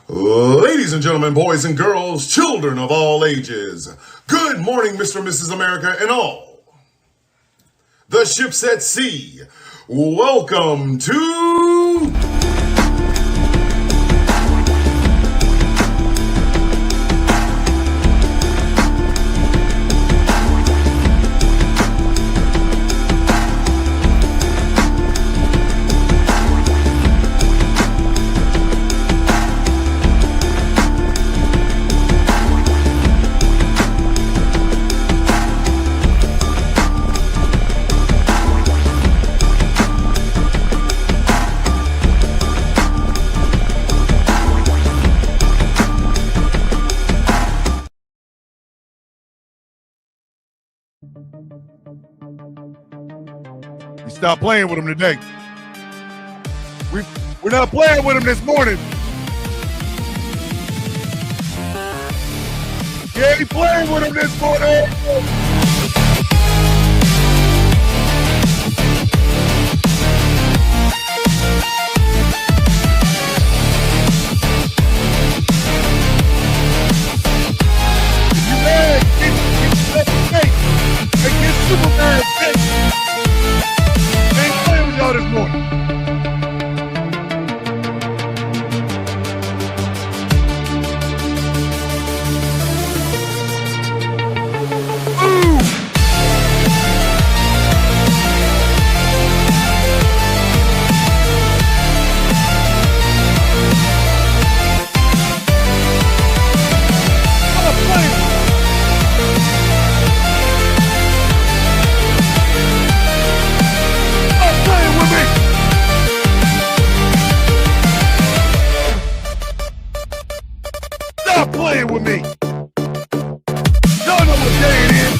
Ladies and gentlemen, boys and girls, children of all ages, good morning, Mr. and Mrs. America, and all the ships at sea. Welcome to... We stopped playing with him today. We're not playing with him this morning. We ain't playing with him this morning. If you mad, get Superman face. Y'all this morning. Stop playing with me. Y'all know what day it is.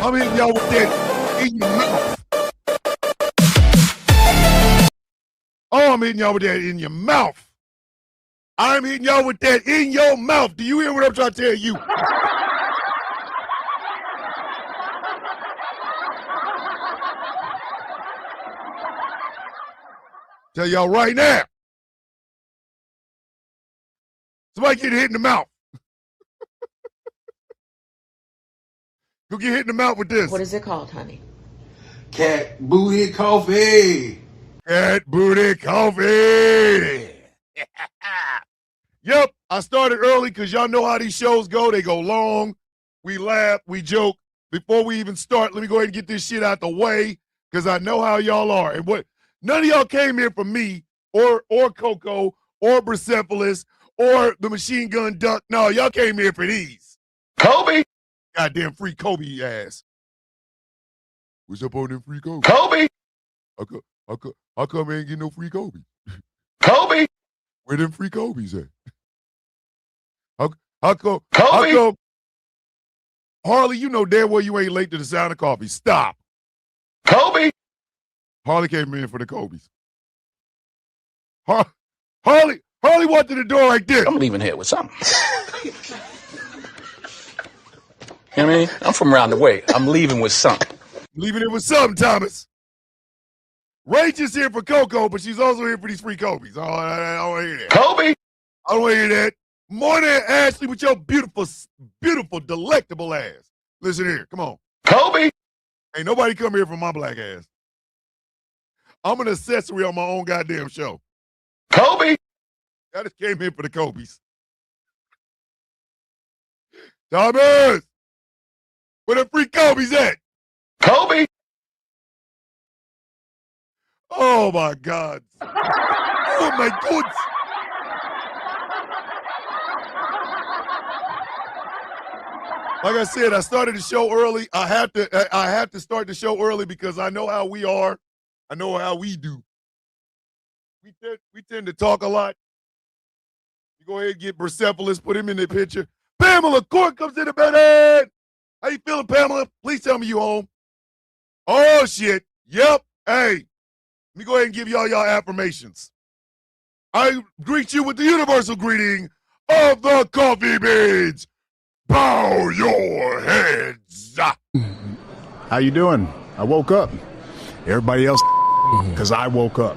I'm hitting y'all with that in your mouth. Oh, I'm hitting y'all with that in your mouth. I'm hitting y'all with that in your mouth. Do you hear what I'm trying to tell you? Tell y'all right now. Somebody get hit in the mouth. Go get hit in the mouth with this. What is it called, honey? Cat booty coffee. Cat booty coffee. Yep, I started early because y'all know how these shows go. They go long. We laugh, we joke. Before we even start, let me go ahead and get this shit out the way because I know how y'all are. And what none of y'all came here for me or Coco or Bricephalus or the machine gun duck. No, y'all came here for these. Kobe. Goddamn free Kobe ass. What's up on them free Kobe? Kobe. How come I ain't get no free Kobe? Kobe. Where them free Kobe's at? How come? Kobe. How come? Harley, you know damn well you ain't late to the sound of coffee. Stop. Kobe. Harley came in for the Kobe's. Harley walked to the door like this. I'm leaving here with something. You know what I mean? I'm from around the way. I'm leaving with something. Leaving it with something, Thomas. Rach is here for Coco, but she's also here for these free Kobe's. I don't want to hear that. Kobe. I don't want to hear that. Morning, Ashley, with your beautiful, beautiful, delectable ass. Listen here, come on. Kobe. Ain't nobody come here for my black ass. I'm an accessory on my own goddamn show. Kobe. I just came here for the Kobe's. Thomas! Where the free Kobe's at? Kobe. Oh, my God. Oh, my goodness. Like I said, I started the show early. I have to start the show early because I know how we are. I know how we do. We tend to talk a lot. You go ahead and get Persepolis, put him in the picture. Pamela Court comes in the bed. How you feeling, Pamela? Please tell me you home. Oh, shit. Yep. Hey, let me go ahead and give y'all affirmations. I greet you with the universal greeting of the coffee beans. Bow your heads. How you doing? I woke up. Everybody else, because I woke up.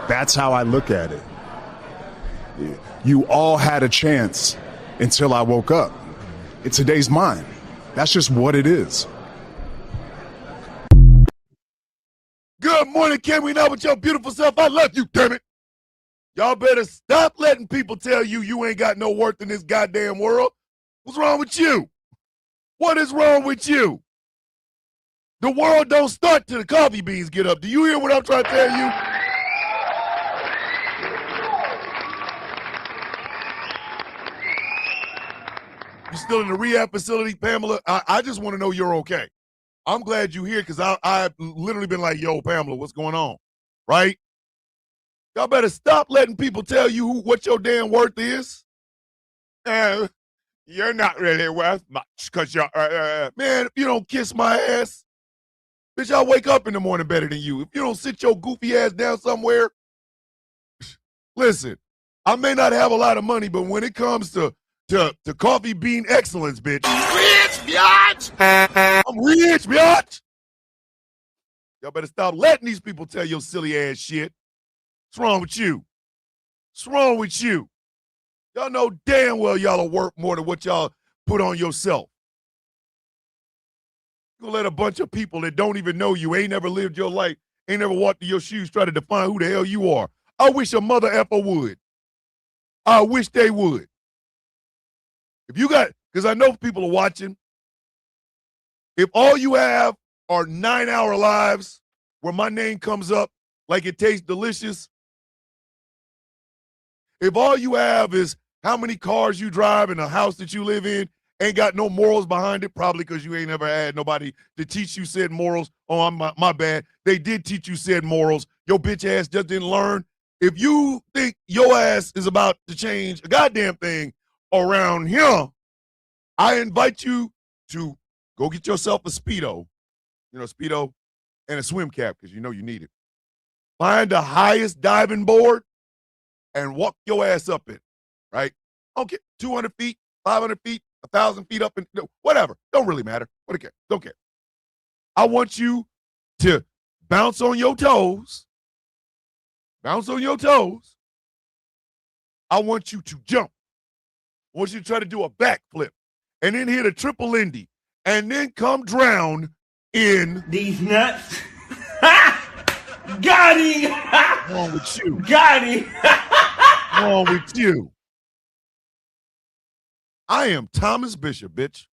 That's how I look at it. You all had a chance until I woke up. Today's mine. That's just what it is. Good morning, can we know with your beautiful self? I love you, damn it. Y'all better stop letting people tell you you ain't got no worth in this goddamn world. What's wrong with you? What is wrong with you? The world don't start till the coffee beans get up. Do you hear what I'm trying to tell you? You still in the rehab facility, Pamela? I just want to know you're okay. I'm glad you're here because I've literally been like, yo, Pamela, what's going on? Right? Y'all better stop letting people tell you what your damn worth is. You're not really worth much because you're, man, if you don't kiss my ass, bitch, I'll wake up in the morning better than you. If you don't sit your goofy ass down somewhere, listen, I may not have a lot of money, but when it comes to coffee bean excellence, bitch. Rich, biatch! I'm rich, biatch! Y'all better stop letting these people tell your silly ass shit. What's wrong with you? What's wrong with you? Y'all know damn well y'all are worth more than what y'all put on yourself. You gonna let a bunch of people that don't even know you, ain't never lived your life, ain't never walked in your shoes, try to define who the hell you are. I wish a mother effer would. I wish they would. If you got, because I know people are watching, if all you have are 9-hour lives where my name comes up like it tastes delicious, if all you have is how many cars you drive and a house that you live in, ain't got no morals behind it, probably because you ain't never had nobody to teach you said morals. Oh, my bad. They did teach you said morals. Your bitch ass just didn't learn. If you think your ass is about to change a goddamn thing around here, I invite you to go get yourself a Speedo, Speedo, and a swim cap because you know you need it. Find the highest diving board and walk your ass up it, right? Don't get 200 feet, 500 feet, 1,000 feet up, and whatever. Don't really matter. What care? Don't care. I want you to bounce on your toes. Bounce on your toes. I want you to jump. I want you to try to do a backflip and then hit a triple Indy and then come drown in these nuts. Got him. What's wrong with you? Got him. What's wrong with you? I am Thomas Bishop, bitch.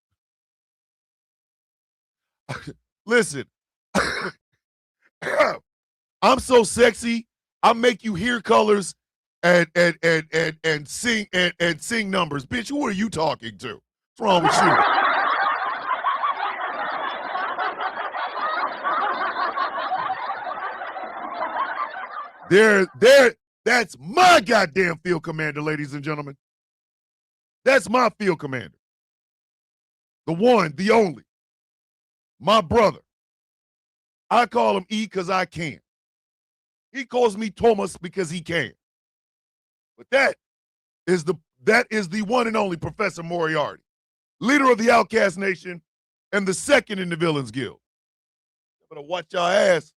Listen, I'm so sexy. I make you hear colors and sing and sing numbers, bitch. Who are you talking to? What's wrong with you? That's my goddamn field commander, ladies and gentlemen. That's my field commander. The one, the only. My brother. I call him E because I can. He calls me Thomas because he can. But that is the one and only Professor Moriarty, leader of the Outcast Nation and the second in the Villains Guild. You better watch your ass.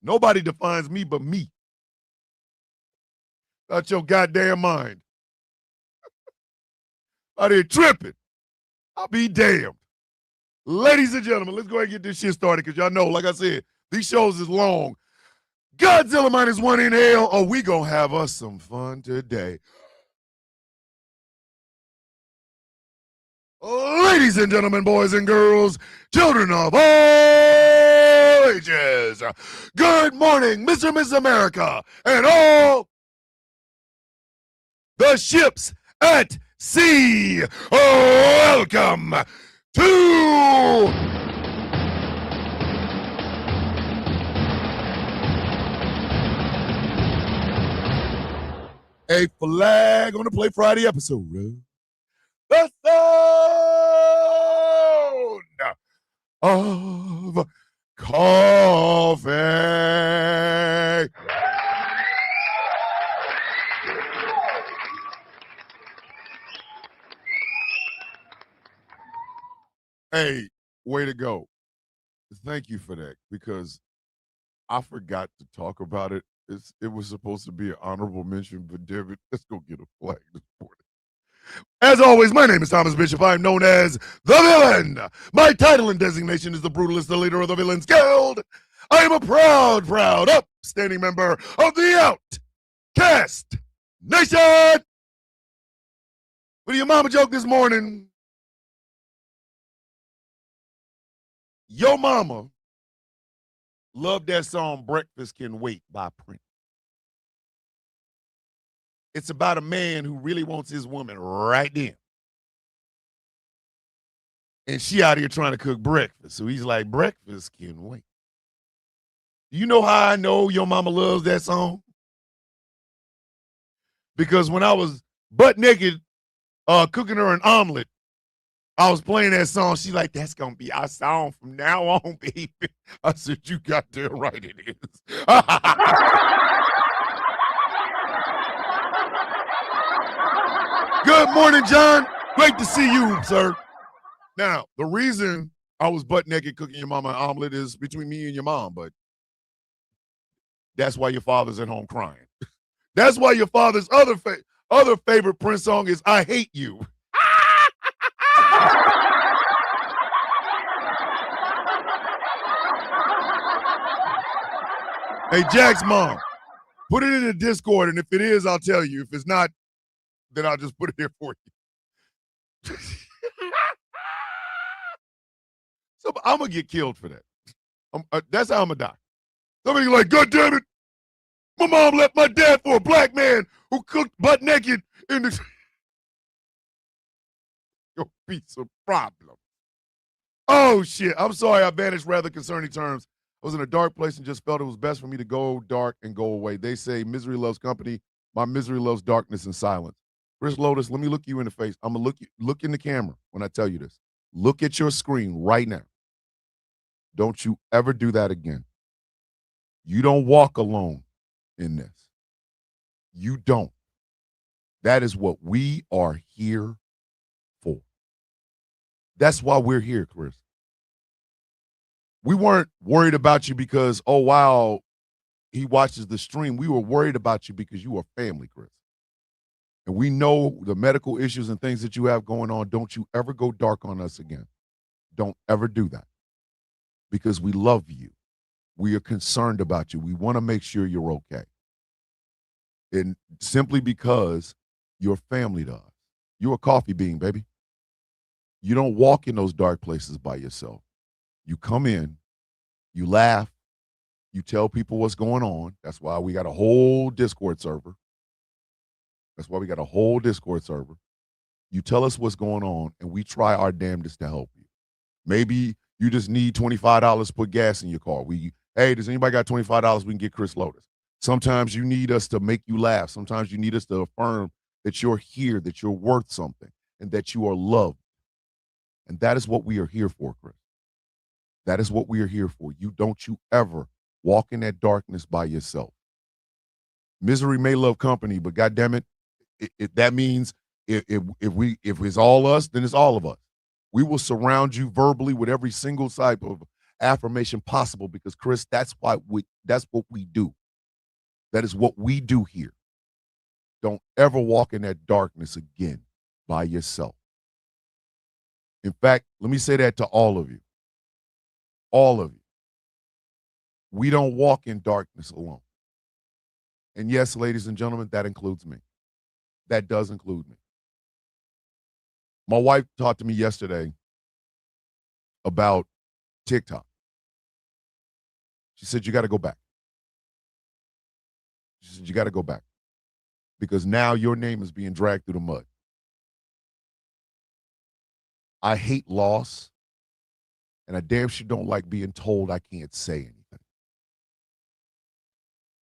Nobody defines me but me. Out your goddamn mind. Out here tripping. I'll be damned. Ladies and gentlemen, let's go ahead and get this shit started because y'all know, like I said, these shows is long. Godzilla -1 in hell, or we gonna have us some fun today. Ladies and gentlemen, boys and girls, children of all ages, good morning, Mr. and Mrs. America, and all the ships at sea. Welcome to a Flag on the Play Friday episode. The sound of coffee. Hey, way to go. Thank you for that, because I forgot to talk about it. It was supposed to be an honorable mention, but David, let's go get a flag this morning. As always, my name is Thomas Bishop. I'm known as the Villain. My title and designation is the Brutalist, the leader of the Villains Guild. I am a proud, upstanding member of the Outcast Nation. With your mama joke this morning, your mama loved that song Breakfast Can Wait by Prince. It's about a man who really wants his woman right then. And she out here trying to cook breakfast. So he's like, breakfast can wait. You know how I know your mama loves that song? Because when I was butt naked cooking her an omelet, I was playing that song. She's like, that's going to be our song from now on, baby. I said, you got that right, it is. Good morning, John. Great to see you, sir. Now, the reason I was butt naked cooking your mama an omelet is between me and your mom, but that's why your father's at home crying. That's why your father's other favorite Prince song is I Hate You. Hey, Jack's mom, put it in the Discord, and if it is, I'll tell you. If it's not, then I'll just put it here for you. So I'm going to get killed for that. That's how I'm going to die. Somebody's like, God damn it, my mom left my dad for a black man who cooked butt naked in the... You'll be some problem. Oh, shit. I'm sorry I banished rather concerning terms. I was in a dark place and just felt it was best for me to go dark and go away. They say misery loves company. My misery loves darkness and silence. Chris Lotus, let me look you in the face. I'm going to look in the camera when I tell you this. Look at your screen right now. Don't you ever do that again. You don't walk alone in this. You don't. That is what we are here for. That's why we're here, Chris. We weren't worried about you because, oh, wow, he watches the stream. We were worried about you because you are family, Chris. And we know the medical issues and things that you have going on. Don't you ever go dark on us again. Don't ever do that. Because we love you. We are concerned about you. We want to make sure you're okay. And simply because you're family to us. You're a coffee bean, baby. You don't walk in those dark places by yourself. You come in, you laugh, you tell people what's going on. That's why we got a whole Discord server. You tell us what's going on, and we try our damnedest to help you. Maybe you just need $25 to put gas in your car. Hey, does anybody got $25 we can get Chris Lotus? Sometimes you need us to make you laugh. Sometimes you need us to affirm that you're here, that you're worth something, and that you are loved. And that is what we are here for, Chris. That is what we are here for. Don't you ever walk in that darkness by yourself. Misery may love company, but goddammit, that means if it's all us, then it's all of us. We will surround you verbally with every single type of affirmation possible because, Chris, that's what we do. That is what we do here. Don't ever walk in that darkness again by yourself. In fact, let me say that to all of you. All of you. We don't walk in darkness alone. And yes, ladies and gentlemen, that includes me. That does include me. My wife talked to me yesterday about TikTok. She said, you got to go back. She said, you got to go back because now your name is being dragged through the mud. I hate loss, and I damn sure don't like being told I can't say anything.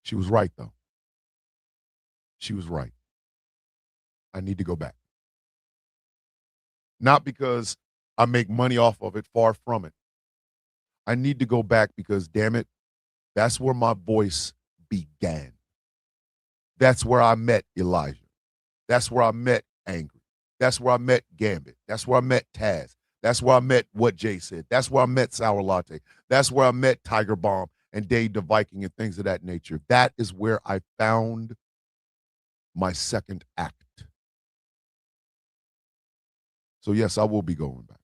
She was right, though. She was right. I need to go back. Not because I make money off of it, far from it. I need to go back because, damn it, that's where my voice began. That's where I met Elijah. That's where I met Angry. That's where I met Gambit. That's where I met Taz. That's where I met What Jay Said. That's where I met Sour Latte. That's where I met Tiger Bomb and Dave the Viking and things of that nature. That is where I found my second act. So, yes, I will be going back.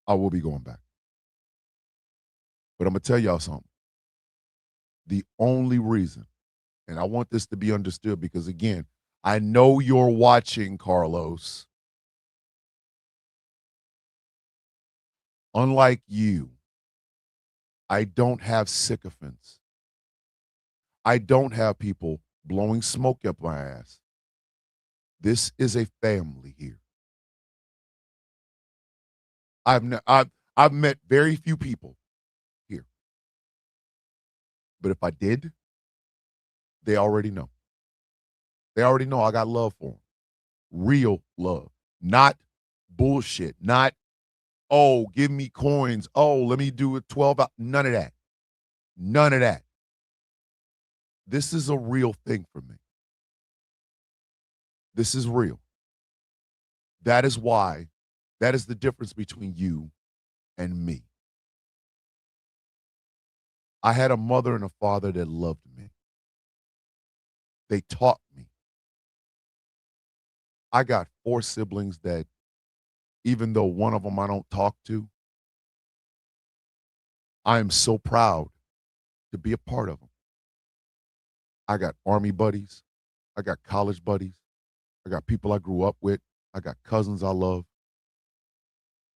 I will be going back. But I'm going to tell y'all something. The only reason, and I want this to be understood because, again, I know you're watching, Carlos. Unlike you, I don't have sycophants. I don't have people blowing smoke up my ass. This is a family here. I've met very few people here. But if I did, they already know. They already know I got love for them. Real love. Not bullshit. Not, oh, give me coins. Oh, let me do it 12 hours. None of that. None of that. This is a real thing for me. This is real. That is why, that is the difference between you and me. I had a mother and a father that loved me. They taught me. I got 4 siblings that, even though one of them I don't talk to, I am so proud to be a part of them. I got Army buddies. I got college buddies. I got people I grew up with. I got cousins I love.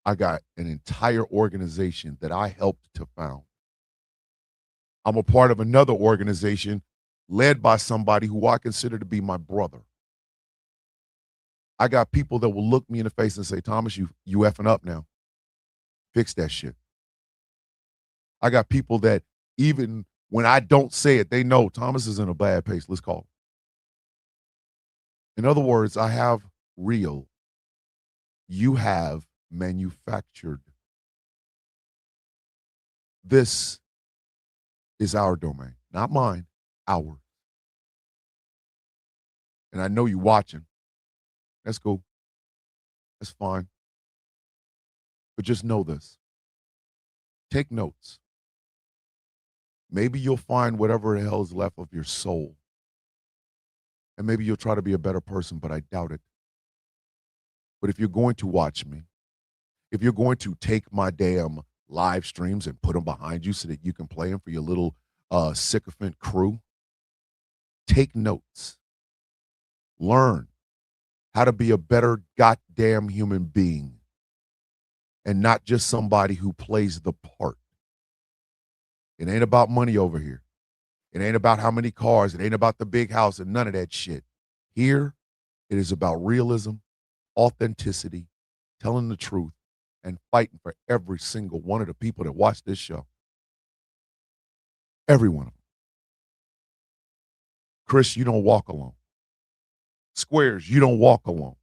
I got an entire organization that I helped to found. I'm a part of another organization led by somebody who I consider to be my brother. I got people that will look me in the face and say, Thomas, you effing up now. Fix that shit. I got people that even when I don't say it, they know Thomas is in a bad place. Let's call him. In other words, I have real. You have manufactured. This is our domain, not mine, ours. And I know you watching. That's cool. That's fine. But just know this. Take notes. Maybe you'll find whatever the hell is left of your soul. And maybe you'll try to be a better person, but I doubt it. But if you're going to watch me, if you're going to take my damn live streams and put them behind you so that you can play them for your little sycophant crew, take notes. Learn how to be a better goddamn human being and not just somebody who plays the part. It ain't about money over here. It ain't about how many cars. It ain't about the big house and none of that shit. Here, it is about realism, authenticity, telling the truth, and fighting for every single one of the people that watch this show. Every one of them. Chris, you don't walk alone. Squares, you don't walk alone.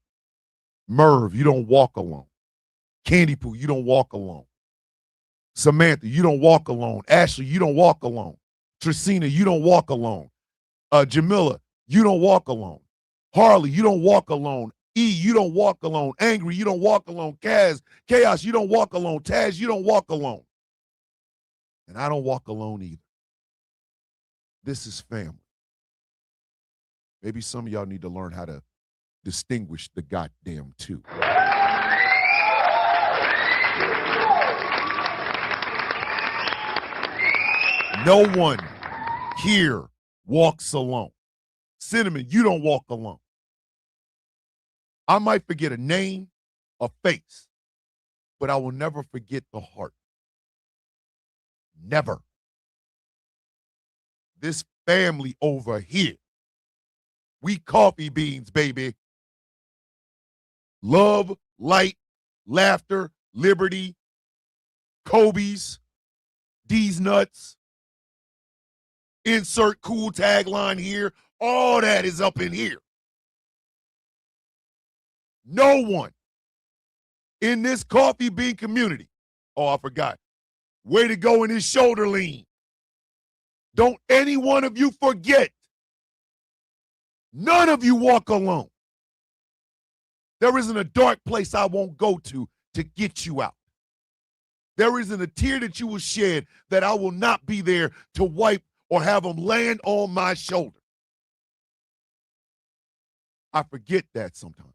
Merv, you don't walk alone. Candy Poo, you don't walk alone. Samantha, you don't walk alone. Ashley, you don't walk alone. Tracina, you don't walk alone. Jamila, you don't walk alone. Harley, you don't walk alone. E, you don't walk alone. Angry, you don't walk alone. Kaz, Chaos, you don't walk alone. Taz, you don't walk alone. And I don't walk alone either. This is family. Maybe some of y'all need to learn how to distinguish the goddamn two. No one here walks alone. Cinnamon, you don't walk alone. I might forget a name, a face, but I will never forget the heart. Never. This family over here, we coffee beans, baby. Love, light, laughter, liberty, Kobe's, D's nuts, insert cool tagline here. All that is up in here. No one in this coffee bean community, oh, I forgot, way to go in his shoulder lean. Don't any one of you forget, none of you walk alone. There isn't a dark place I won't go to get you out. There isn't a tear that you will shed that I will not be there to wipe or have them land on my shoulder. I forget that sometimes.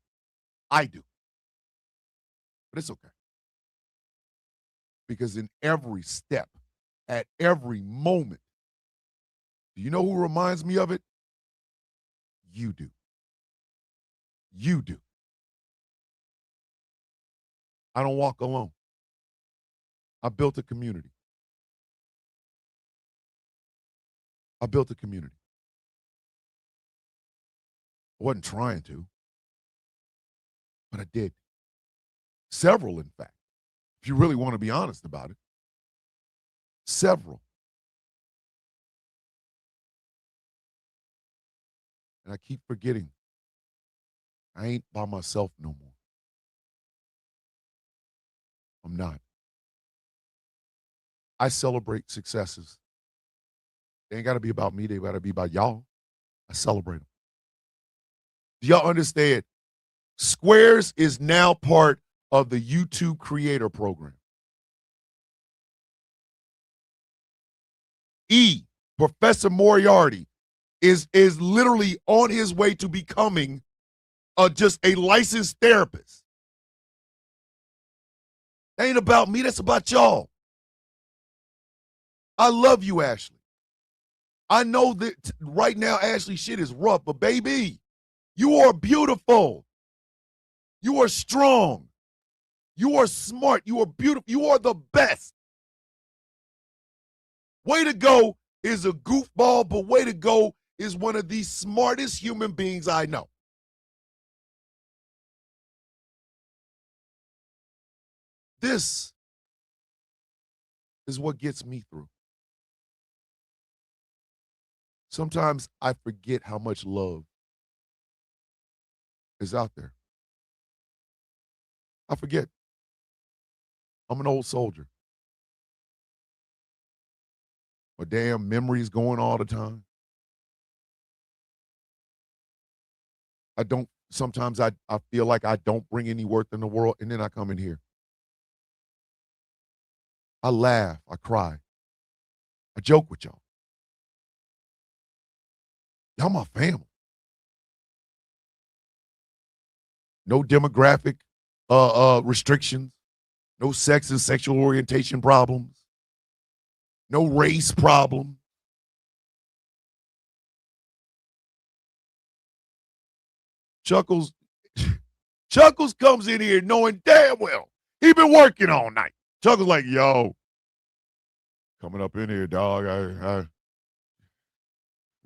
I do. But it's okay. Because in every step, at every moment, do you know who reminds me of it? You do. You do. I don't walk alone. I built a community. I built a community. I wasn't trying to, but I did. Several, in fact, if you really want to be honest about it. Several. And I keep forgetting I ain't by myself no more. I'm not. I celebrate successes. They ain't got to be about me. They got to be about y'all. I celebrate them. Do y'all understand? Squares is now part of the YouTube creator program. Professor Moriarty, is literally on his way to becoming just a licensed therapist. That ain't about me. That's about y'all. I love you, Ashley. I know that right now, Ashley, shit is rough, but baby, you are beautiful. You are strong. You are smart. You are beautiful. You are the best. Way to go is a goofball, but way to go is one of the smartest human beings I know. This is what gets me through. Sometimes I forget how much love is out there. I forget. I'm an old soldier. My damn memory's going all the time. Sometimes I feel like I don't bring any worth in the world, and then I come in here. I laugh, I cry. I joke with y'all. Y'all my family. No demographic restrictions, no sex and sexual orientation problems, no race problem. Chuckles comes in here knowing damn well he been working all night. Chuckles like, yo, coming up in here, dog. I'm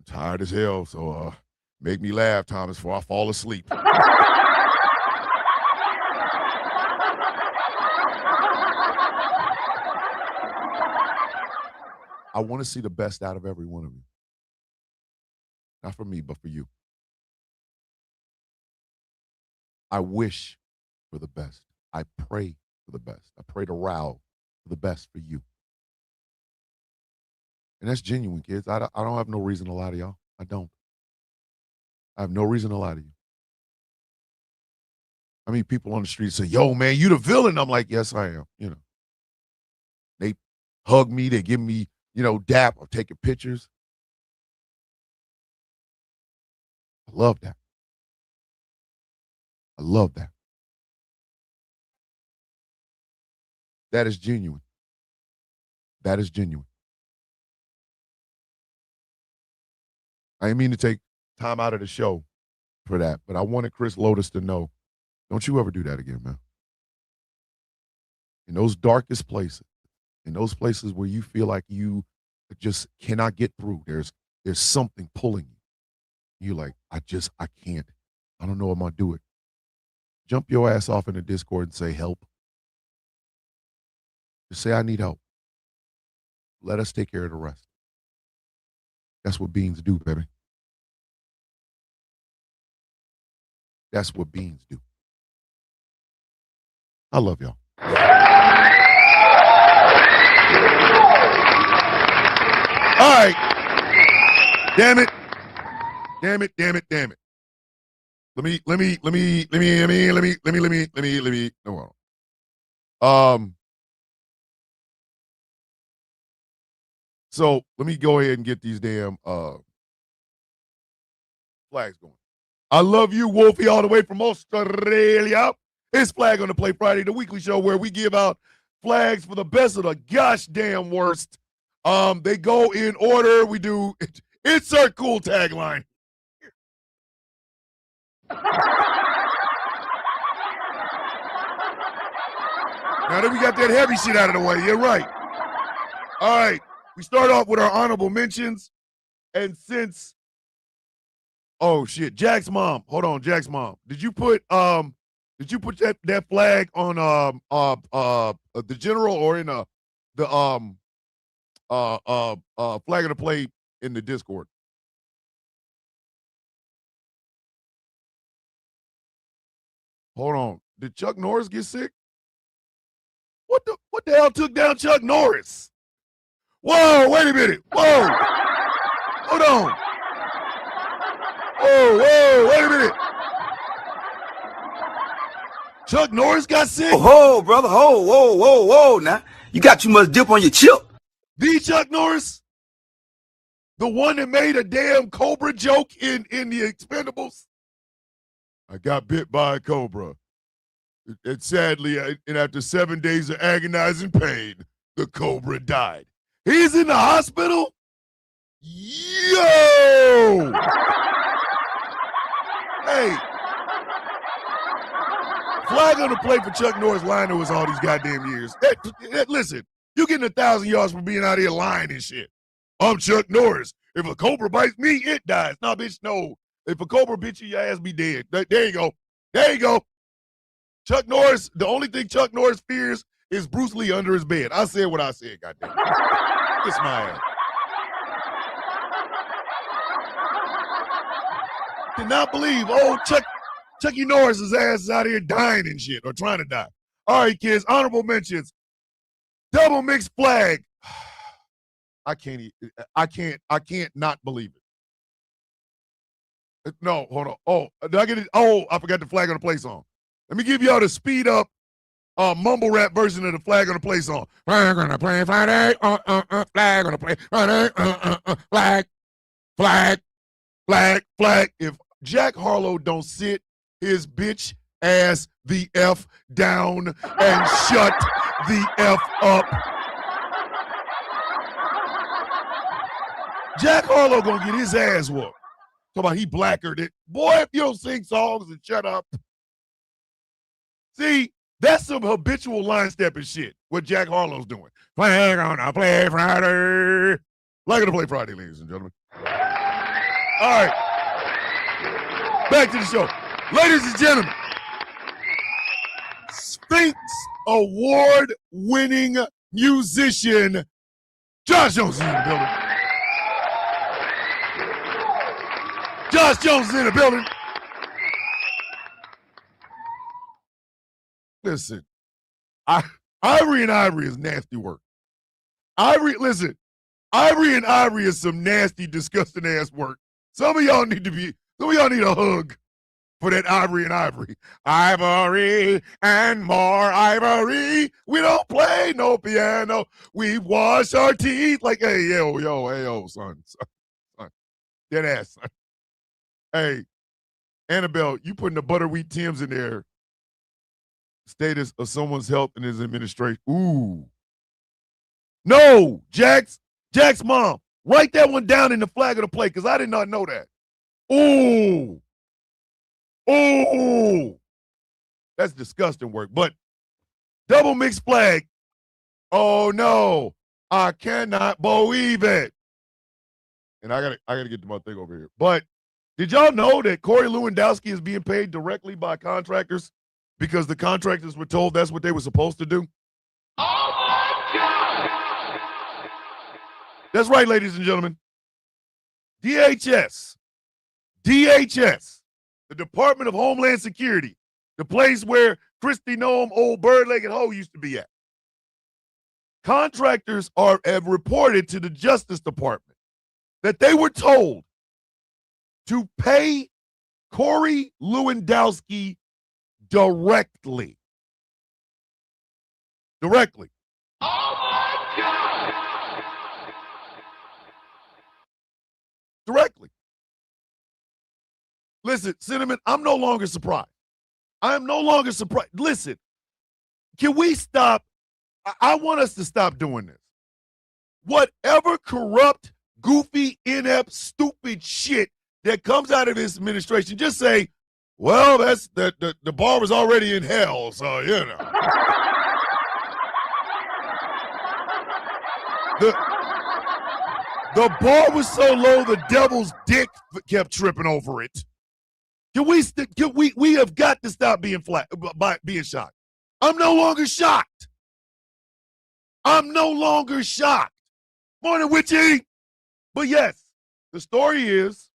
tired as hell, so make me laugh, Thomas, before I fall asleep. I want to see the best out of every one of you. Not for me, but for you. I wish for the best. I pray for the best. I pray to Raul for the best for you. And that's genuine, kids. I don't have no reason to lie to y'all. I don't. I have no reason to lie to you. I mean, people on the street say, yo, man, you the villain. I'm like, yes, I am. You know, they hug me. They give me, dap. I'm taking pictures. I love that. I love that. That is genuine. That is genuine. I didn't mean to take time out of the show for that, but I wanted Chris Lotus to know, don't you ever do that again, man. In those darkest places, in those places where you feel like you just cannot get through, there's something pulling you. You're like, I can't. I don't know if I'm going to do it. Jump your ass off in the Discord and say, help. Just say, I need help. Let us take care of the rest. That's what beans do, baby. That's what beans do. I love y'all. All right. Damn it. Damn it. Let me. No. So let me go ahead and get these damn flags going. I love you, Wolfie, all the way from Australia. It's Flag on the Play Friday, the weekly show where we give out flags for the best of the gosh damn worst. They go in order. We do insert cool tagline. Now that we got that heavy shit out of the way, you're right. All right, we start off with our honorable mentions, and since oh shit, Jack's mom. Hold on, Jack's mom. Did you put that flag on the general or in the flag of the play in the Discord? Hold on. Did Chuck Norris get sick? What the hell took down Chuck Norris? Whoa, wait a minute. Whoa. Hold on. Whoa, wait a minute. Chuck Norris got sick? Oh, brother. Whoa. Now, you got too much dip on your chip. The Chuck Norris? The one that made a damn cobra joke in the Expendables? I got bit by a cobra. And sadly, and after 7 days of agonizing pain, the cobra died. He's in the hospital? Yo! Hey. Flag on the play for Chuck Norris lying to us all these goddamn years. Listen, you getting 1,000 yards for being out here lying and shit. I'm Chuck Norris. If a cobra bites me, it dies. Nah, bitch, no. If a cobra bit you, your ass be dead. There you go. There you go. Chuck Norris, the only thing Chuck Norris fears is Bruce Lee under his bed. I said what I said, goddamn. Kiss my ass. Cannot believe Chucky Norris's ass is out here dying and shit, or trying to die. All right, kids, honorable mentions. Double mixed flag. I can't not believe it. No, hold on. Oh, did I get it? Oh, I forgot the Flag on the Play song. Let me give y'all the speed up mumble rap version of the Flag on the Play song. Flag on the play Friday, flag on the play Friday, flag. If Jack Harlow don't sit his bitch ass the F down and shut the F up. Jack Harlow gonna get his ass whooped. Talk about he blackered it. Boy, if you don't sing songs and shut up. See, that's some habitual line stepping shit, what Jack Harlow's doing. Flag on the Play Friday. Flag on the Play Friday, ladies and gentlemen. All right. Back to the show. Ladies and gentlemen, Sphinx Award-winning musician Josh Jones is in the building. Josh Jones is in the building. Listen, Ivory and Ivory is nasty work. Ivory and Ivory is some nasty, disgusting ass work. Some of y'all need a hug for that Ivory and Ivory. Ivory and more ivory. We don't play no piano. We wash our teeth like, hey, yo, son. Dead ass, son. Hey, Annabelle, you putting the butter wheat Tims in there. Status of someone's health and his administration. Ooh. No, Jack's mom. Write that one down in the flag of the play because I did not know that. Ooh. Ooh. That's disgusting work. But double mixed flag. Oh no. I cannot believe it. And I gotta get to my thing over here. But did y'all know that Corey Lewandowski is being paid directly by contractors because the contractors were told that's what they were supposed to do? Oh my God! That's right, ladies and gentlemen. DHS, the Department of Homeland Security, the place where Kristi Noem, old bird-legged hoe, used to be at. Contractors have reported to the Justice Department that they were told to pay Corey Lewandowski directly. Directly. Oh my God! Directly. Listen, Cinnamon, I'm no longer surprised. I am no longer surprised. Listen, can we stop? I want us to stop doing this. Whatever corrupt, goofy, inept, stupid shit that comes out of this administration, just say, well, that's the bar was already in hell, so you know. The bar was so low the devil's dick kept tripping over it. We have got to stop being being shocked. I'm no longer shocked. Morning, Witchy. But yes, the story is.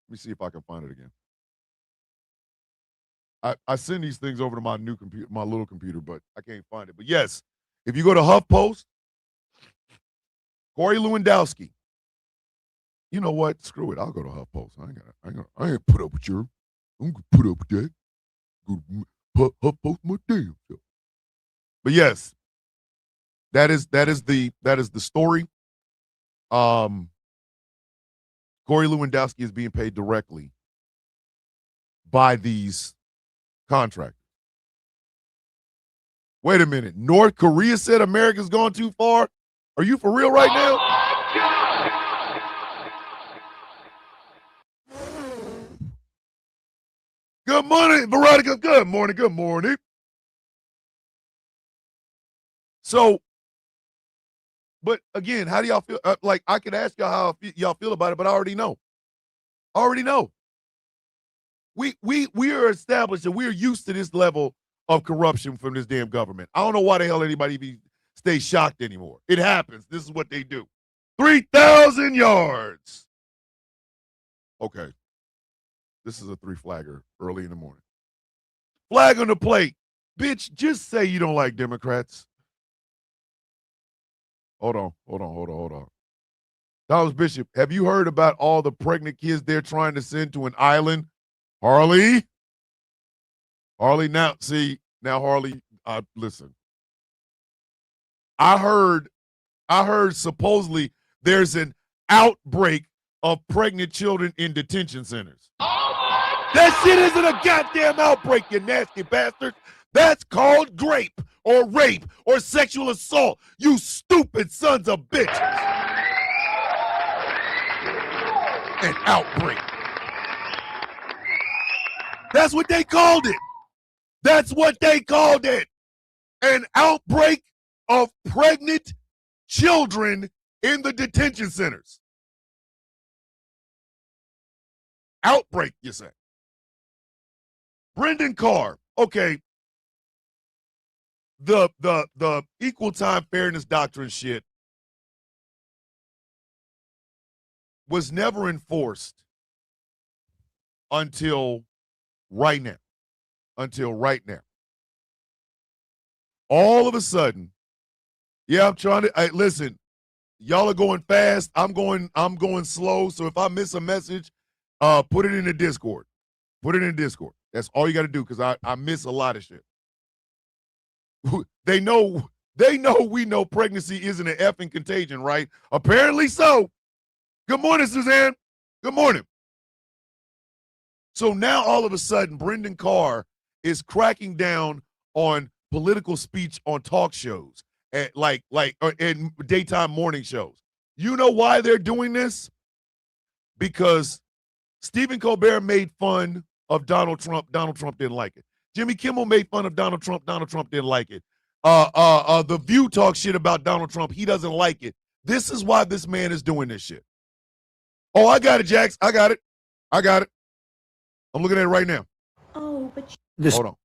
Let me see if I can find it again. I send these things over to my new computer, my little computer, but I can't find it. But yes, if you go to HuffPost, Corey Lewandowski. You know what? Screw it. I'll go to HuffPost. I ain't put up with you. I'm gonna put up with that. Go to HuffPost my damn self. But yes, that is the story. Corey Lewandowski is being paid directly by these contractors. Wait a minute. North Korea said America's gone too far? Are you for real right now? Good morning, Veronica. Good morning. So, but again, how do y'all feel? Like, I could ask y'all how y'all feel about it, but I already know. We are established and we're used to this level of corruption from this damn government. I don't know why the hell anybody stay shocked anymore. It happens. This is what they do. 3,000 yards. Okay. This is a 3-flagger early in the morning. Flag on the plate. Bitch, just say you don't like Democrats. Hold on. Dollars Bishop, have you heard about all the pregnant kids they're trying to send to an island? Harley, now Harley, listen. I heard supposedly there's an outbreak of pregnant children in detention centers. That shit isn't a goddamn outbreak, you nasty bastard. That's called grape or rape or sexual assault, you stupid sons of bitches. An outbreak. That's what they called it. An outbreak of pregnant children in the detention centers. Outbreak, you say. Brendan Carr, okay. The equal time fairness doctrine shit was never enforced until right now. All of a sudden, yeah, I'm trying to listen. Y'all are going fast. I'm going slow. So if I miss a message, put it in the Discord. That's all you got to do because I miss a lot of shit. They know we know pregnancy isn't an effing contagion, right? Apparently so. Good morning, Suzanne. Good morning. So now all of a sudden, Brendan Carr is cracking down on political speech on talk shows at in daytime morning shows. You know why they're doing this? Because Stephen Colbert made fun of Donald Trump. Donald Trump didn't like it. Jimmy Kimmel made fun of Donald Trump. Donald Trump didn't like it. The View talks shit about Donald Trump. He doesn't like it. This is why this man is doing this shit. Oh, I got it, Jax. I got it. I'm looking at it right now. Oh, but Hold on.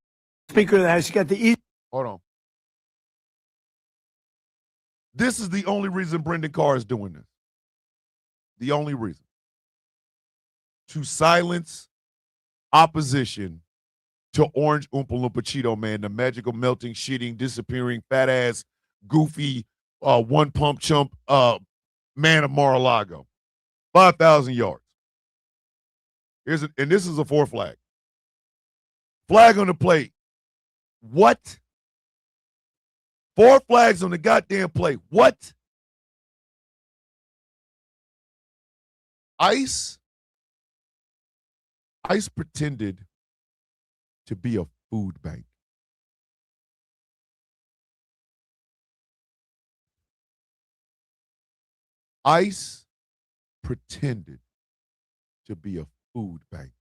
Speaker of the House, you got the easy. Hold on. This is the only reason Brendan Carr is doing this. The only reason. To silence opposition to Orange Oompa Loompa Cheeto Man, the magical melting, shitting, disappearing, fat ass, goofy, one pump chump man of Mar-a-Lago. 5,000 yards. And this is a 4 flag. Flag on the plate. What? 4 flags on the goddamn plate. What? ICE pretended to be a food bank. ICE pretended to be a food bank.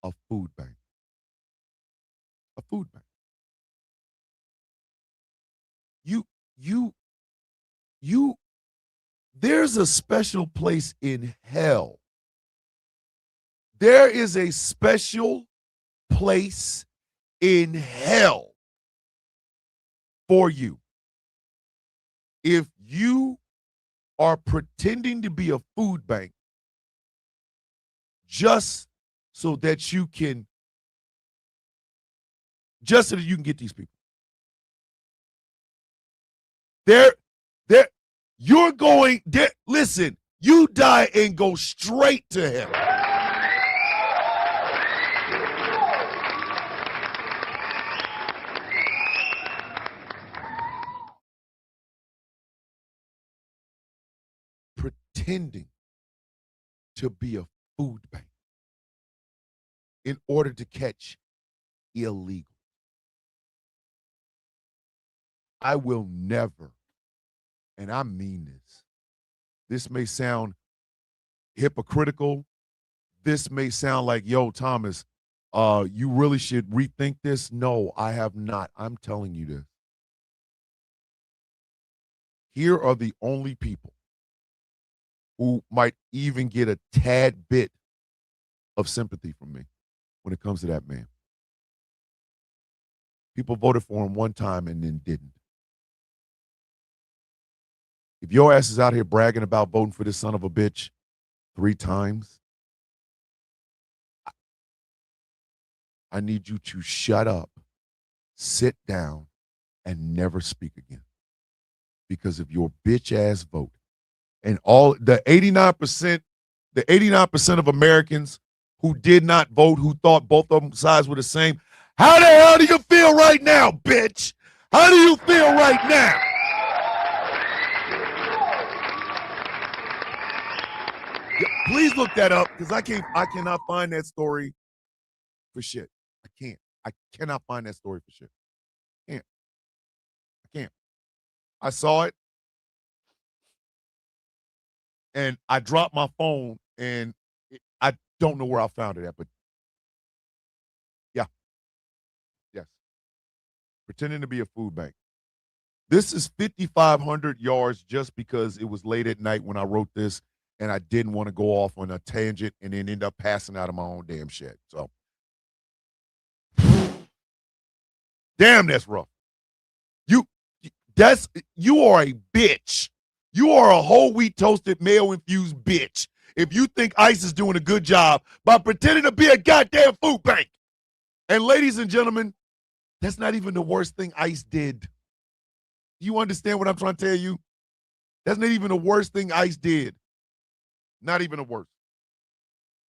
A food bank. A food bank. There's a special place in hell. There is a special place in hell for you. If you are pretending to be a food bank just so that you can get these people. You're going there. Listen, you die and go straight to heaven. Pretending to be a food bank in order to catch illegal. I will never, and I mean this may sound hypocritical. This may sound like, yo, Thomas, you really should rethink this. No, I have not. I'm telling you this. Here are the only people who might even get a tad bit of sympathy from me when it comes to that man. People voted for him one time and then didn't. If your ass is out here bragging about voting for this son of a bitch 3 times, I need you to shut up, sit down, and never speak again. Because of your bitch ass vote. And all the 89% of Americans who did not vote, who thought both of them sides were the same. How the hell do you feel right now, bitch? How do you feel right now? Yeah, please look that up because I cannot find that story for shit. I cannot find that story for shit. I can't. I saw it and I dropped my phone and I don't know where I found it at, but yeah. Yes. Pretending to be a food bank. This is 5,500 yards just because it was late at night when I wrote this and I didn't want to go off on a tangent and then end up passing out of my own damn shed. So, damn, that's rough. You are a bitch. You are a whole wheat toasted mayo infused bitch if you think ICE is doing a good job by pretending to be a goddamn food bank. And ladies and gentlemen, that's not even the worst thing ICE did. You understand what I'm trying to tell you? That's not even the worst thing ICE did. Not even the worst.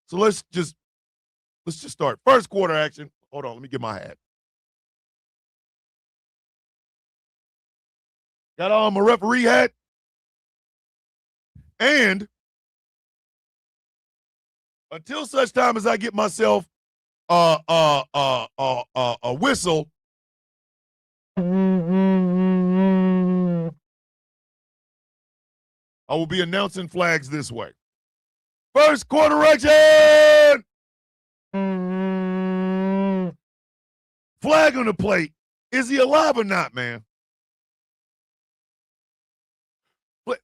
So let's just start. First quarter action. Hold on, let me get my hat. Got on my referee hat. And until such time as I get myself a whistle. I will be announcing flags this way. First quarter action! Flag on the plate. Is he alive or not, man?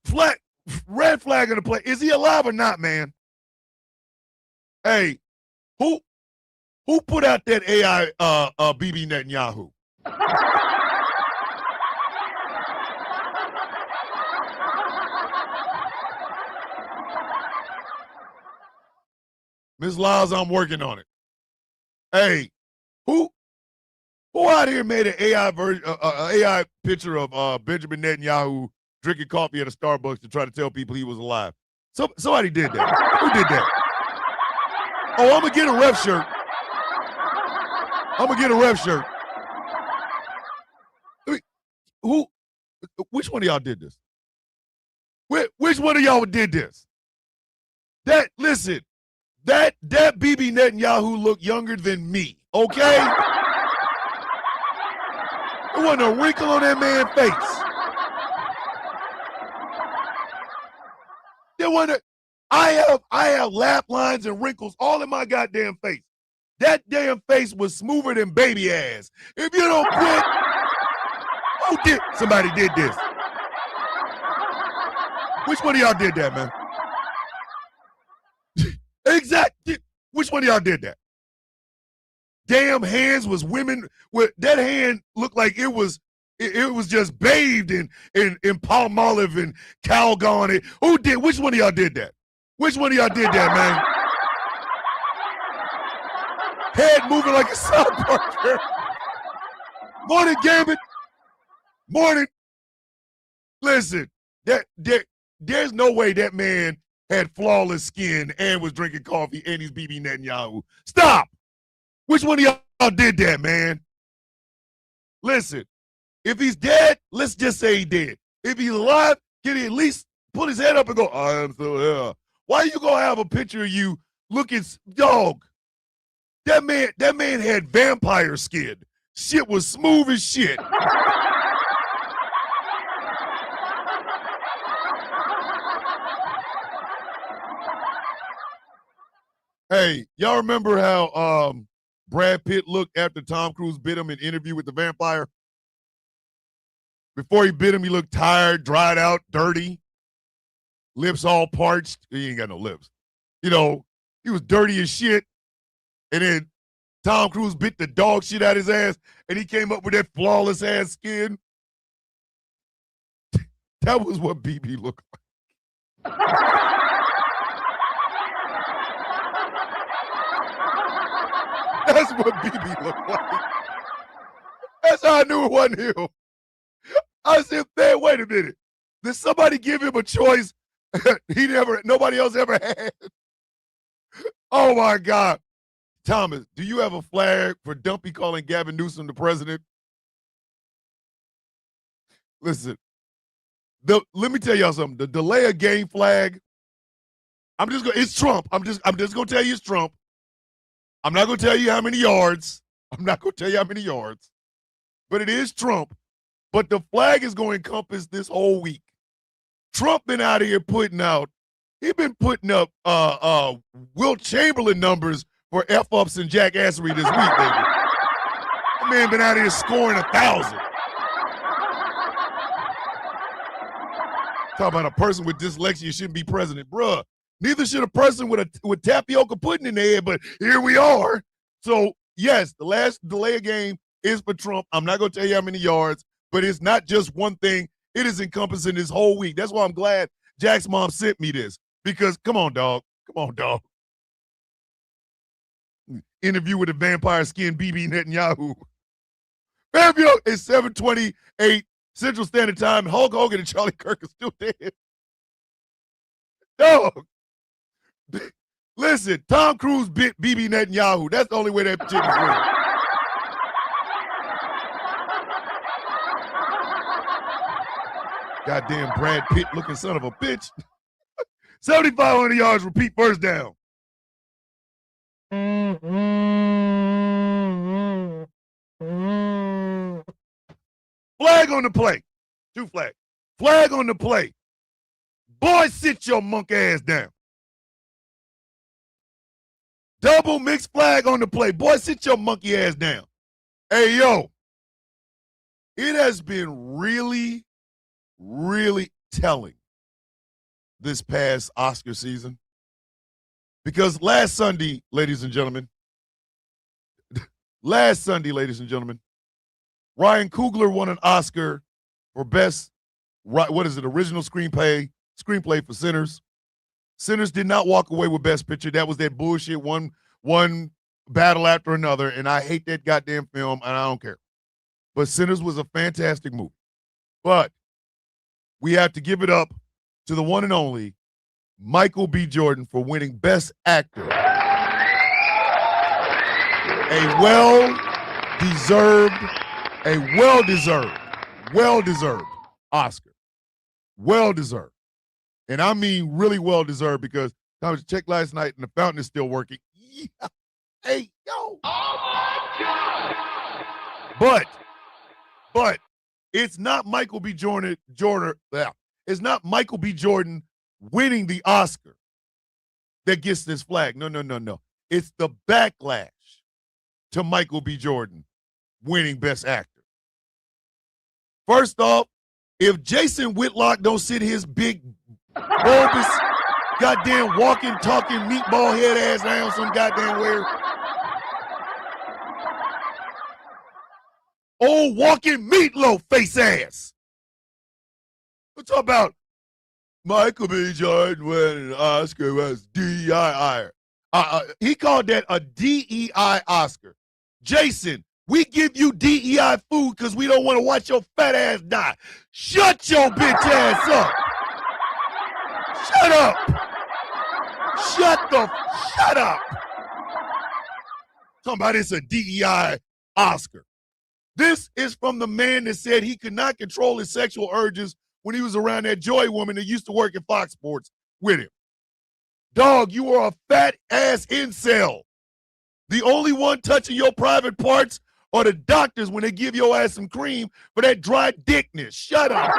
Flag, red flag on the plate. Is he alive or not, man? Hey, who put out that AI BB Netanyahu? Ms. Lyles, I'm working on it. Hey, who out here made an AI version, AI picture of Benjamin Netanyahu drinking coffee at a Starbucks to try to tell people he was alive? Somebody did that. Who did that? Oh, I'm gonna get a ref shirt. Which one of y'all did this? Which one of y'all did this? Listen, that BB Netanyahu looked younger than me, okay? There wasn't a wrinkle on that man's face. There wasn't I have laugh lines and wrinkles all in my goddamn face. That damn face was smoother than baby ass. If you don't quit, somebody did this. Which one of y'all did that, man? Exactly. Which one of y'all did that? Damn hands was women. That hand looked like it was just bathed in palm olive and Calgon. Which one of y'all did that? Which one of y'all did that, man? Head moving like a South Park character. Morning, Gambit. Morning. Listen, there's no way that man had flawless skin and was drinking coffee and he's BB Netanyahu. Stop. Which one of y'all did that, man? Listen, if he's dead, let's just say he did. If he's alive, can he at least put his head up and go, I am still here? Why you gonna have a picture of you looking, dog? That man had vampire skin. Shit was smooth as shit. Hey, y'all remember how Brad Pitt looked after Tom Cruise bit him in Interview with the Vampire? Before he bit him, he looked tired, dried out, dirty, lips all parched. He ain't got no lips. You know, he was dirty as shit. And then Tom Cruise bit the dog shit out his ass, and he came up with that flawless ass skin. That was what BB looked like. That's what BB looked like. That's how I knew it wasn't him. I said, man, wait a minute. Did somebody give him a choice nobody else ever had? Oh my God. Thomas, do you have a flag for Dumpy calling Gavin Newsom the president? Listen, let me tell y'all something. The delay of game flag, it's Trump. I'm just gonna tell you it's Trump. I'm not gonna tell you how many yards. But it is Trump. But the flag is going to encompass this whole week. Trump been out here putting up Wilt Chamberlain numbers for F-ups and jackassery this week, baby. That man been out here scoring 1,000. Talk about a person with dyslexia shouldn't be president. Bruh, neither should a person with tapioca pudding in their head, but here we are. So, yes, the last delay of game is for Trump. I'm not going to tell you how many yards, but it's not just one thing. It is encompassing this whole week. That's why I'm glad Jack's mom sent me this, because come on, dog. Interview with the vampire skin BB Netanyahu. Fairview is 7:28 Central Standard Time. Hulk Hogan and Charlie Kirk are still dead. Dog. Listen, Tom Cruise bit BB Netanyahu. That's the only way that chick is real. Goddamn Brad Pitt looking son of a bitch. 7,500 yards, repeat first down. Flag on the play. 2 flags. Flag on the play. Boy, sit your monk ass down. Double mixed flag on the play. Boy, sit your monkey ass down. Hey, yo. It has been really, really telling this past Oscar season. Because last Sunday, ladies and gentlemen, Ryan Coogler won an Oscar for best, original screenplay for Sinners. Sinners did not walk away with Best Picture. That was that bullshit one battle after another, and I hate that goddamn film, and I don't care. But Sinners was a fantastic movie. But we have to give it up to the one and only Michael B. Jordan for winning Best Actor. A well-deserved Oscar. Well-deserved. And I mean really well-deserved because I was checked last night and the fountain is still working. Yeah. Hey, yo. Oh my God! But it's not Michael B. Jordan. It's not Michael B. Jordan winning the Oscar that gets this flag. No. It's the backlash to Michael B. Jordan winning Best Actor. First off, if Jason Whitlock don't sit his big, bulbous, goddamn walking, talking, meatball head ass down some goddamn where. Old walking meatloaf face ass. We're talking about Michael B. Jordan winning an Oscar as DEI. He called that a DEI Oscar. Jason, we give you DEI food because we don't want to watch your fat ass die. Shut your bitch ass up. Shut up. Shut up. Talking about it's a DEI Oscar. This is from the man that said he could not control his sexual urges when he was around that Joy woman that used to work at Fox Sports with him. Dog, you are a fat ass incel. The only one touching your private parts are the doctors when they give your ass some cream for that dry dickness. Shut up.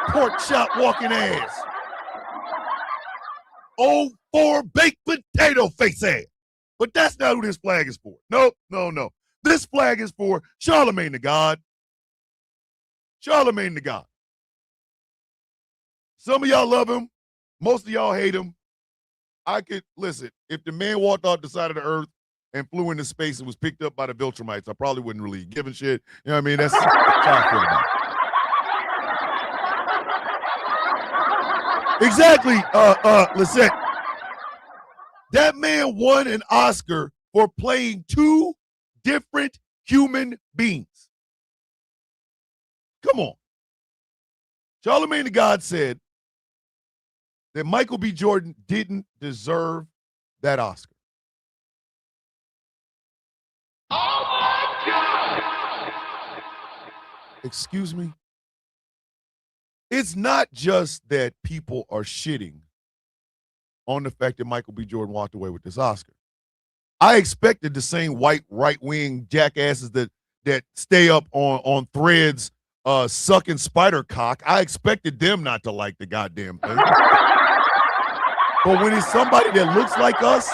Pork chop walking ass. Old 4 baked potato face ass. But that's not who this flag is for. No. This flag is for Charlemagne the God. Charlemagne the God. Some of y'all love him. Most of y'all hate him. Listen, if the man walked off the side of the earth and flew into space and was picked up by the Viltrumites, I probably wouldn't really give a shit. You know what I mean? That's how I feel about it. Exactly, Lisette. That man won an Oscar for playing 2 different human beings. Come on. Charlemagne the God said that Michael B. Jordan didn't deserve that Oscar. Oh my God! Excuse me? It's not just that people are shitting on the fact that Michael B. Jordan walked away with this Oscar. I expected the same white right-wing jackasses that stay up on threads sucking spider cock. I expected them not to like the goddamn thing. But when it's somebody that looks like us,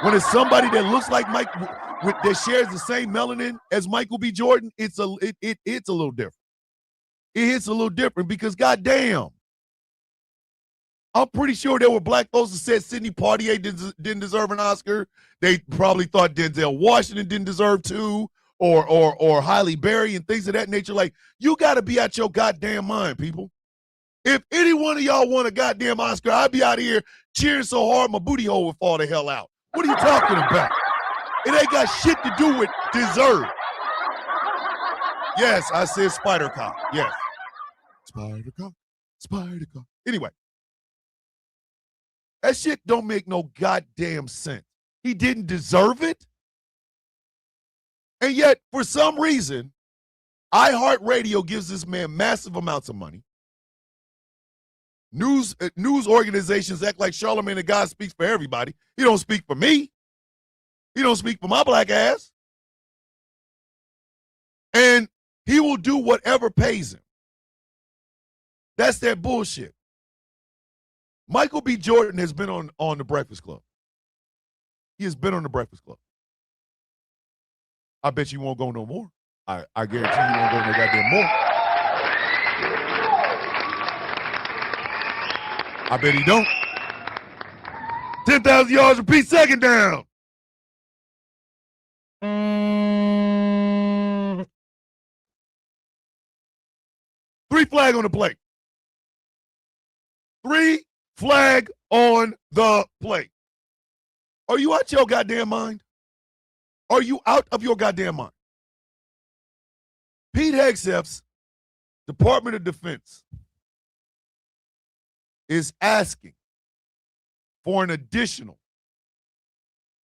when it's somebody that looks like Mike, that shares the same melanin as Michael B. Jordan, it's a little different. It hits a little different because goddamn, I'm pretty sure there were black folks that said Sidney Poitier didn't deserve an Oscar. They probably thought Denzel Washington didn't deserve to, or Halle Berry and things of that nature. Like, you got to be out your goddamn mind, people. If any one of y'all won a goddamn Oscar, I'd be out here cheering so hard my booty hole would fall the hell out. What are you talking about? It ain't got shit to do with deserve. Yes, I said spider cock. Yes. Spider cock. Anyway. That shit don't make no goddamn sense. He didn't deserve it. And yet, for some reason, iHeartRadio gives this man massive amounts of money. News organizations act like Charlamagne the God speaks for everybody. He don't speak for me. He don't speak for my black ass. And he will do whatever pays him. That's that bullshit. Michael B. Jordan has been on the Breakfast Club. He has been on the Breakfast Club. I bet you won't go no more. I guarantee you won't go no goddamn more. I bet he don't. 10,000 yards, repeat, second down. Three flag on the play. Three flag on the play. Are you out your goddamn mind? Are you out of your goddamn mind? Pete Hegseth's Department of Defense is asking for an additional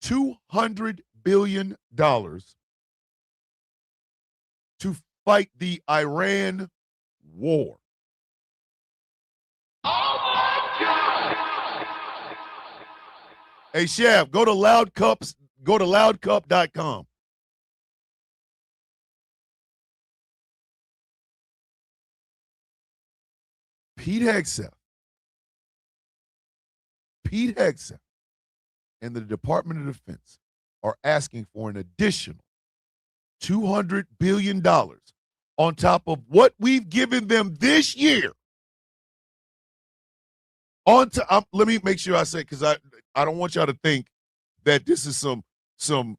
$200 billion to fight the Iran war. Hey, Chef, go to loudcup.com. Pete Hegseth and the Department of Defense are asking for an additional $200 billion on top of what we've given them this year. Let me make sure I say, because I don't want y'all to think that this is some it's going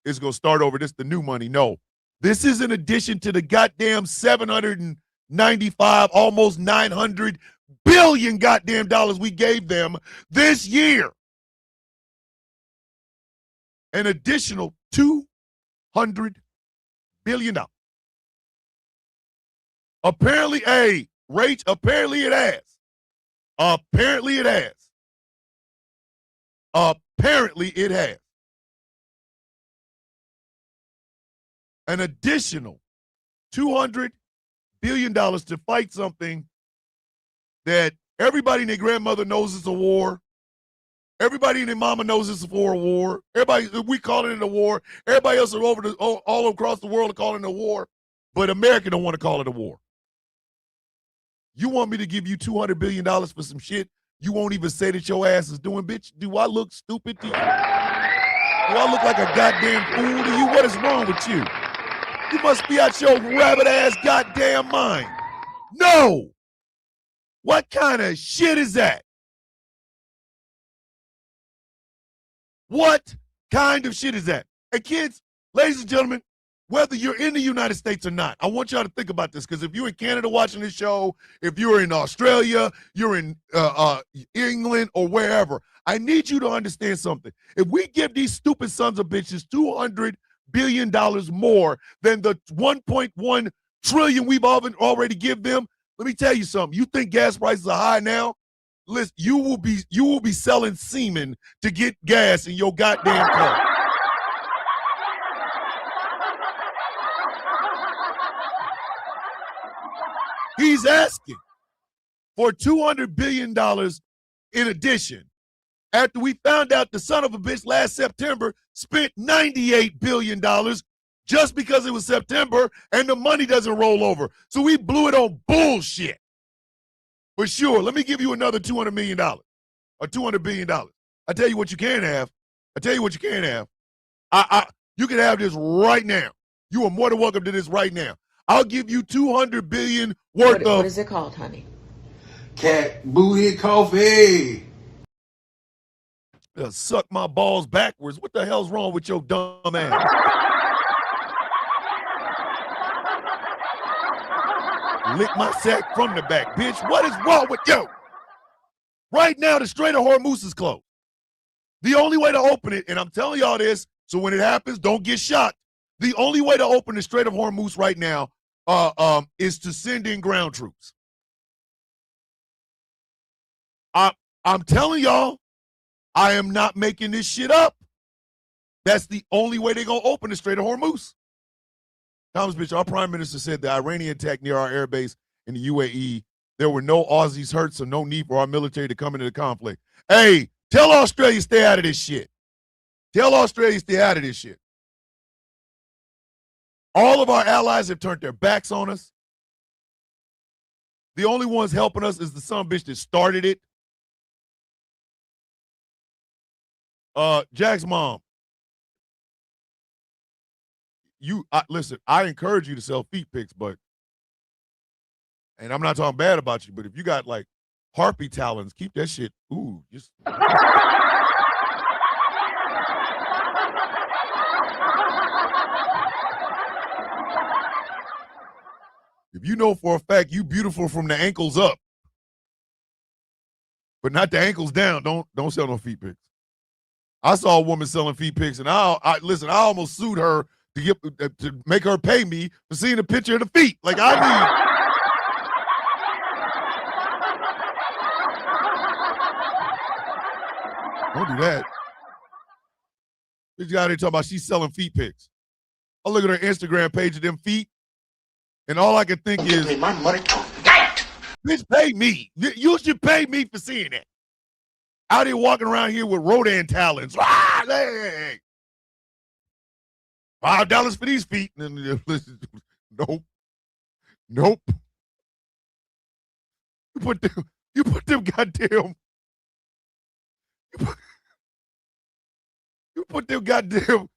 to start over, this the new money. No, this is in addition to the goddamn 795, almost 900 billion goddamn dollars we gave them this year. An additional $200 billion. Apparently, Rach, apparently it has. Apparently it has. Apparently it has. An additional $200 billion to fight something that everybody and their grandmother knows is a war. Everybody and their mama knows it's for a war. Everybody, we calling it a war. Everybody else are all across the world are calling it a war. But America don't want to call it a war. You want me to give you $200 billion for some shit you won't even say that your ass is doing, bitch? Do I look stupid to you? Do I look like a goddamn fool to you? What is wrong with you? You must be out your rabbit-ass goddamn mind. No! What kind of shit is that? What kind of shit is that? Hey, kids, ladies and gentlemen, whether you're in the United States or not, I want y'all to think about this, because if you're in Canada watching this show, if you're in Australia, you're in England or wherever, I need you to understand something. If we give these stupid sons of bitches $200 billion more than the $1.1 trillion we've already give them, let me tell you something. You think gas prices are high now? Listen, you will be selling semen to get gas in your goddamn car. He's asking for $200 billion in addition after we found out the son of a bitch last September spent $98 billion just because it was September and the money doesn't roll over. So we blew it on bullshit. For sure, let me give you another $200 million or $200 billion. I tell you what you can have. You can have this right now. You are more than welcome to this right now. I'll give you $200 billion worth of. What is it called, honey? Cat booty coffee. Suck my balls backwards. What the hell's wrong with your dumb ass? Lick my sack from the back, bitch. What is wrong with you? Right now, the Strait of Hormuz is closed. The only way to open it, and I'm telling y'all this, so when it happens, don't get shocked. The only way to open the Strait of Hormuz right now is to send in ground troops. I'm telling y'all, I am not making this shit up. That's the only way they're going to open the Strait of Hormuz. Thomas Mitchell, our prime minister said the Iranian attack near our airbase in the UAE there were no Aussies hurt, so no need for our military to come into the conflict. Hey, tell Australia stay out of this shit. Tell Australia stay out of this shit. All of our allies have turned their backs on us. The only ones helping us is the son bitch that started it. Jack's mom. Listen, I encourage you to sell feet pics, but, and I'm not talking bad about you, but if you got like harpy talons, keep that shit. Ooh, just. If you know for a fact you beautiful from the ankles up, but not the ankles down, don't sell no feet pics. I saw a woman selling feet pics, and I almost sued her to make her pay me for seeing a picture of the feet. Like I need. Don't do that. Bitch got here talking about she's selling feet pics. I look at her Instagram page of them feet, and all I can think is, give me my money tonight. Bitch, pay me. You should pay me for seeing that. Out here walking around here with Rodan talons. Ah, hey. $5 for these feet. Nope. You put them goddamn. You put them goddamn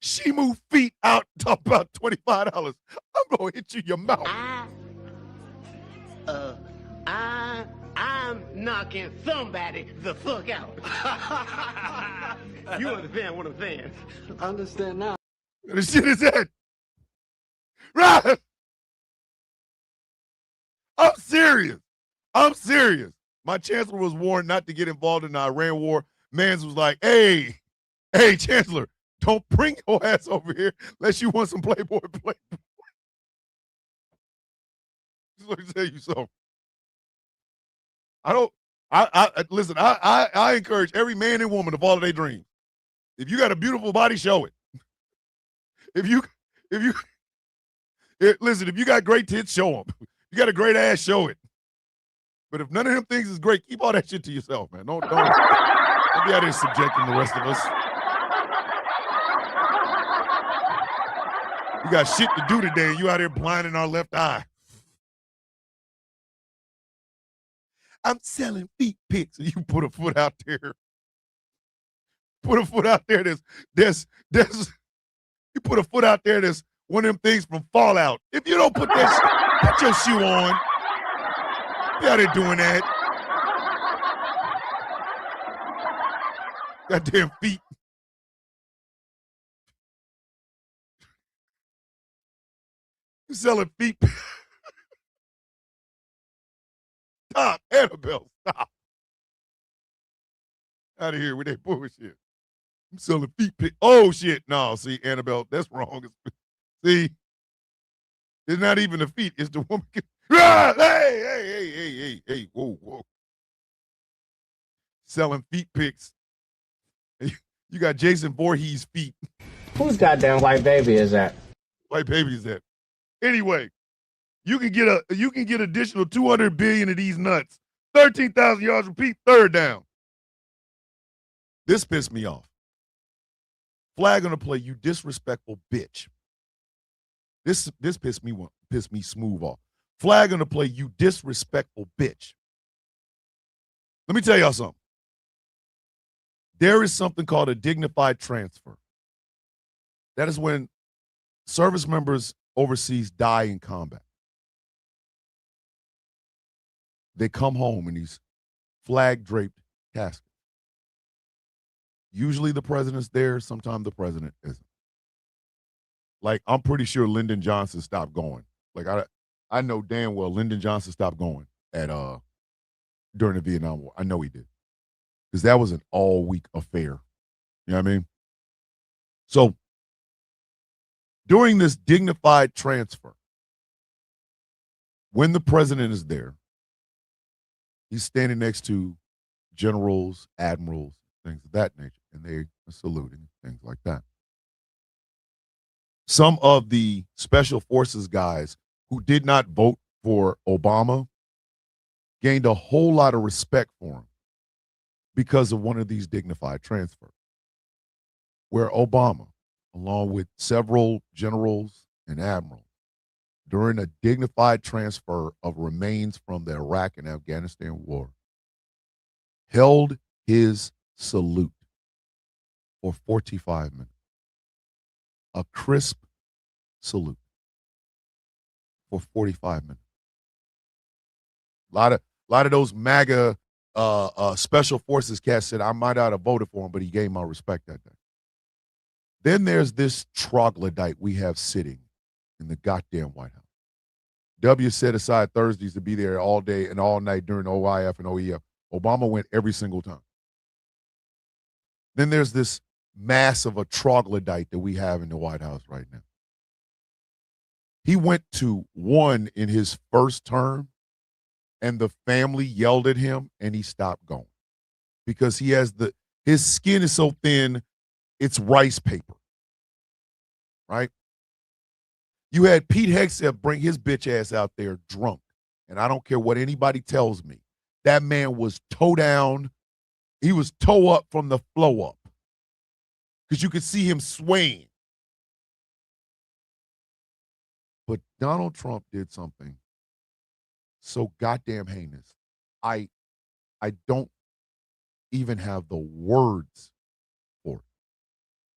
Shimu feet out, talk about $25. I'm gonna hit you in your mouth. I'm knocking somebody the fuck out. You understand what I'm saying? I understand now. The shit is that. Right. I'm serious. My chancellor was warned not to get involved in the Iran war. Mans was like, hey, Chancellor, don't bring your ass over here unless you want some Playboy. Just let me tell you something. Listen, I encourage every man and woman to follow their dreams. If you got a beautiful body, show it. Listen, if you got great tits, show them. You got a great ass, show it. But if none of them things is great, keep all that shit to yourself, man. Don't be out here subjecting the rest of us. You got shit to do today, and you out here blinding our left eye. I'm selling feet pics, and you put a foot out there. Put a foot out there that's you put a foot out there that's one of them things from Fallout. If you don't put your shoe on, you out here doing that. Goddamn feet. You selling feet. Stop, Annabelle, stop. Out of here with that bullshit. I'm selling feet pics. Oh, shit. No, see, Annabelle, that's wrong. See, it's not even the feet. It's the woman. Hey, whoa. Selling feet pics. You got Jason Voorhees' feet. Whose goddamn white baby is that? White baby is that. Anyway, you can get additional 200 billion of these nuts. 13,000 yards repeat, third down. This pissed me off. Flag on the play, you disrespectful bitch. This pissed me smooth off. Flag on the play, you disrespectful bitch. Let me tell y'all something. There is something called a dignified transfer. That is when service members overseas die in combat. They come home in these flag-draped caskets. Usually the president's there, sometimes the president isn't. Like, I'm pretty sure Lyndon Johnson stopped going. Like, I know damn well Lyndon Johnson stopped going during the Vietnam War. I know he did. Because that was an all-week affair. You know what I mean? So, during this dignified transfer, when the president is there, he's standing next to generals, admirals, things of that nature, and they are saluting, things like that. some of the special forces guys who did not vote for Obama gained a whole lot of respect for him because of one of these dignified transfers, where Obama, along with several generals and admirals, during a dignified transfer of remains from the Iraq and Afghanistan war, held his salute for 45 minutes. A crisp salute for 45 minutes. A lot of those MAGA special forces cats said I might not have voted for him, but he gave my respect that day. Then there's this troglodyte we have sitting in the goddamn White House. W set aside Thursdays to be there all day and all night during OIF and OEF. Obama went every single time. Then there's this mass of a troglodyte that we have in the White House right now. He went to one in his first term, and the family yelled at him, and he stopped going because he has his skin is so thin, it's rice paper, right? You had Pete Hegseth bring his bitch ass out there drunk, and I don't care what anybody tells me. That man was toe down. He was toe up from the flow up because you could see him swaying. But Donald Trump did something so goddamn heinous. I don't even have the words for it.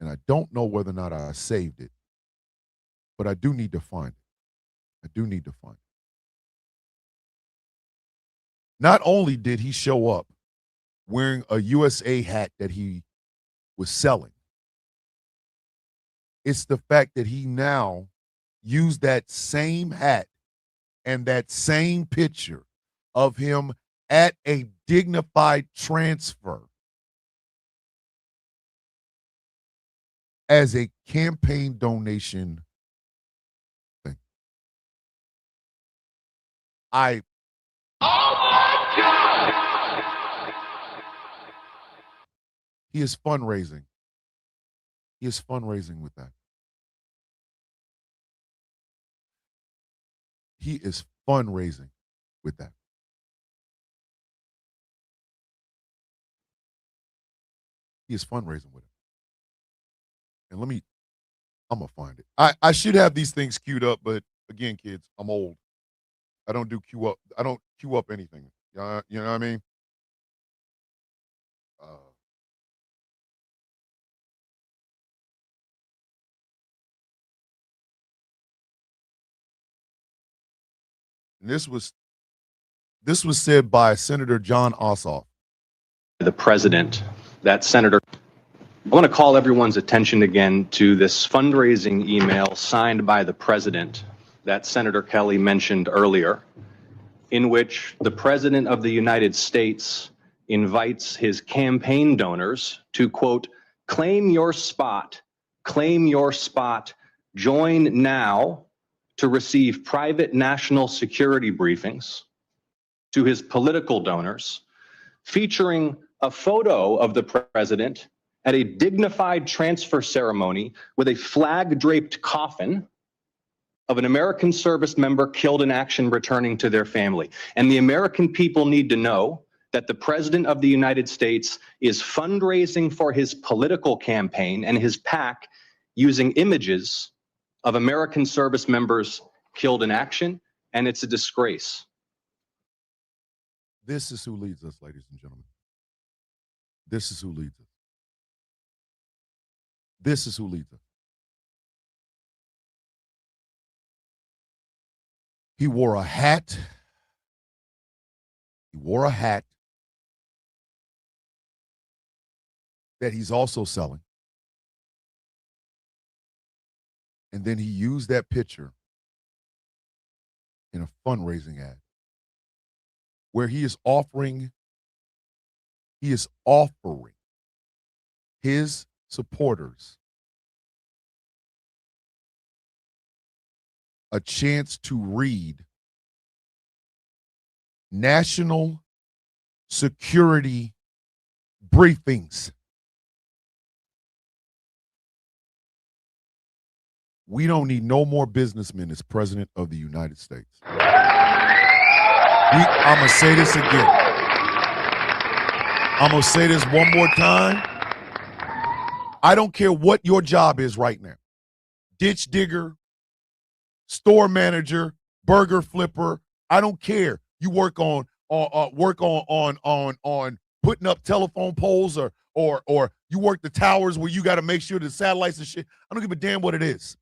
And I don't know whether or not I saved it. But I do need to find it. I do need to find it. Not only did he show up wearing a USA hat that he was selling, it's the fact that he now used that same hat and that same picture of him at a dignified transfer as a campaign donation thing. Oh my God! He is fundraising. He is fundraising with that. He is fundraising with that. He is fundraising with it. And I'm going to find it. I should have these things queued up, but again, kids, I'm old. I don't queue up anything. You know what I mean? And this was said by Senator John Ossoff. The president, that senator. I want to call everyone's attention again to this fundraising email signed by the president that Senator Kelly mentioned earlier, in which the president of the United States invites his campaign donors to, quote, claim your spot, join now to receive private national security briefings, to his political donors, featuring a photo of the president at a dignified transfer ceremony with a flag-draped coffin of an American service member killed in action returning to their family. And the American people need to know that the President of the United States is fundraising for his political campaign and his PAC using images of American service members killed in action, and it's a disgrace. This is who leads us, ladies and gentlemen. This is who leads us. This is who leads us. He wore a hat. He wore a hat that he's also selling. And then he used that picture in a fundraising ad where he is offering his supporters a chance to read national security briefings. We don't need no more businessmen as president of the United States. I'm going to say this again. I'm going to say this one more time. I don't care what your job is right now. Ditch digger, store manager, burger flipper. I don't care. You work on putting up telephone poles or you work the towers where you got to make sure the satellites and shit. I don't give a damn what it is.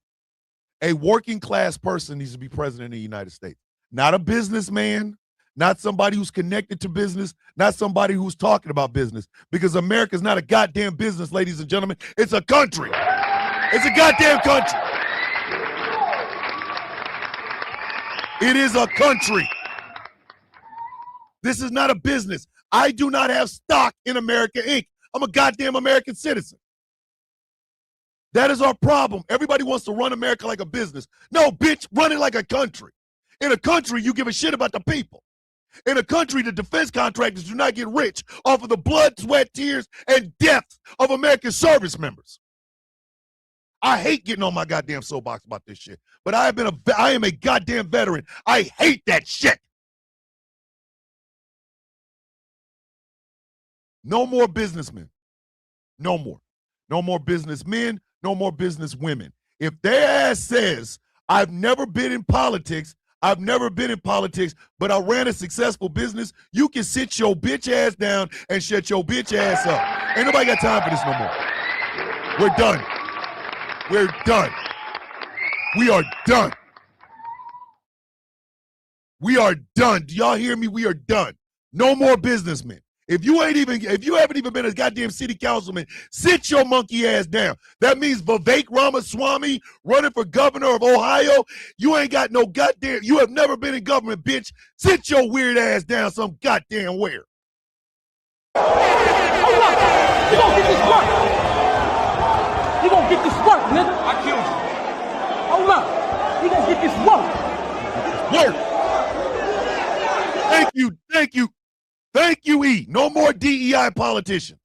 A working class person needs to be president of the United States. Not a businessman, not somebody who's connected to business, not somebody who's talking about business. Because America's not a goddamn business, ladies and gentlemen. It's a country. It's a goddamn country. It is a country. This is not a business. I do not have stock in America Inc. I'm a goddamn American citizen. That is our problem. Everybody wants to run America like a business. No, bitch, run it like a country. In a country, you give a shit about the people. In a country, the defense contractors do not get rich off of the blood, sweat, tears, and deaths of American service members. I hate getting on my goddamn soapbox about this shit, but I am a goddamn veteran. I hate that shit. No more businessmen. No more. No more businessmen. No more businesswomen. If their ass says, I've never been in politics, but I ran a successful business, you can sit your bitch ass down and shut your bitch ass up. Ain't nobody got time for this no more. We're done. We're done. We are done. We are done. Do y'all hear me? We are done. No more businessmen. If you haven't even been a goddamn city councilman, sit your monkey ass down. That means Vivek Ramaswamy running for governor of Ohio. You ain't got no goddamn, you have never been in government, bitch. Sit your weird ass down some goddamn where. Hold up. You gonna get this work. You gonna get this work, nigga. I killed you. Hold up. You gonna get this work. Work. Thank you. Thank you, E. No more DEI politicians.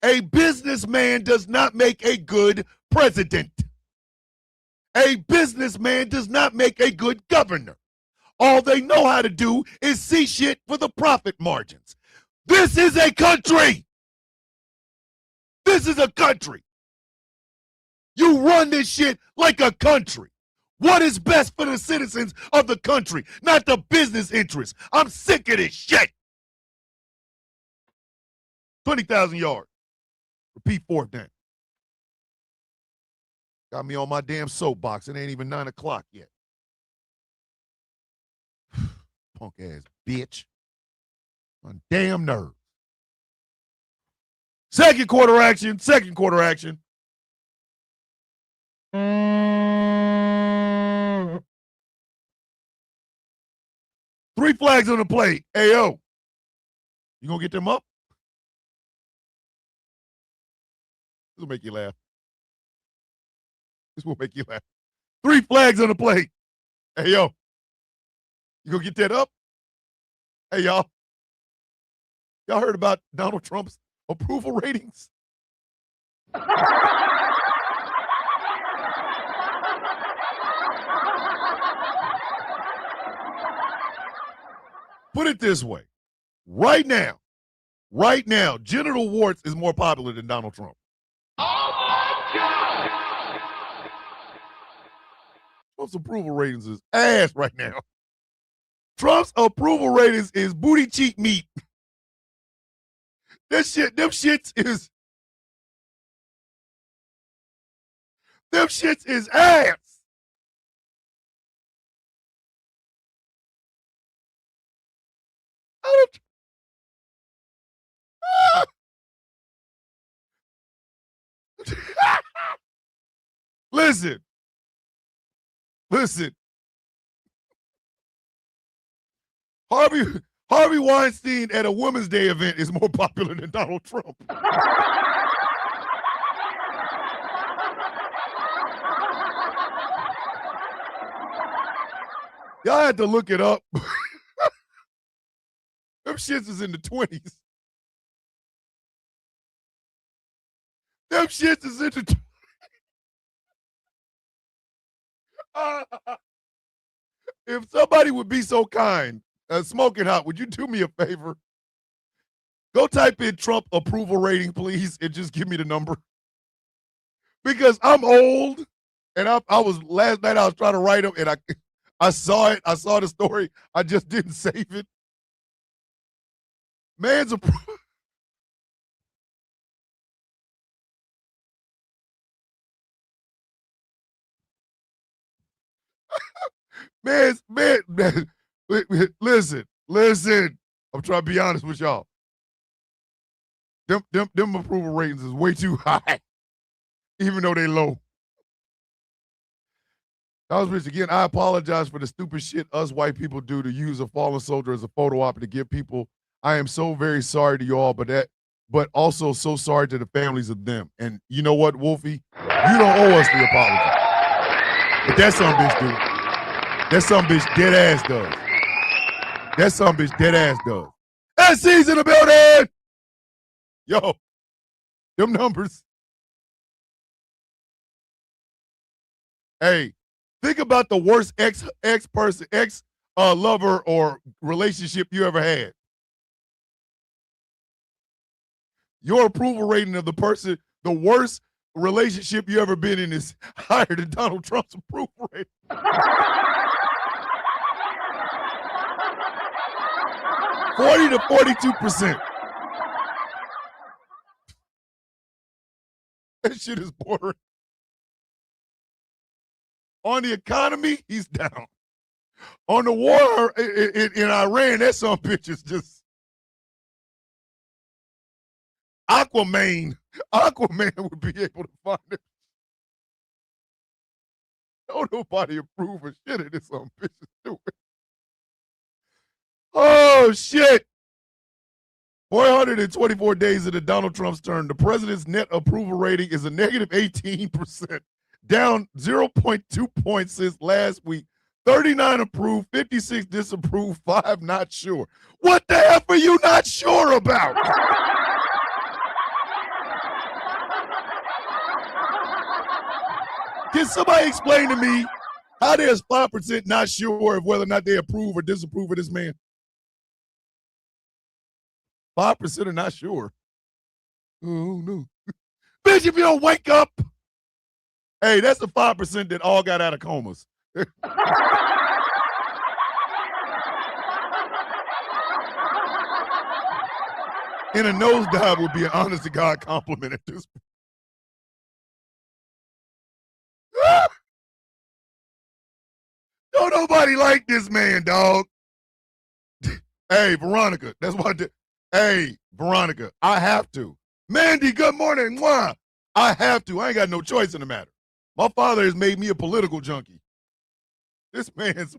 A businessman does not make a good president. A businessman does not make a good governor. All they know how to do is see shit for the profit margins. This is a country. This is a country. You run this shit like a country. What is best for the citizens of the country, not the business interests? I'm sick of this shit. 20,000 yards. Repeat fourth down. Got me on my damn soapbox. It ain't even 9 o'clock yet. Punk ass bitch. On damn nerves. Second quarter action. Three flags on the plate. Ayo. You gonna get them up? This will make you laugh. Three flags on the plate. Hey, yo. You gonna get that up? Hey, y'all. Y'all heard about Donald Trump's approval ratings? Put it this way. Right now, genital warts is more popular than Donald Trump. Trump's approval ratings is ass right now. Trump's approval ratings is booty cheek meat. Them shits is ass. Listen. Harvey Weinstein at a Women's Day event is more popular than Donald Trump. Y'all had to look it up. Them shits is in the 20s. Them shits is in the If somebody would be so kind, Smoking Hot, would you do me a favor? Go type in Trump approval rating, please, and just give me the number. Because I'm old, and I was last night I was trying to write them, and I saw it. I saw the story. I just didn't save it. Man's approval. Man, listen. I'm trying to be honest with y'all. Them approval ratings is way too high, even though they low. I was rich again. I apologize for the stupid shit us white people do to use a fallen soldier as a photo op to give people. I am so very sorry to you all, but also so sorry to the families of them. And you know what, Wolfie? You don't owe us the apology. But that some bitch do. That some bitch dead ass does. That some bitch dead ass does. SC's in the building! Yo, them numbers. Hey, think about the worst ex lover or relationship you ever had. Your approval rating of the worst relationship you ever been in is higher than Donald Trump's approval rating. 40 to 42%. That shit is bordering. On the economy, he's down. On the war in Iran, that some bitch is just Aquaman would be able to find it. Don't nobody approve of shit of this some bitch is doing. Oh, shit. 424 days into Donald Trump's term, the president's net approval rating is a negative 18%, down 0.2 points since last week. 39 approved, 56 disapproved, 5 not sure. What the F are you not sure about? Can somebody explain to me how there's 5% not sure of whether or not they approve or disapprove of this man? 5% are not sure. Oh, no. Bitch, if you don't wake up. Hey, that's the 5% that all got out of comas. In a nosedive would be an honest to God compliment at this point. Don't nobody like this man, dog. Hey, Veronica, that's what I did. Hey, Veronica, I have to. Mandy, good morning. Mwah. I have to. I ain't got no choice in the matter. My father has made me a political junkie. This man's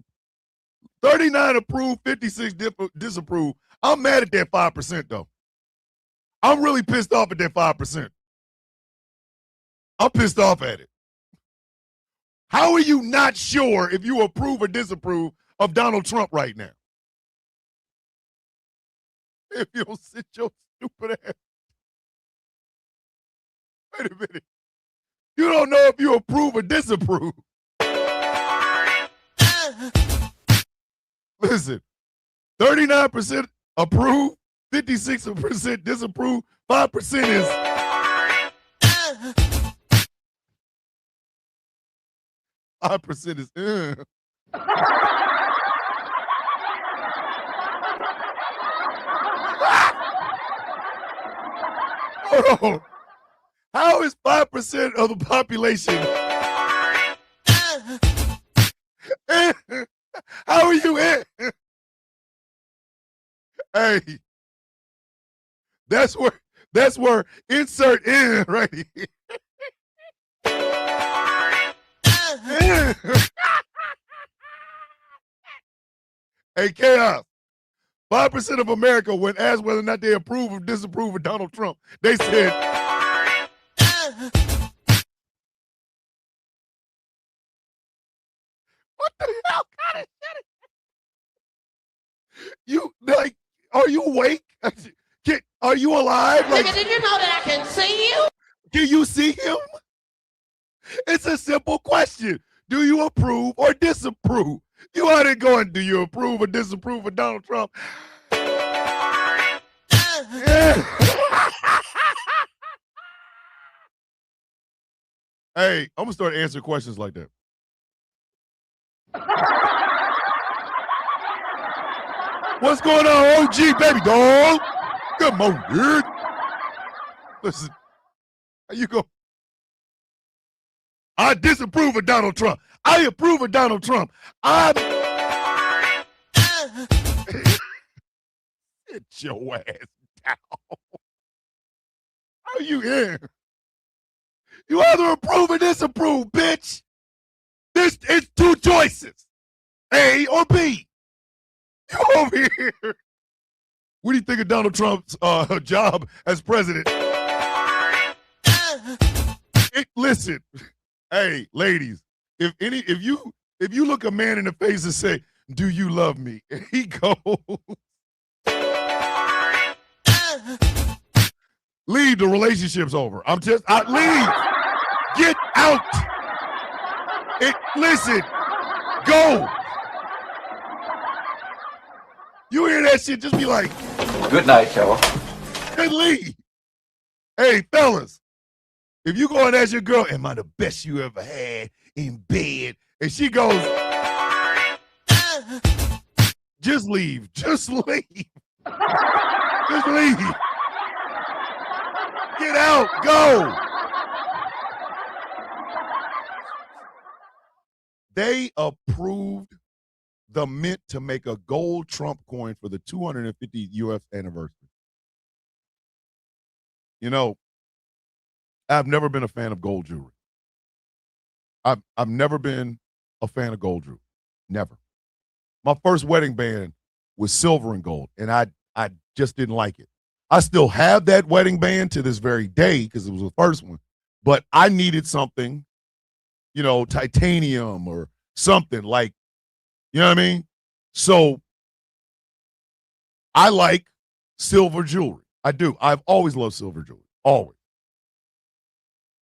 39 approved, 56 disapproved. I'm mad at that 5%, though. I'm really pissed off at that 5%. I'm pissed off at it. How are you not sure if you approve or disapprove of Donald Trump right now? If you don't sit your stupid ass. Wait a minute. You don't know if you approve or disapprove. Listen, 39% approve, 56% disapprove, 5% is 5% is Hold on. How is 5% of the population? How are you in? Hey, that's where insert in right here. Hey, Chaos. 5% of America, when asked whether or not they approve or disapprove of Donald Trump, they said, what the hell kind of shit? You, like, are you awake? Are you alive? Like, did you know that I can see you? Can you see him? It's a simple question. Do you approve or disapprove? You out there going, do you approve or disapprove of Donald Trump? Yeah. Hey, I'm going to start answering questions like that. What's going on, OG, baby dog? Good morning, dude. Listen, how you go? I disapprove of Donald Trump. I approve of Donald Trump. Get your ass down. How you here? You either approve or disapprove, bitch. It's two choices, A or B. You over here. What do you think of Donald Trump's job as president? Listen, hey, ladies, if you look a man in the face and say, "Do you love me?" and he goes, "Leave, the relationship's over. Leave. Get out. Listen, go." You hear that shit, just be like, Good night, fella. and leave. Hey, fellas, if you go and ask your girl, am I the best you ever had in bed? And she goes, just leave. Just leave. Just leave. Get out. Go. They approved the mint to make a gold Trump coin for the 250th U.S. anniversary. You know, I've never been a fan of gold jewelry. I've never been a fan of gold jewelry. Never. My first wedding band was silver and gold, and I just didn't like it. I still have that wedding band to this very day because it was the first one, but I needed something, you know, titanium or something like, you know what I mean? So I like silver jewelry. I do. I've always loved silver jewelry. Always.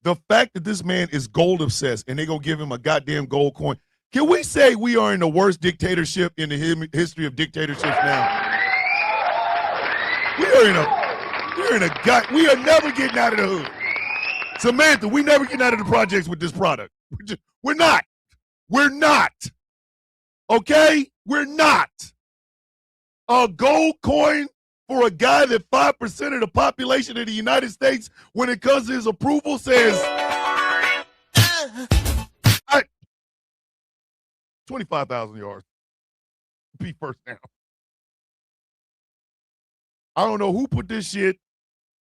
The fact that this man is gold obsessed and they're going to give him a goddamn gold coin. Can we say we are in the worst dictatorship in the history of dictatorships now? We are never getting out of the hood. Samantha, we never getting out of the projects with this product. We're not. We're not. Okay? We're not. A gold coin for a guy that 5% of the population of the United States, when it comes to his approval, says 25,000 yards. Be first down. I don't know who put this shit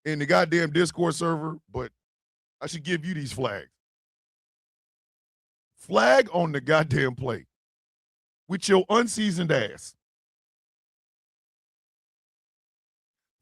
in the goddamn Discord server, but I should give you these flags. Flag on the goddamn plate with your unseasoned ass.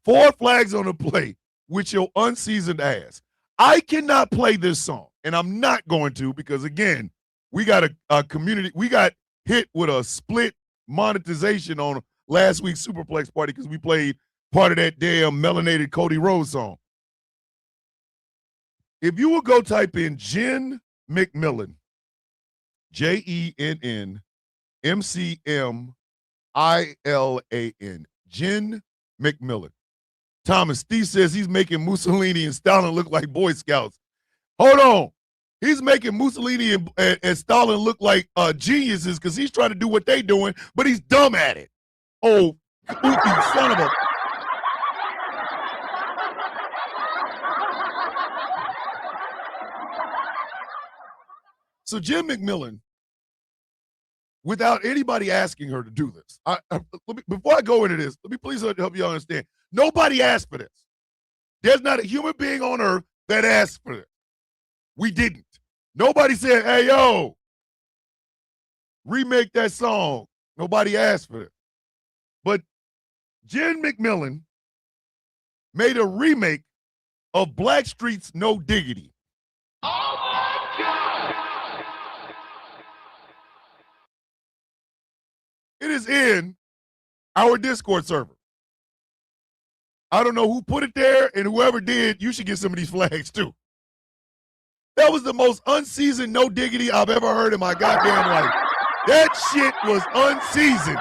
4 flags on the plate with your unseasoned ass. I cannot play this song, and I'm not going to because, again, we got a community. We got hit with a split monetization on last week's Superplex party because we played part of that damn melanated Cody Rhodes song. If you will go type in Jen McMillan, JENNMCMILLAN, Jen McMillan. Thomas, Steve says he's making Mussolini and Stalin look like Boy Scouts. Hold on. He's making Mussolini and Stalin look like geniuses because he's trying to do what they doing, but he's dumb at it. Oh, son of a... So Jen McMillan, without anybody asking her to do this, before I go into this, let me please help you understand. Nobody asked for this. There's not a human being on earth that asked for this. We didn't. Nobody said, hey, yo, remake that song. Nobody asked for it. But Jen McMillan made a remake of Blackstreet's No Diggity. Oh, my God! It is in our Discord server. I don't know who put it there, and whoever did, you should get some of these flags too. That was the most unseasoned no diggity I've ever heard in my goddamn life. That shit was unseasoned.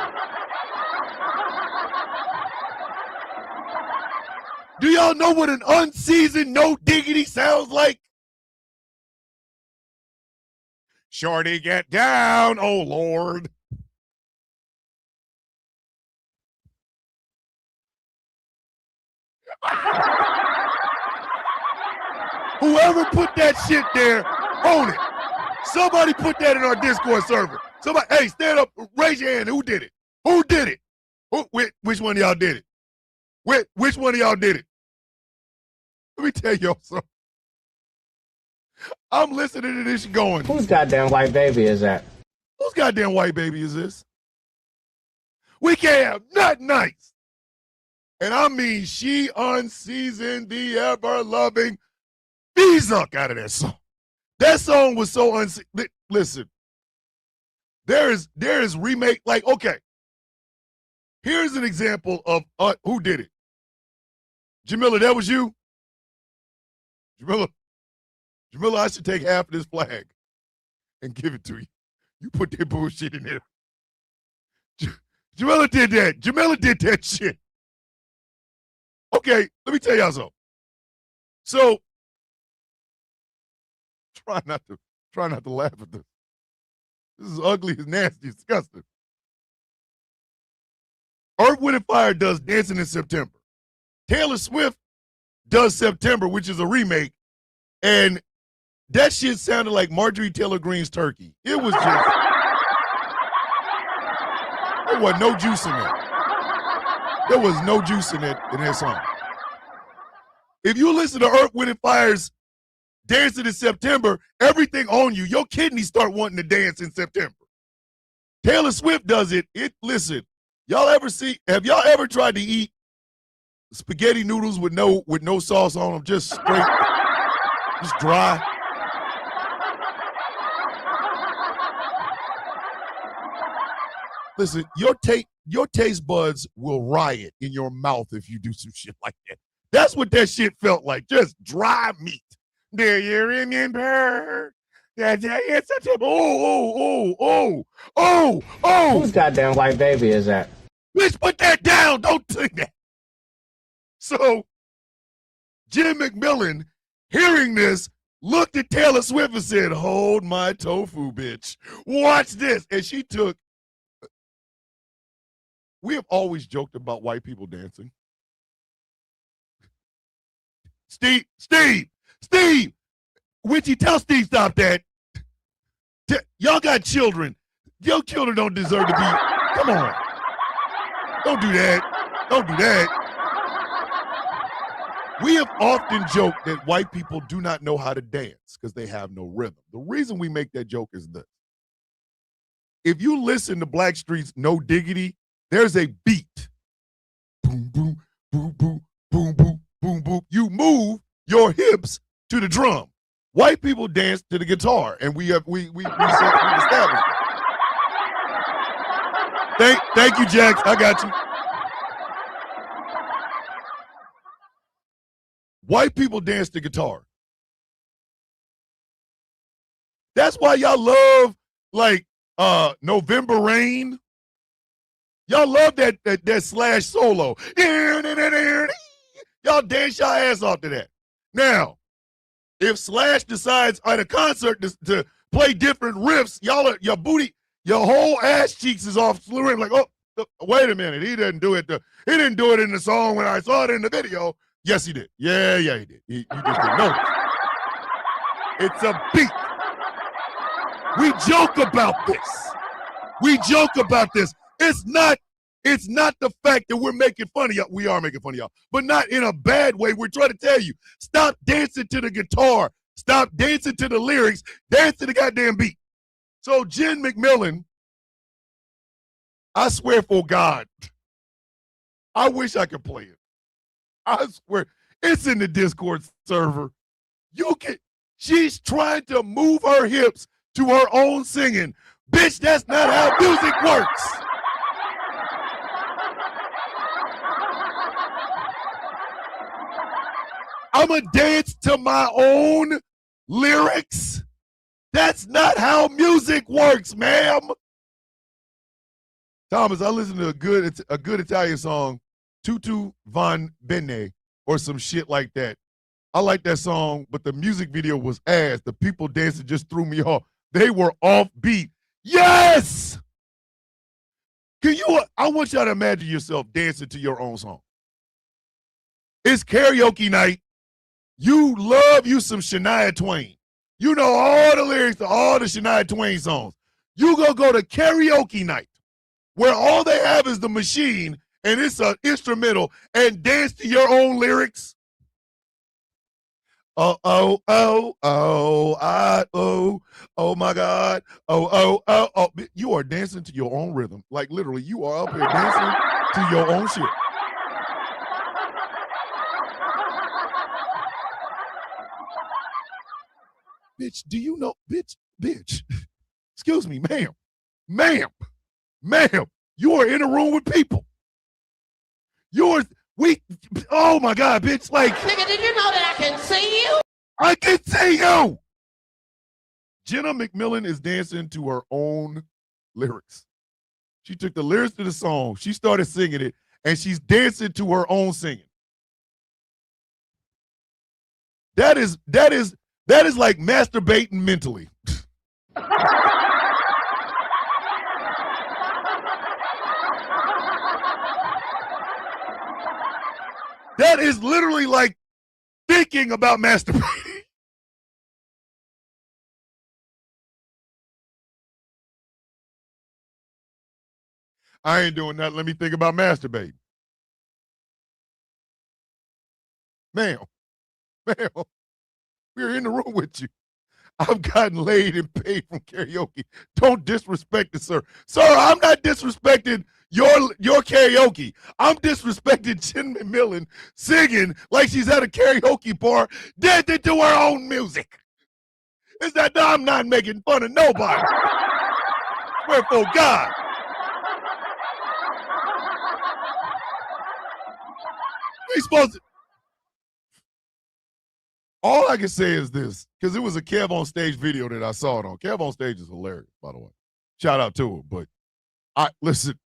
Do y'all know what an unseasoned no diggity sounds like? Shorty, get down, oh Lord. Whoever put that shit there, own it. Somebody put that in our Discord server. Somebody, hey, stand up, raise your hand. Who did it? Who did it? Which one of y'all did it? Which one of y'all did it? Let me tell y'all something. I'm listening to this going. Whose goddamn white baby is that? Whose goddamn white baby is this? We can't have nothing nice. And I mean, she unseasoned the ever-loving Bezuck out of that song. That song was so unseasoned. Listen, there is remake, like, okay. Here's an example of who did it. Jamila, that was you? Jamila, I should take half of this flag and give it to you. You put that bullshit in there. Jamila did that. Jamila did that shit. Okay, let me tell y'all something. So, try not to laugh at this. This is ugly, it's nasty, it's disgusting. Earth, Wind, and Fire does Dancing in September. Taylor Swift does September, which is a remake, and that shit sounded like Marjorie Taylor Greene's Turkey. It was just, there was no juice in that. There was no juice in that song. If you listen to Earth, Wind, and Fire's Dancing in September, everything on you, your kidneys start wanting to dance in September. Taylor Swift does it. Listen, have y'all ever tried to eat spaghetti noodles with no sauce on them, just straight, just dry? Listen, your taste buds will riot in your mouth if you do some shit like that. That's what that shit felt like, just dry meat. Do you remember? It's such a Whose goddamn white baby is that? Bitch, put that down. Don't do that. So, Jim McMillan, hearing this, looked at Taylor Swift and said, "Hold my tofu, bitch. Watch this." And she took. We have always joked about white people dancing. Steve, Witchy, tell Steve stop that. Y'all got children. Your children don't deserve to be. Come on. Don't do that. Don't do that. We have often joked that white people do not know how to dance because they have no rhythm. The reason we make that joke is this. If you listen to Blackstreet's No Diggity, there's a beat. Boom, boom, boom, boom, boom, boom, boom, boom. You move your hips to the drum. White people dance to the guitar, and we established it. Thank you, Jax. I got you. White people dance to guitar. That's why y'all love like November Rain. Y'all love that Slash solo. Y'all dance your ass off to that. Now, if Slash decides at a concert to play different riffs, your booty, your whole ass cheeks is off slurring like, oh, wait a minute, he didn't do it. He didn't do it in the song when I saw it in the video. Yes, he did. Yeah, he did. You just didn't notice. It's a beat. We joke about this. It's not the fact that we're making fun of y'all. We are making fun of y'all, but not in a bad way. We're trying to tell you, stop dancing to the guitar. Stop dancing to the lyrics. Dance to the goddamn beat. So Jen McMillan, I swear for God, I wish I could play it. I swear, it's in the Discord server. She's trying to move her hips to her own singing. Bitch, that's not how music works. I'ma dance to my own lyrics. That's not how music works, ma'am. Thomas, I listened to a good Italian song, Tutu Von Bene, or some shit like that. I like that song, but the music video was ass. The people dancing just threw me off. They were off beat. Yes! I want y'all to imagine yourself dancing to your own song. It's karaoke night. You love you some Shania Twain. You know all the lyrics to all the Shania Twain songs. You gonna go to karaoke night where all they have is the machine and it's an instrumental and dance to your own lyrics. Oh, oh, oh, oh, oh my God. Oh. You are dancing to your own rhythm. Like literally, you are up here dancing to your own shit. Bitch, do you know, bitch, excuse me, ma'am, you are in a room with people. Oh my God, bitch, like. Nigga, did you know that I can see you? I can see you. Jenna McMillan is dancing to her own lyrics. She took the lyrics to the song, she started singing it, and she's dancing to her own singing. That is like masturbating mentally. That is literally like thinking about masturbating. I ain't doing that. Let me think about masturbating. Ma'am, we're in the room with you. I've gotten laid and paid from karaoke. Don't disrespect it, sir. Sir, I'm not disrespecting your karaoke. I'm disrespecting Jen McMillan singing like she's at a karaoke bar, dancing to her own music. Is that I'm not making fun of nobody? Wherefore God. We supposed to. All I can say is this, because it was a Kev on Stage video that I saw it on. Kev on Stage is hilarious, by the way. Shout out to him. But listen,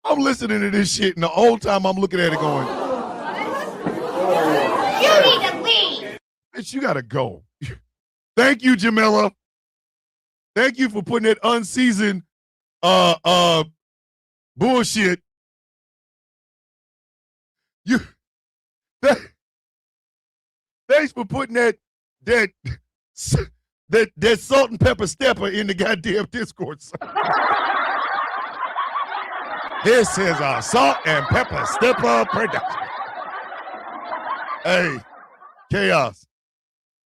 I'm listening to this shit, and the whole time I'm looking at it going, You need to leave. Bitch, you gotta go. Thank you, Jamila. Thank you for putting that unseasoned bullshit. Thanks for putting that salt and pepper stepper in the goddamn Discord. This is a salt and pepper stepper production. Hey, Chaos.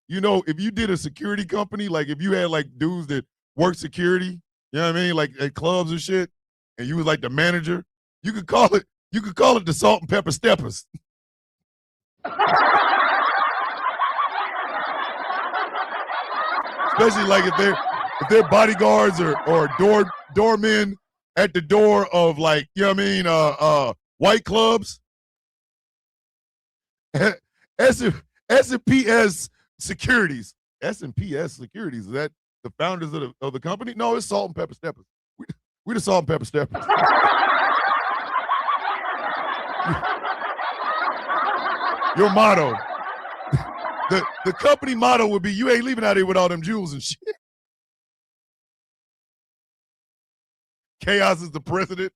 You know, if you did a security company, like if you had like dudes that work security, you know what I mean, like at clubs and shit, and you was like the manager, you could call it the salt and pepper steppers. Especially like if they're bodyguards or doormen at the door of, like, you know what I mean, white clubs. S&PS Securities. S&PS Securities. Is that the founders of the company? No, it's Salt and Pepper Steppers. We the Salt and Pepper Steppers. Your motto. The company motto would be, you ain't leaving out here with all them jewels and shit. Chaos is the president.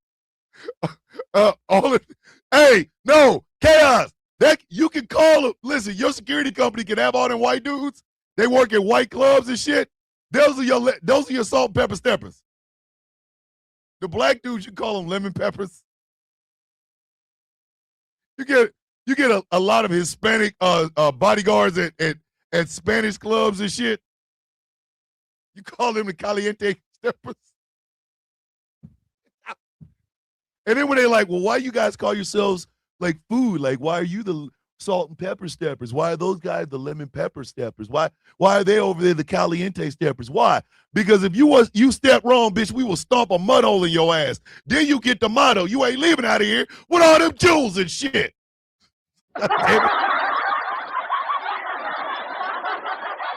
Hey, no, Chaos. That you can call. Listen, your security company can have all them white dudes. They work at white clubs and shit. Those are your salt and pepper steppers. The black dudes, you call them lemon peppers. You get a lot of Hispanic bodyguards at Spanish clubs and shit. You call them the caliente steppers. And then when they're like, well, why you guys call yourselves like food? Like, why are you the salt and pepper steppers? Why are those guys the lemon pepper steppers? Why are they over there the caliente steppers? Why? Because if you step wrong, bitch, we will stomp a mud hole in your ass. Then you get the motto, you ain't leaving out of here with all them jewels and shit. God damn it.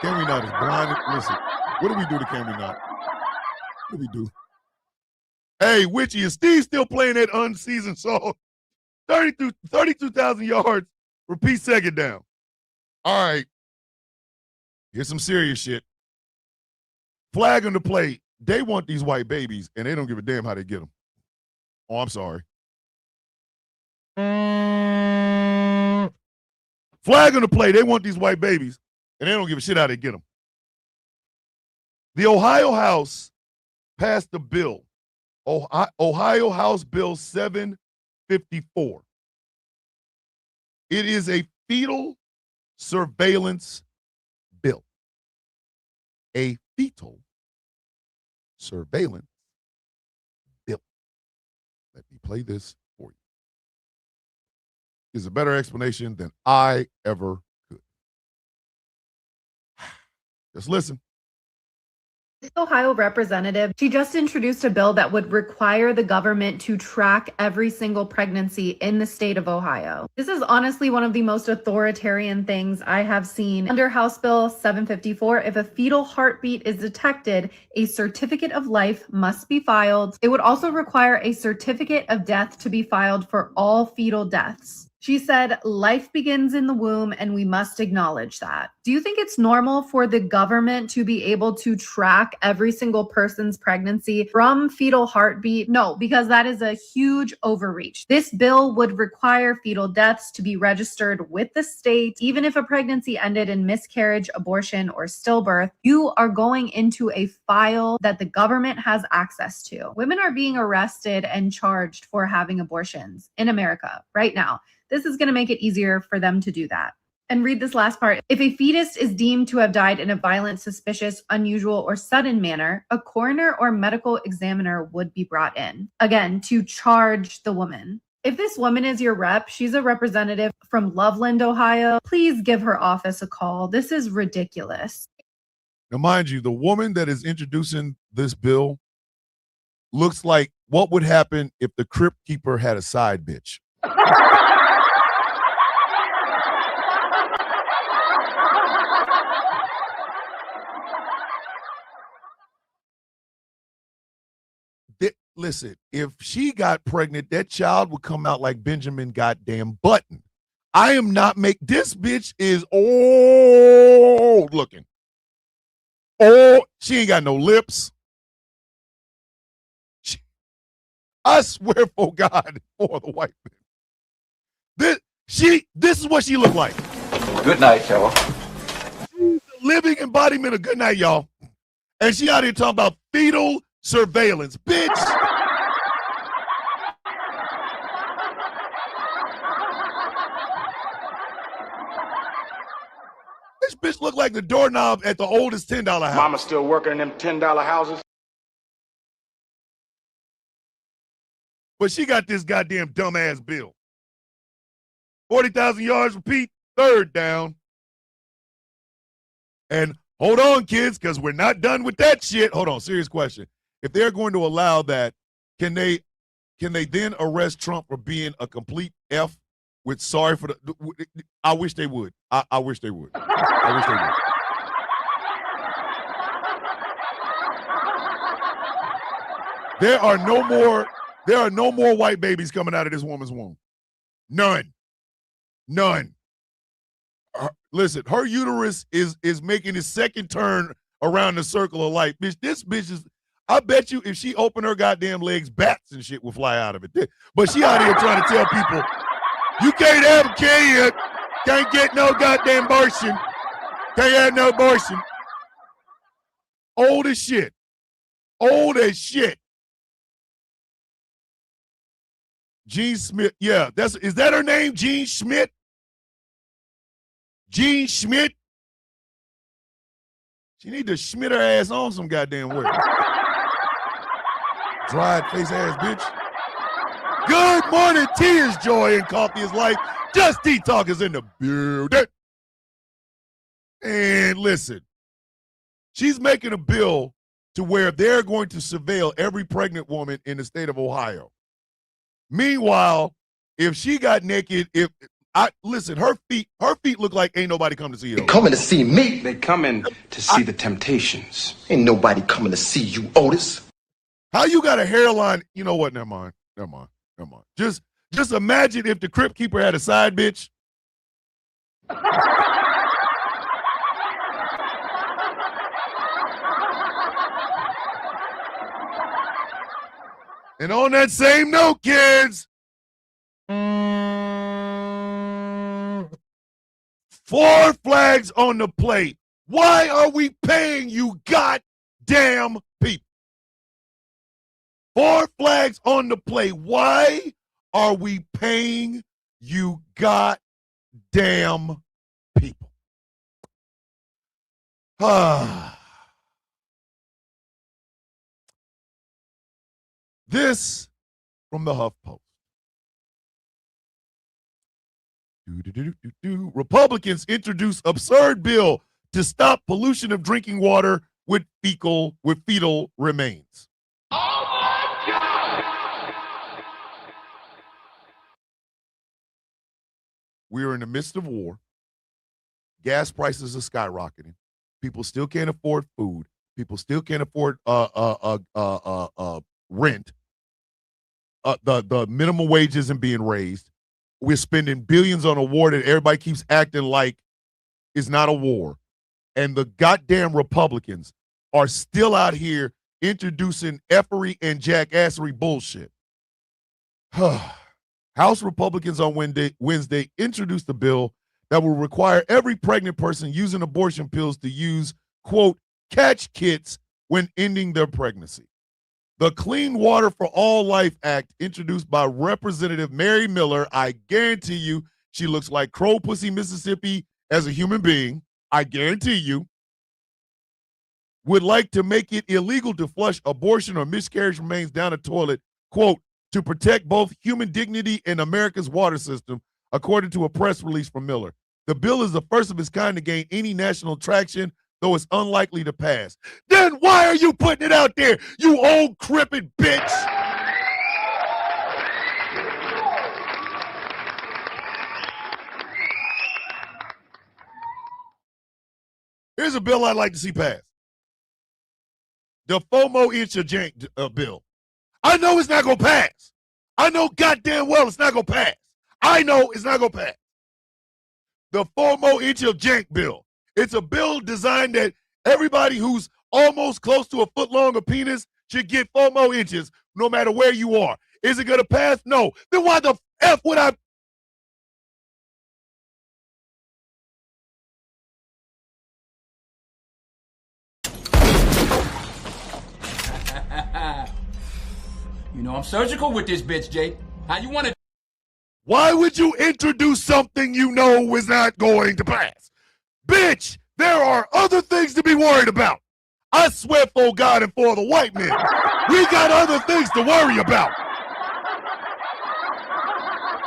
Can we not is blind? Listen, what do we do to Can we not? What do we do? Hey, Witchy, is Steve still playing that unseasoned song? 32,000 yards, repeat second down. All right. Here's some serious shit. Flag on the play. They want these white babies, and they don't give a damn how they get them. Oh, I'm sorry. Flag on the play. They want these white babies, and they don't give a shit how they get them. The Ohio House passed a bill, Ohio House Bill 754. It is a fetal surveillance bill. A fetal surveillance bill. Let me play this for you. Is a better explanation than I ever could. Just listen. This Ohio representative, she just introduced a bill that would require the government to track every single pregnancy in the state of Ohio. This is honestly one of the most authoritarian things I have seen. Under House Bill 754, if a fetal heartbeat is detected, a certificate of life must be filed. It would also require a certificate of death to be filed for all fetal deaths. She said, life begins in the womb and we must acknowledge that. Do you think it's normal for the government to be able to track every single person's pregnancy from fetal heartbeat? No, because that is a huge overreach. This bill would require fetal deaths to be registered with the state. Even if a pregnancy ended in miscarriage, abortion, or stillbirth, you are going into a file that the government has access to. Women are being arrested and charged for having abortions in America right now. This is going to make it easier for them to do that. And read this last part. If a fetus is deemed to have died in a violent, suspicious, unusual, or sudden manner, a coroner or medical examiner would be brought in, again, to charge the woman. If this woman is your rep, she's a representative from Loveland, Ohio, please give her office a call. This is ridiculous. Now, mind you, the woman that is introducing this bill looks like what would happen if the Crypt Keeper had a side bitch. Listen, if she got pregnant, that child would come out like Benjamin goddamn Button. I am not this bitch is old looking. Oh, she ain't got no lips. I swear for God, for the white man. This is what she looked like. Good night, y'all. She's the living embodiment of good night, y'all. And she out here talking about fetal surveillance. Bitch. This bitch look like the doorknob at the oldest $10 house. Mama still working in them $10 houses. But she got this goddamn dumbass bill. 40,000 yards, repeat, third down. And hold on, kids, because we're not done with that shit. Hold on, serious question. If they're going to allow that, can they then arrest Trump for being a complete F with sorry for the I wish they would. I wish they would. I wish they would. There are no more white babies coming out of this woman's womb. None. Listen, her uterus is making its second turn around the circle of life. Bitch, this bitch is, I bet you if she opened her goddamn legs, bats and shit would fly out of it. But she out here trying to tell people, you can't have a kid, can't get no goddamn abortion, can't have no abortion. Old as shit. Jean Smith, yeah, is that her name, Jean Schmidt? Jean Schmidt? She need to schmidt her ass on some goddamn way. Dried face ass bitch. Good morning, tea is joy and coffee is life. Just Tea Talk is in the building. And listen, she's making a bill to where they're going to surveil every pregnant woman in the state of Ohio. Meanwhile, if she got naked, Listen, her feet look like ain't nobody come to see her. They coming to see me. They coming to see the Temptations. Ain't nobody coming to see you, Otis. How you got a hairline? You know what? Never mind. Just imagine if the Crypt Keeper had a side bitch. And on that same note, kids, 4 flags on the plate. Why are we paying you goddamn people? 4 flags on the plate. Why are we paying you goddamn people? This from the HuffPost. Republicans introduce absurd bill to stop pollution of drinking water with fetal remains. Oh my God! We are in the midst of war. Gas prices are skyrocketing. People still can't afford food. People still can't afford rent. The minimum wage isn't being raised. We're spending billions on a war that everybody keeps acting like is not a war. And the goddamn Republicans are still out here introducing effery and jackassery bullshit. House Republicans on Wednesday introduced a bill that will require every pregnant person using abortion pills to use, quote, catch kits when ending their pregnancy. The Clean Water for All Life Act, introduced by Representative Mary Miller, I guarantee you she looks like Crow Pussy, Mississippi as a human being, I guarantee you, would like to make it illegal to flush abortion or miscarriage remains down a toilet, quote, to protect both human dignity and America's water system, according to a press release from Miller. The bill is the first of its kind to gain any national traction, though it's unlikely to pass. Then why are you putting it out there, you old crippled bitch? Here's a bill I'd like to see passed. The FOMO Inch bill. I know it's not going to pass. I know goddamn well it's not going to pass. I know it's not going to pass. The FOMO Inch of Jank bill. It's a bill designed that everybody who's almost close to a foot long of penis should get FOMO inches no matter where you are. Is it going to pass? No. Then why the F would I? You know I'm surgical with this bitch, Jake. How you want it? Why would you introduce something you know is not going to pass? Bitch, there are other things to be worried about. I swear for God and for the white men, we got other things to worry about.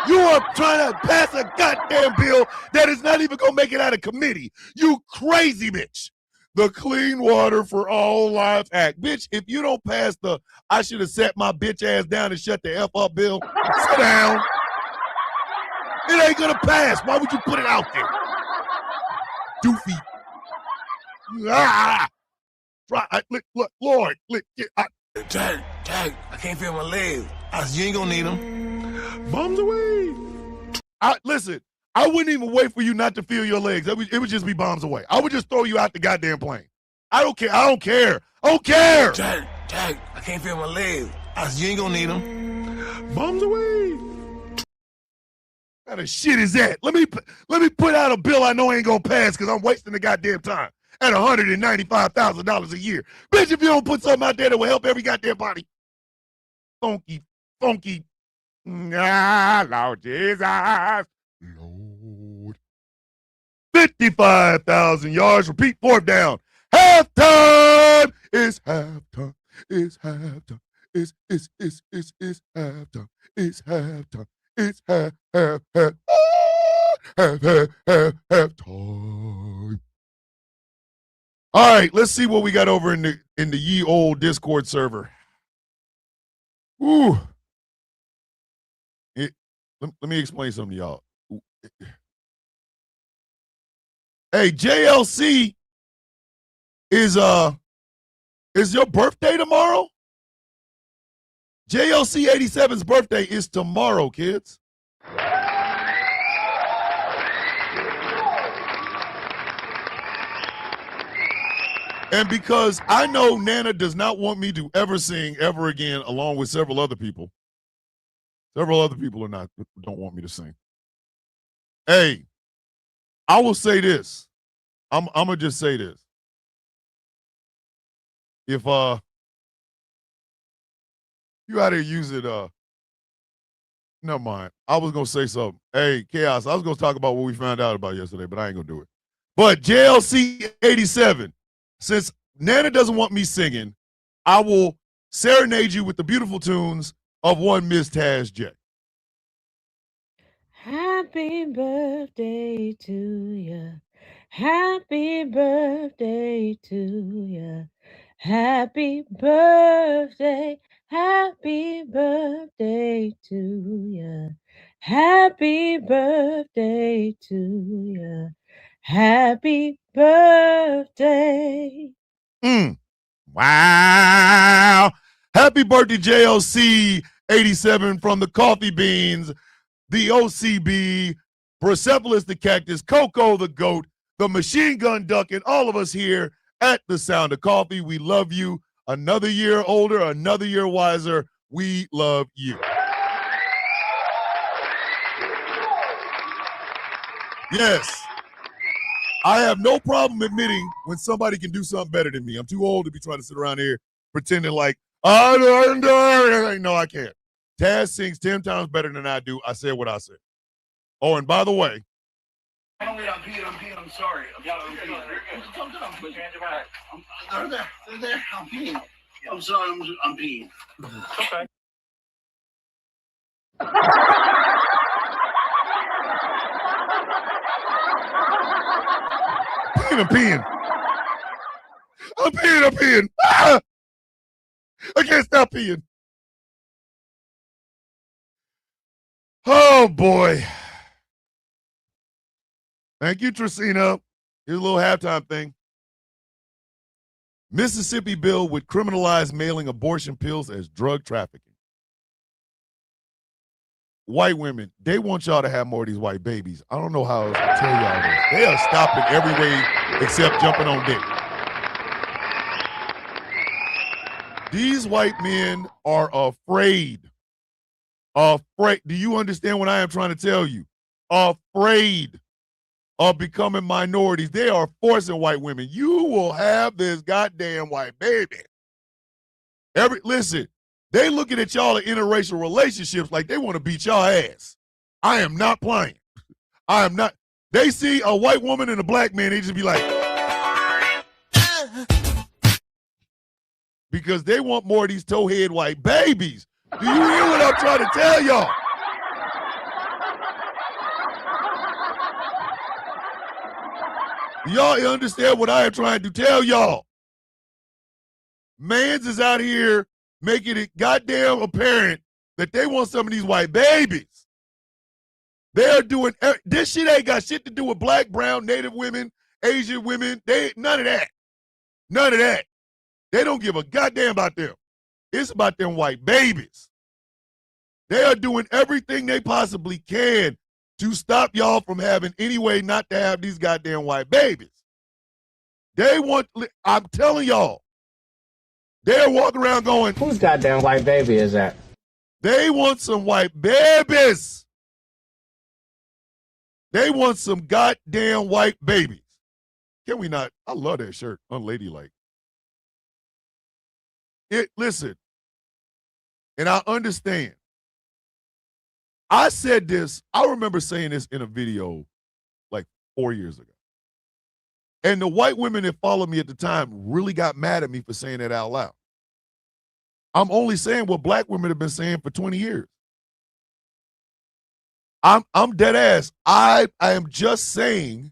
You are trying to pass a goddamn bill that is not even going to make it out of committee. You crazy bitch. The Clean Water for All Life Act. Bitch, if you don't pass the I should have sat my bitch ass down and shut the F up bill, sit down. It ain't going to pass. Why would you put it out there? Doofy. Look, Lord. Jack, I can't feel my legs. You ain't gonna need them. Bombs away. Listen, I wouldn't even wait for you not to feel your legs. It would just be bombs away. I would just throw you out the goddamn plane. I don't care. Jack, I can't feel my legs. You ain't gonna need them. Bombs away. What kind of shit is that? Let me put out a bill I know ain't gonna pass because I'm wasting the goddamn time at $195,000 a year. Bitch, if you don't put something out there that will help every goddamn body. Funky. Lord Jesus. Lord. 55,000 yards. Repeat, 4th down. Halftime. It's halftime. It's halftime. It's halftime. It's halftime. It's halftime. All right, let's see what we got over in the ye old Discord server. Ooh. Let me explain something to y'all. Hey, JLC is your birthday tomorrow? JLC 87's birthday is tomorrow, kids. And because I know Nana does not want me to ever sing ever again, along with several other people. Several other people don't want me to sing. Hey, I will say this. I'm gonna just say this. If you out here using never mind. I was gonna say something. Hey, Chaos, I was gonna talk about what we found out about yesterday, but I ain't gonna do it. But JLC 87, since Nana doesn't want me singing, I will serenade you with the beautiful tunes of one Miss Taz J. Happy birthday to you. Happy birthday to you. Happy birthday. Happy birthday to you. Happy birthday to you. Happy birthday. Wow. Happy birthday, JLC 87 from the Coffee Beans, the OCB, Persepolis the Cactus, Coco the Goat, the Machine Gun Duck, and all of us here at the Sound of Coffee. We love you. Another year older, another year wiser. We love you. Yes. I have no problem admitting when somebody can do something better than me. I'm too old to be trying to sit around here pretending like, no, I can't. Taz sings 10 times better than I do. I said what I said. Oh, and by the way. I'm sorry. I'm peeing. I'm sorry, I'm peeing. Okay. I'm peeing. Ah! I can't stop peeing. Oh, boy. Thank you, Tracina. Here's a little halftime thing. Mississippi bill would criminalize mailing abortion pills as drug trafficking. White women, they want y'all to have more of these white babies. I don't know how else to tell y'all this. They are stopping every way except jumping on dick. These white men are afraid. Afraid. Do you understand what I am trying to tell you? Afraid of becoming minorities. They are forcing white women. You will have this goddamn white baby. Listen, they looking at y'all in interracial relationships like they want to beat y'all ass. I am not playing. I am not. They see a white woman and a black man, they just be like, because they want more of these towhead white babies. Do you hear what I'm trying to tell y'all? Y'all understand what I am trying to tell y'all? Mans is out here making it goddamn apparent that they want some of these white babies. They're doing, this shit ain't got shit to do with black, brown, native women, Asian women. None of that. None of that. They don't give a goddamn about them. It's about them white babies. They are doing everything they possibly can to stop y'all from having any way not to have these goddamn white babies. They want, I'm telling y'all, they're walking around going, whose goddamn white baby is that? They want some white babies. They want some goddamn white babies. Can we not? I love that shirt. Unladylike. Listen, and I understand. I said this, I remember saying this in a video like 4 years ago. And the white women that followed me at the time really got mad at me for saying that out loud. I'm only saying what black women have been saying for 20 years. I'm dead ass. I am just saying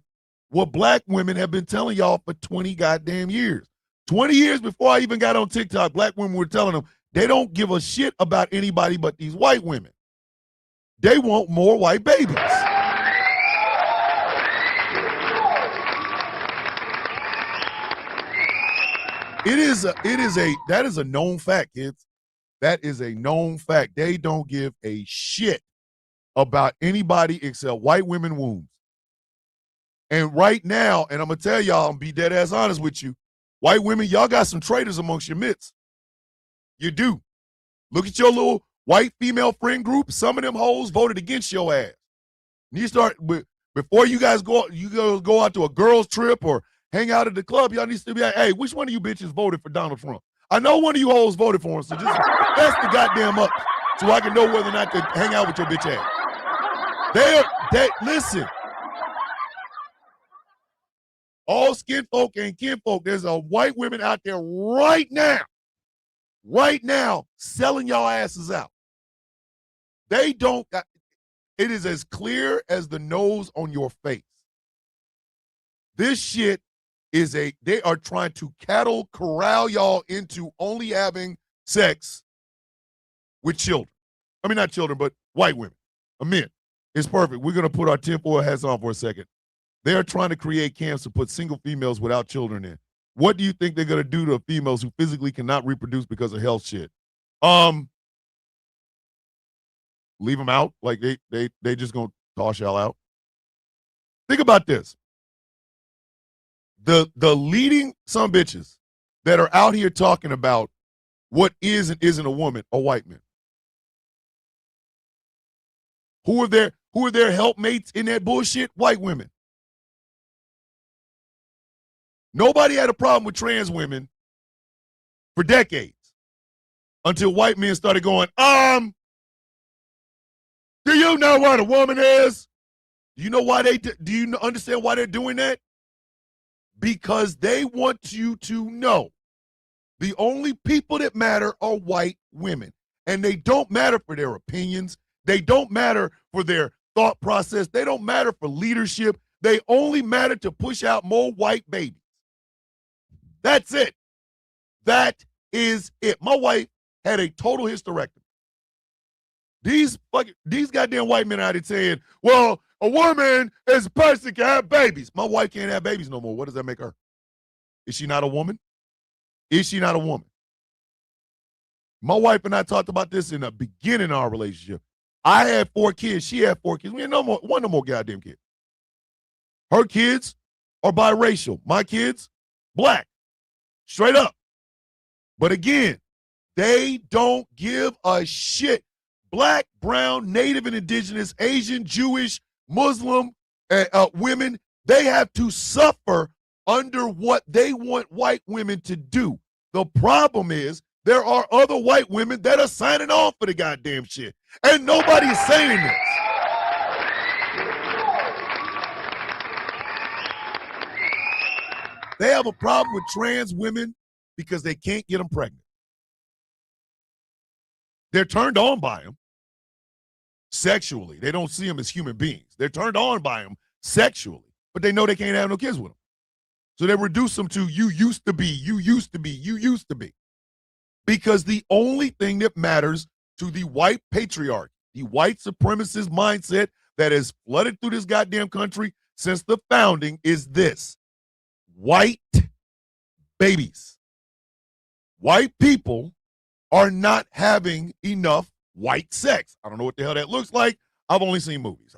what black women have been telling y'all for 20 goddamn years. 20 years before I even got on TikTok, black women were telling them they don't give a shit about anybody but these white women. They want more white babies. That is a known fact, kids. That is a known fact. They don't give a shit about anybody except white women wombs. And right now, and I'm gonna tell y'all, I'm be dead ass honest with you, white women, y'all got some traitors amongst your midst. You do. Look at your little white female friend group. Some of them hoes voted against your ass. And you start before you guys go out to a girls trip or hang out at the club. Y'all need to be like, hey, which one of you bitches voted for Donald Trump? I know one of you hoes voted for him, so just press the goddamn up so I can know whether or not to hang out with your bitch ass. Listen. All skin folk and kin folk, there's a white women out there right now, selling y'all asses out. They don't, it is as clear as the nose on your face. This shit they are trying to cattle corral y'all into only having sex with children. I mean, not children, but white women, men. It's perfect. We're going to put our tinfoil hats on for a second. They are trying to create camps to put single females without children in. What do you think they're going to do to females who physically cannot reproduce because of health shit? Leave them out? Like they just going to toss y'all out? Think about this. The leading some bitches that are out here talking about what is and isn't a woman are white men. Who are their helpmates in that bullshit? White women. Nobody had a problem with trans women for decades until white men started going, do you know what a woman is? Do you know why do you understand why they're doing that? Because they want you to know the only people that matter are white women. And they don't matter for their opinions. They don't matter for their thought process. They don't matter for leadership. They only matter to push out more white babies. That's it. That is it. My wife had a total hysterectomy. These goddamn white men out here saying, well, a woman is a person that can have babies. My wife can't have babies no more. What does that make her? Is she not a woman? Is she not a woman? My wife and I talked about this in the beginning of our relationship. I had 4 kids. She had 4 kids. We had no more goddamn kids. Her kids are biracial. My kids, black. Straight up. But again, they don't give a shit. Black, brown, native and indigenous, Asian, Jewish, Muslim women, they have to suffer under what they want white women to do. The problem is there are other white women that are signing on for the goddamn shit. And nobody's saying this. They have a problem with trans women because they can't get them pregnant. They're turned on by them sexually. They don't see them as human beings. They're turned on by them sexually, but they know they can't have no kids with them. So they reduce them to you used to be, you used to be, you used to be. Because the only thing that matters to the white patriarchy, the white supremacist mindset that has flooded through this goddamn country since the founding is this: white babies. White people are not having enough white sex. I don't know what the hell that looks like. I've only seen movies.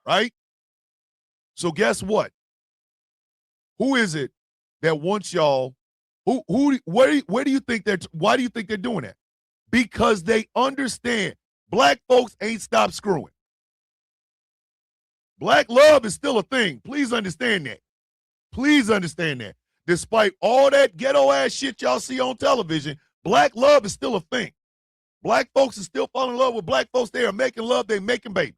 Right? So guess what? Who is it that wants y'all? Where do you think why do you think they're doing that? Because they understand black folks ain't stopped screwing. Black love is still a thing. Please understand that. Please understand that. Despite all that ghetto ass shit y'all see on television, black love is still a thing. Black folks are still falling in love with black folks. They are making love. They're making babies.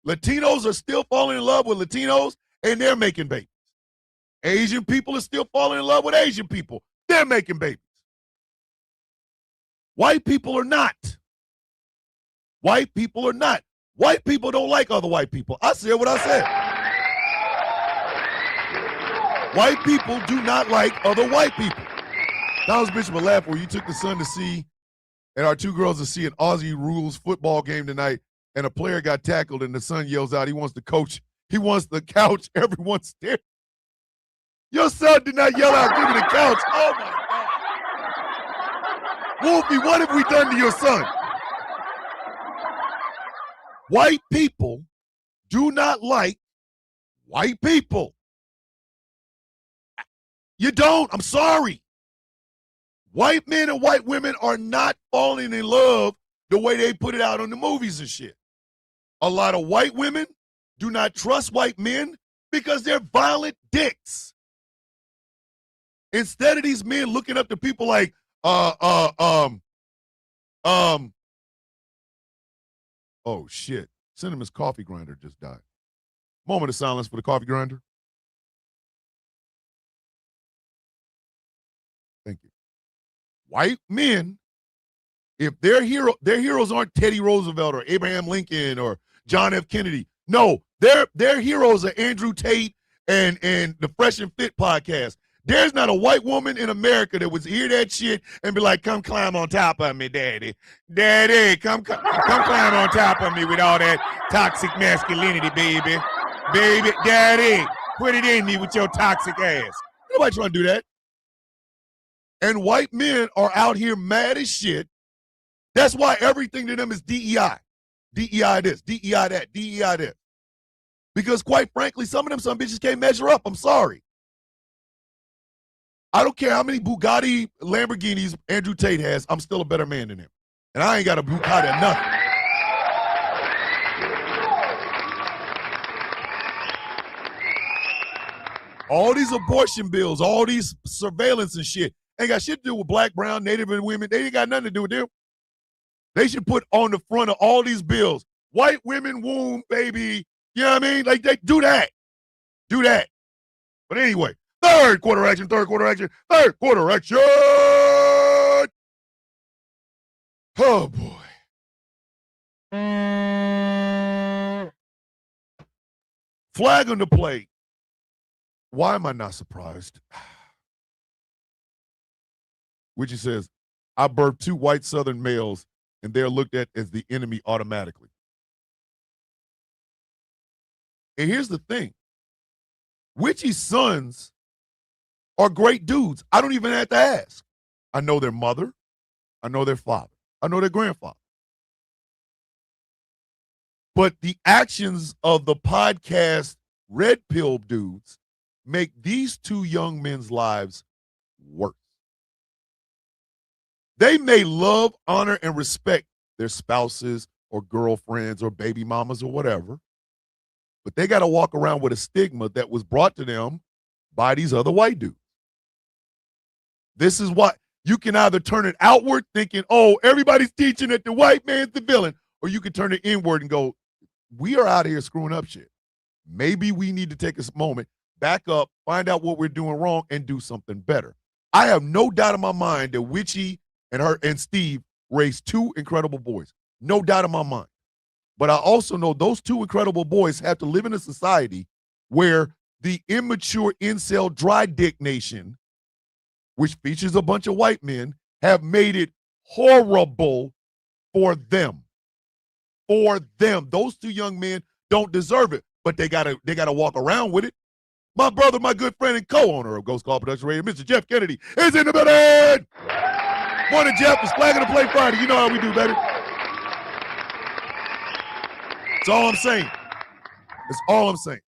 Latinos are still falling in love with Latinos, and they're making babies. Asian people are still falling in love with Asian people. They're making babies. White people are not. White people are not. White people don't like other white people. I said what I said. White people do not like other white people. That was Bishop laugh where you took the son to see, and our 2 girls to see an Aussie rules football game tonight. and a player got tackled and the son yells out he wants the coach. He wants the couch. Everyone's staring. Your son did not yell out, give me the couch. Oh, my God. Wolfie, what have we done to your son? White people do not like white people. You don't. I'm sorry. White men and white women are not falling in love the way they put it out on the movies and shit. A lot of white women do not trust white men because they're violent dicks. Instead of these men looking up to people like, oh shit, Cinnamon's coffee grinder just died. Moment of silence for the coffee grinder. Thank you. White men, if their heroes aren't Teddy Roosevelt or Abraham Lincoln or John F. Kennedy. No, their heroes are Andrew Tate and the Fresh and Fit podcast. There's not a white woman in America that would hear that shit and be like, come climb on top of me, daddy. Daddy, come climb on top of me with all that toxic masculinity, baby. Baby, daddy, put it in me with your toxic ass. Nobody trying to do that. And white men are out here mad as shit. That's why everything to them is DEI. DEI this, DEI that, DEI this. Because quite frankly, some of them some bitches can't measure up. I'm sorry. I don't care how many Bugatti Lamborghinis Andrew Tate has, I'm still a better man than him. And I ain't got a Bugatti or nothing. All these abortion bills, all these surveillance and shit, ain't got shit to do with black, brown, native, and women. They ain't got nothing to do with them. They should put on the front of all these bills, white women, womb, baby. You know what I mean? Like, they do that. Do that. But anyway, third quarter action. Oh, boy. Flag on the play. Why am I not surprised? Which he says, I birthed 2 white Southern males, and they're looked at as the enemy automatically. And here's the thing. Witchy's sons are great dudes. I don't even have to ask. I know their mother. I know their father. I know their grandfather. But the actions of the podcast red pill dudes make these 2 young men's lives worse. They may love, honor, and respect their spouses or girlfriends or baby mamas or whatever, but they got to walk around with a stigma that was brought to them by these other white dudes. This is what you can either turn it outward thinking, oh, everybody's teaching that the white man's the villain, or you can turn it inward and go, we are out here screwing up shit. Maybe we need to take a moment, back up, find out what we're doing wrong, and do something better. I have no doubt in my mind that Witchy and Steve raised 2 incredible boys. No doubt in my mind. But I also know those 2 incredible boys have to live in a society where the immature incel dry dick nation, which features a bunch of white men, have made it horrible for them. For them. Those 2 young men don't deserve it, but they gotta walk around with it. My brother, my good friend and co-owner of Ghost Call Production Radio, Mr. Jeff Kennedy, is in the building. Morning, Jeff. It's Flag on the Play Friday. You know how we do, baby. That's all I'm saying. That's all I'm saying.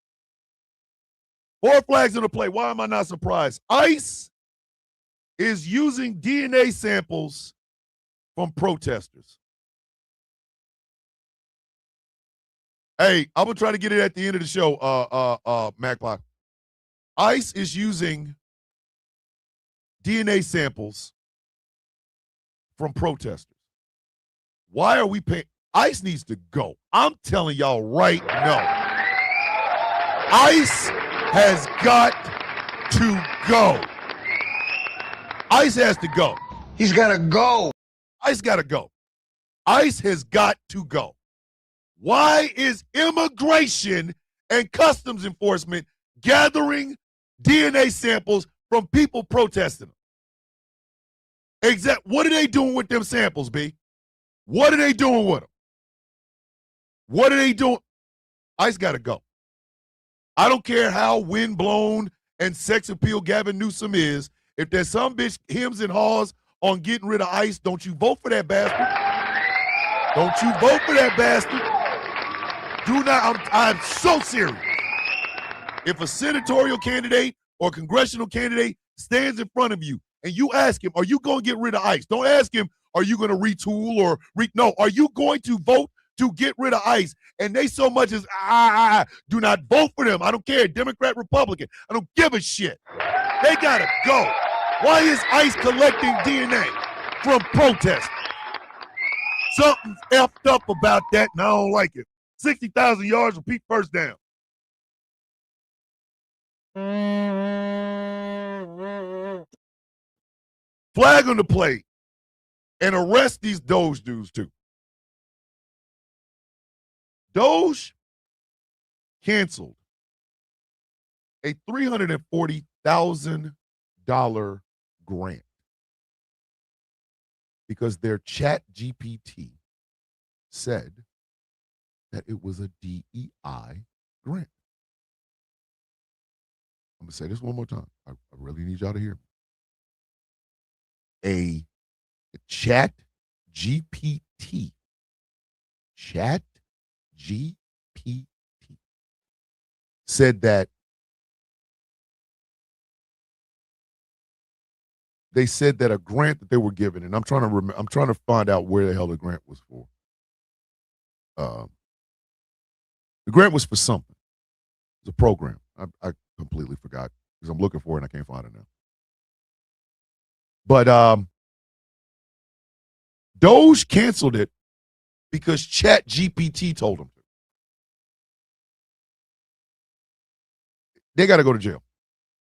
4 flags on the play. Why am I not surprised? ICE is using DNA samples from protesters. Hey, I'm going to try to get it at the end of the show, Magpie. ICE is using DNA samples from protesters. Why are we paying? ICE needs to go. I'm telling y'all right now. ICE has got to go. ICE has to go. He's got to go. ICE got to go. ICE has got to go. Why is immigration and customs enforcement gathering DNA samples from people protesting them? What are they doing with them samples, B? What are they doing with them? What are they doing? ICE got to go. I don't care how windblown and sex appeal Gavin Newsom is. If there's some bitch hems and haws on getting rid of ICE, don't you vote for that bastard. Don't you vote for that bastard. Do not. I'm so serious. If a senatorial candidate or congressional candidate stands in front of you and you ask him, are you going to get rid of ICE? Don't ask him, are you going to retool or no, are you going to vote to get rid of ICE? And they so much as, do not vote for them. I don't care, Democrat, Republican. I don't give a shit. They got to go. Why is ICE collecting DNA from protesters? Something's effed up about that, and I don't like it. 60,000 yards, repeat first down. Flag on the play and arrest these Doge dudes too. Doge canceled a $340,000 grant because their chat GPT said that it was a DEI grant. I'm going to say this one more time. I really need y'all to hear me. A chat GPT said that they said that a grant that they were given, and I'm trying to find out where the hell the grant was for. The grant was for something. It was a program. I completely forgot because I'm looking for it and I can't find it now. But Doge canceled it because Chat GPT told them to. They got to go to jail.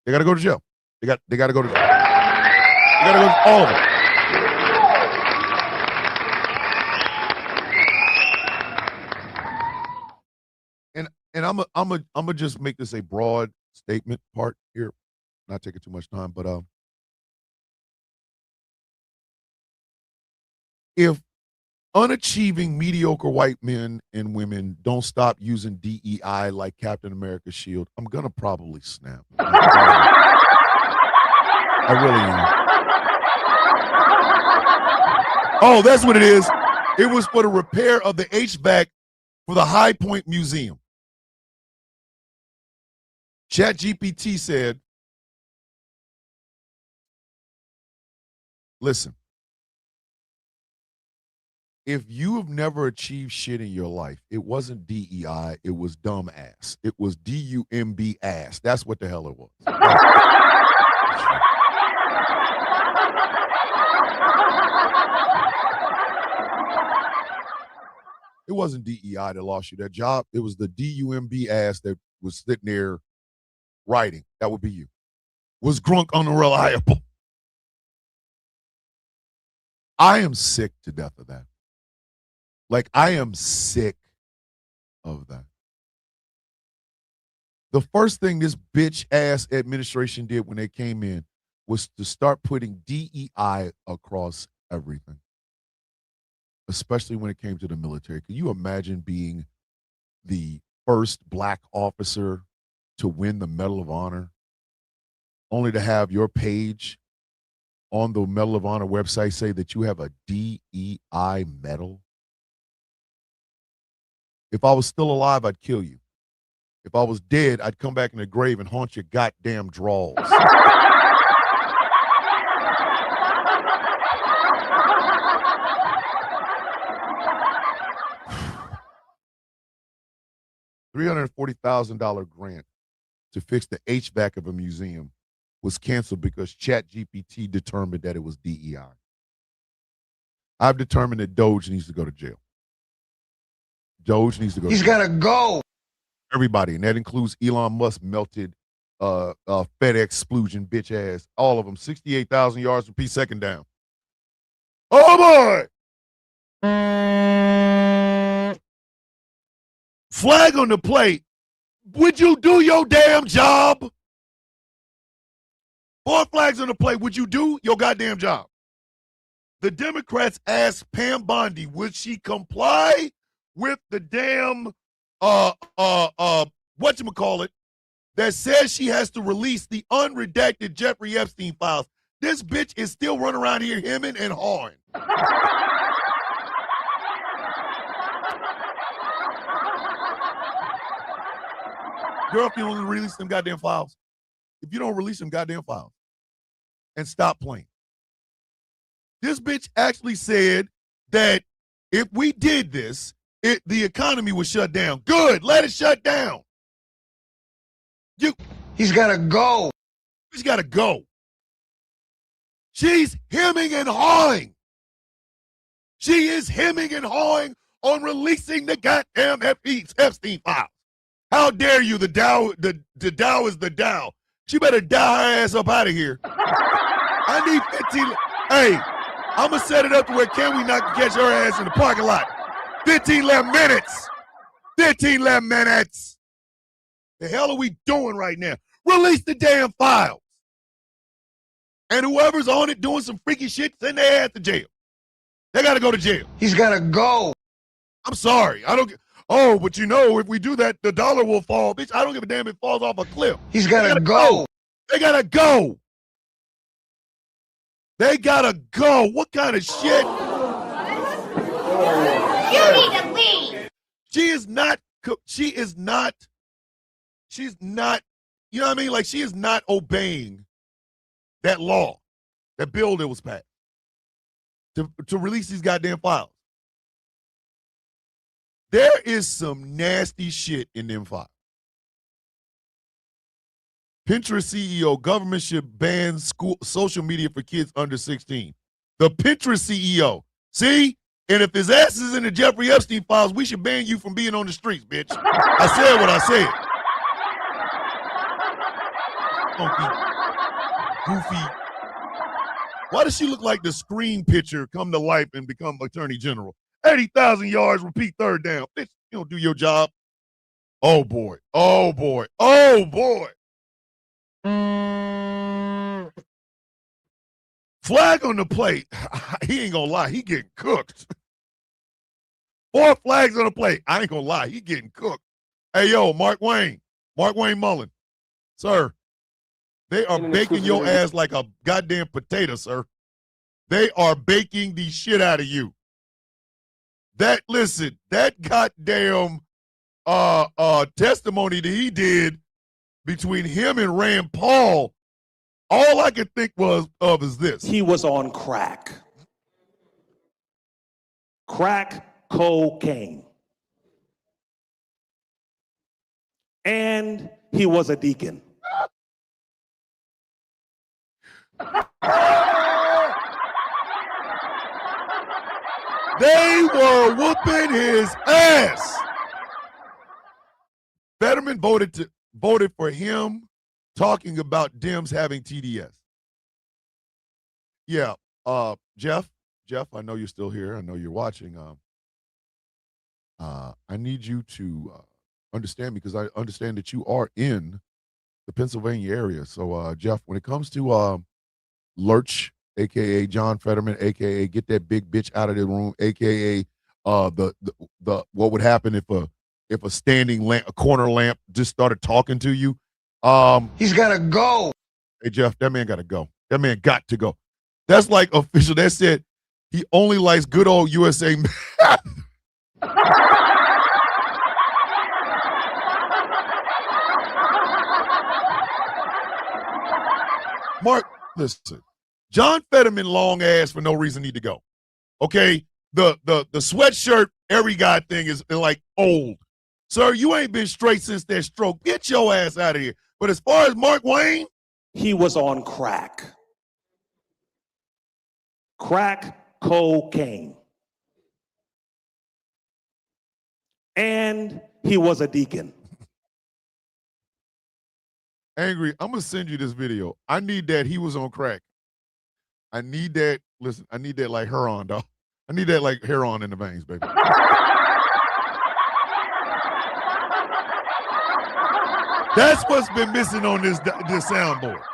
They got to go to jail. They got to go to jail. They got to go to all of them. And I'm a just make this a broad statement part here, not taking too much time, but if unachieving mediocre white men and women don't stop using DEI like Captain America's shield, I'm gonna probably snap. I really am. Oh, that's what it is. It was for the repair of the HVAC for the High Point Museum. ChatGPT said, listen, if you have never achieved shit in your life, it wasn't DEI, it was dumb ass. It was DUMB ass. That's what the hell it was. It wasn't DEI that lost you that job. It was the DUMB ass that was sitting there writing. That would be you. Was Grunk unreliable? I am sick to death of that. Like, I am sick of that. The first thing this bitch ass administration did when they came in was to start putting DEI across everything, especially when it came to the military. Can you imagine being the first black officer to win the Medal of Honor, only to have your page on the Medal of Honor website say that you have a DEI medal? If I was still alive, I'd kill you. If I was dead, I'd come back in the grave and haunt your goddamn drawers. $340,000 grant to fix the HVAC of a museum was canceled because ChatGPT determined that it was DEI. I've determined that Doge needs to go to jail. Doge needs to go to jail. He's got to go. Everybody, and that includes Elon Musk melted FedEx splooging bitch ass. All of them. 68,000 yards per piece, second down. Oh boy! Flag on the plate. Would you do your damn job? 4 flags on the plate. Would you do your goddamn job? The Democrats asked Pam Bondi, would she comply with the damn whatchamacallit that says she has to release the unredacted Jeffrey Epstein files. This bitch is still running around here hemming and hawing. Girl, if you don't release them goddamn files, if you don't release them goddamn files and stop playing. This bitch actually said that if we did this, the economy would shut down. Good, let it shut down. He's got to go. He's got to go. She's hemming and hawing. She is hemming and hawing on releasing the goddamn Epstein files. How dare you? The Dow is the Dow. She better die her ass up out of here. I need 15. Hey, I'm going to set it up to where can we not catch her ass in the parking lot? 15 left minutes. 15 left minutes. The hell are we doing right now? Release the damn files. And whoever's on it doing some freaky shit, send their ass to jail. They got to go to jail. He's got to go. I'm sorry. I don't. Oh, but you know, if we do that, the dollar will fall. Bitch, I don't give a damn if it falls off a cliff. He's got to go. They got to go. They got to go. What kind of shit? You need to leave. She's not, you know what I mean? Like, she is not obeying that law, that bill that was passed to release these goddamn files. There is some nasty shit in them files. Pinterest CEO, government should ban social media for kids under 16. The Pinterest CEO. See? And if his ass is in the Jeffrey Epstein files, we should ban you from being on the streets, bitch. I said what I said. Goofy. Why does she look like the Scream picture come to life and become Attorney General? 80,000 yards, repeat third down. Bitch, you don't do your job. Oh, boy. Oh, boy. Oh, boy. Flag on the plate. He ain't gonna lie. He getting cooked. 4 flags on the plate. I ain't gonna lie. He getting cooked. Hey, yo, Mark Wayne Mullen. Sir, they are baking your ass like a goddamn potato, sir. They are baking the shit out of you. That goddamn testimony that he did between him and Rand Paul, all I could think of is this. He was on crack. Crack cocaine. And he was a deacon. They were whooping his ass. Fetterman voted for him talking about Dems having TDS. Yeah, Jeff, I know you're still here. I know you're watching. I need you to understand me because I understand that you are in the Pennsylvania area. So, Jeff, when it comes to Lurch, a.k.a. John Fetterman, a.k.a. get that big bitch out of the room, a.k.a. the what would happen if a standing lamp, a corner lamp just started talking to you. He's got to go. Hey, Jeff, that man got to go. That man got to go. That's like official. That said, he only likes good old USA. Mark, listen. John Fetterman long ass for no reason need to go. Okay? The sweatshirt every guy thing is like old. Sir, you ain't been straight since that stroke. Get your ass out of here. But as far as Mark Wayne, he was on crack. Crack cocaine. And he was a deacon. Angry, I'm going to send you this video. I need that he was on crack. I need that. Listen, I need that like heroin, dog. I need that like heroin in the veins, baby. That's what's been missing on this soundboard.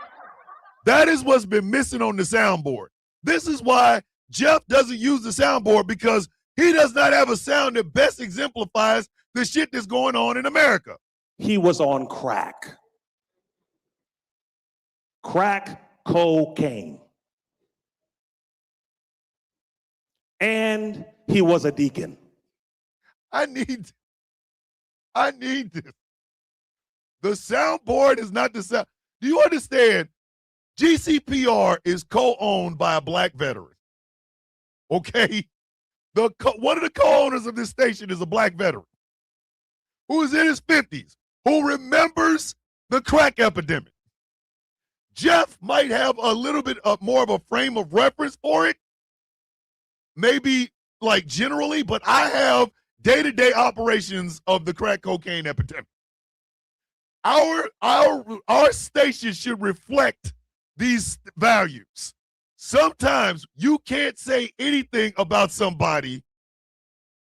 That is what's been missing on the soundboard. This is why Jeff doesn't use the soundboard, because He does not have a sound that best exemplifies the shit that's going on in America. He was on crack. Crack cocaine. And he was a deacon. I need this. The soundboard is not the sound. Do you understand? GCPR is co-owned by a black veteran. Okay? One of the co-owners of this station is a black veteran who is in his 50s, who remembers the crack epidemic. Jeff might have a little bit more of a frame of reference for it, maybe like generally, but I have day-to-day operations of the crack cocaine epidemic. Our station should reflect these values. Sometimes you can't say anything about somebody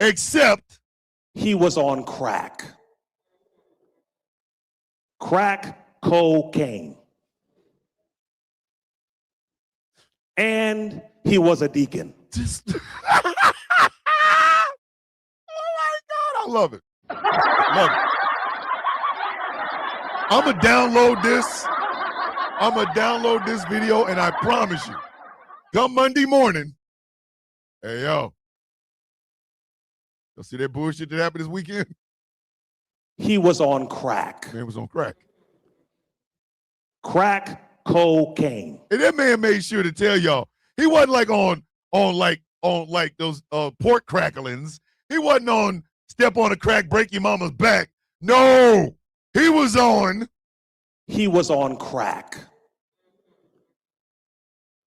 except he was on crack. Crack cocaine. And he was a deacon. Oh my God, I love it. Love it. I'm going to download this. I'm going to download this video, and I promise you, come Monday morning, hey, yo, see that bullshit that happened this weekend? He was on crack. Man was on crack. Crack cocaine. And that man made sure to tell y'all, he wasn't like on those pork cracklings. He wasn't on step on a crack, break your mama's back. No, he was on crack.